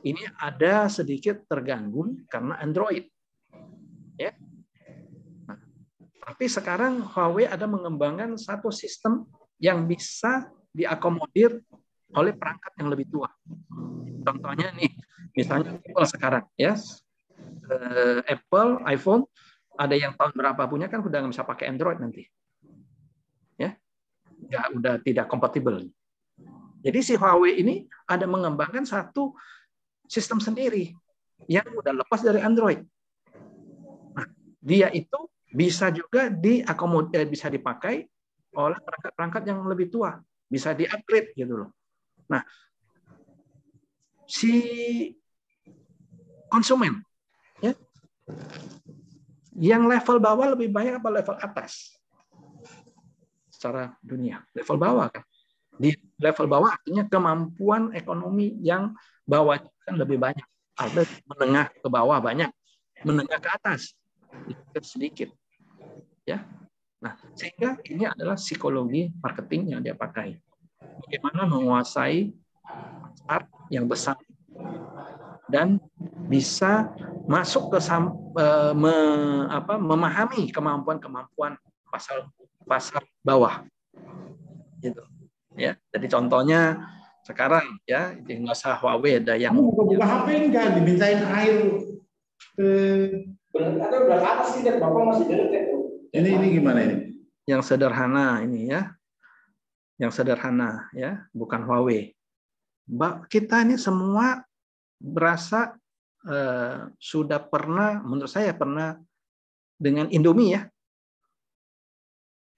ini ada sedikit terganggu karena Android. Ya. Nah, tapi sekarang Huawei ada mengembangkan satu sistem yang bisa diakomodir oleh perangkat yang lebih tua. Contohnya nih, misalnya Apple sekarang, ya, Apple, iPhone, ada yang tahun berapa punya kan udah nggak bisa pakai Android nanti, ya, udah tidak kompatibel. Jadi si Huawei ini ada mengembangkan satu sistem sendiri yang udah lepas dari Android. Nah, dia itu bisa juga diakomodir, bisa dipakai oleh perangkat-perangkat yang lebih tua. bisa di-upgrade gitu loh. Nah, si konsumen ya, yang level bawah lebih banyak apa level atas? Secara dunia, level bawah kan. Di level bawah artinya kemampuan ekonomi yang bawah kan lebih banyak. Ada menengah ke bawah banyak, menengah ke atas sedikit. Ya. Nah, sehingga ini adalah psikologi marketing yang dia pakai. Bagaimana menguasai pasar yang besar dan bisa masuk ke memahami kemampuan-kemampuan pasar bawah. Gitu. Ya, jadi contohnya sekarang ya, nggak usah Huawei, ada yang buka HP enggak dimintain air. Ada udah ke atas sih, Bapak masih jelek. Ini gimana ini? Yang sederhana ini ya. Yang sederhana ya, bukan Huawei. Kita ini semua berasa sudah pernah, menurut saya pernah dengan Indomie ya.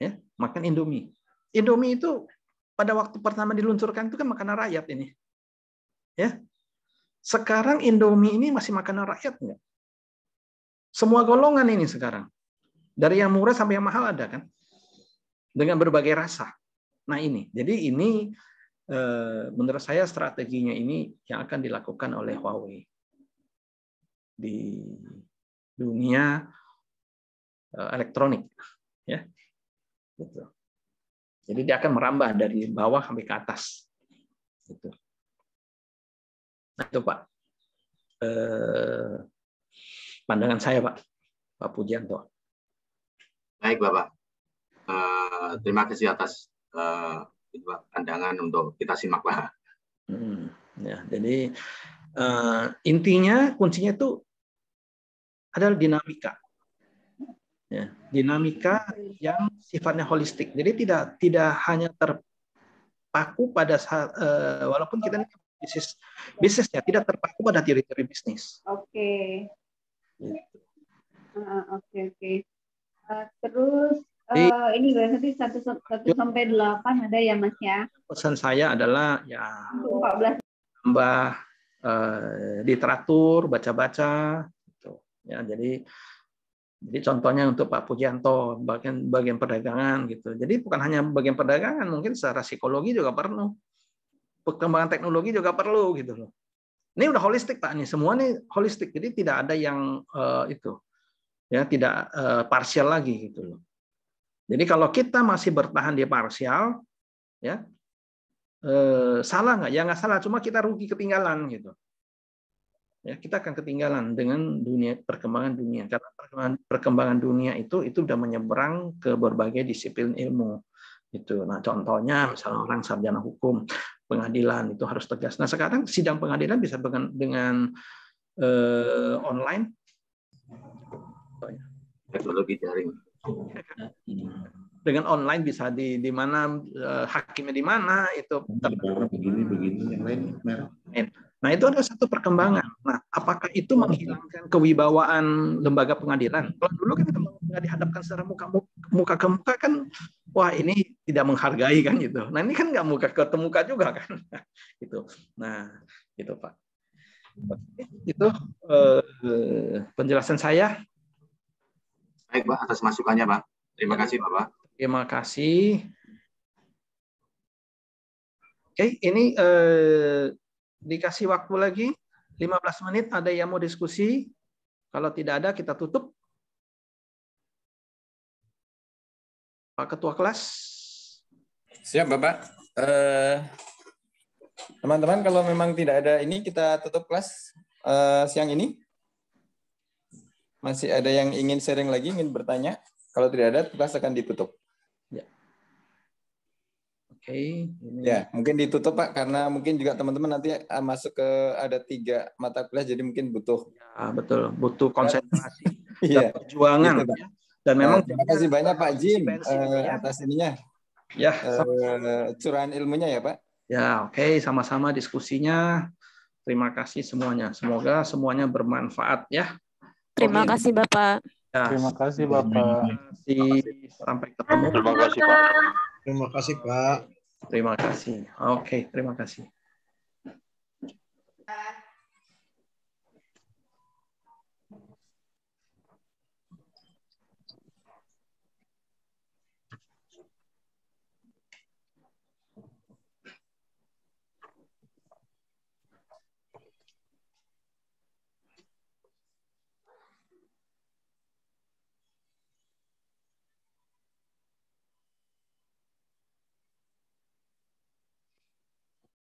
Ya, makan Indomie. Indomie itu pada waktu pertama diluncurkan itu kan makanan rakyat ini. Ya. Sekarang Indomie ini masih makanan rakyat enggak? Semua golongan ini sekarang. Dari yang murah sampai yang mahal ada kan? Dengan berbagai rasa. Nah ini. Jadi ini menurut saya strateginya ini yang akan dilakukan oleh Huawei di dunia elektronik. Ya. Gitu. Jadi dia akan merambah dari bawah sampai ke atas. Gitu. Nah itu Pak, pandangan saya Pak Pujianto. Baik Bapak, terima kasih atas pandangan untuk kita simak Pak. Ya, jadi intinya kuncinya itu adalah dinamika. Ya, dinamika yang sifatnya holistik. Jadi tidak hanya terpaku pada walaupun kita bisnisnya tidak terpaku pada teori-teori bisnis. Oke. Gitu. Oke. Terus ini berarti 1 sampai 8 ada ya Mas ya? Pesan saya adalah ya 14. tambah literatur, baca-baca gitu. Ya, jadi contohnya untuk Pak Pujianto bagian perdagangan gitu. Jadi bukan hanya bagian perdagangan, mungkin secara psikologi juga perlu. Perkembangan teknologi juga perlu gitu loh. Ini udah holistik Pak nih, semua nih holistik. Jadi tidak ada yang itu. Ya, tidak parsial lagi gitu loh. Jadi kalau kita masih bertahan di parsial ya salah nggak? Ya nggak salah, cuma kita rugi ketinggalan gitu. Ya, kita akan ketinggalan dengan perkembangan dunia karena perkembangan dunia itu sudah menyeberang ke berbagai disiplin ilmu itu. Nah contohnya misalnya orang sarjana hukum, pengadilan itu harus tegas. Nah sekarang sidang pengadilan bisa dengan online, teknologi daring. Dengan online bisa di mana hakimnya di mana itu begini yang lain merah. Nah, itu adalah satu perkembangan. Nah, apakah itu menghilangkan kewibawaan lembaga pengadilan? Kalau dulu kan kalau nggak dihadapkan secara muka ke muka kan, wah ini tidak menghargai kan gitu. Nah, ini kan nggak muka ke muka juga kan, gitu. Nah, gitu Pak. Itu penjelasan saya. Baik Pak, atas masukannya Pak. Terima kasih Bapak. Terima kasih. Oke, ini dikasih waktu lagi 15 menit, ada yang mau diskusi? Kalau tidak ada kita tutup. Pak Ketua Kelas. Siap Bapak. Teman-teman kalau memang tidak ada ini kita tutup kelas siang ini. Masih ada yang ingin sharing lagi, ingin bertanya? Kalau tidak ada, kelas akan ditutup. Ya. Oke. Ya, mungkin ditutup Pak, karena mungkin juga teman-teman nanti masuk ke ada 3 mata kuliah, jadi mungkin butuh. Ya, betul, butuh konsentrasi dan perjuangan. Gitu, ya. Dan memang terima kasih banyak Pak Jim ya. atas ininya. Ya, curahan ilmunya ya Pak. Ya, oke, sama-sama diskusinya. Terima kasih semuanya. Semoga semuanya bermanfaat ya. Terima kasih Bapak. Ya, Terima kasih Bapak. Sampai ketemu. Terima kasih Pak. Terima kasih Pak. Terima kasih. Oke, terima kasih.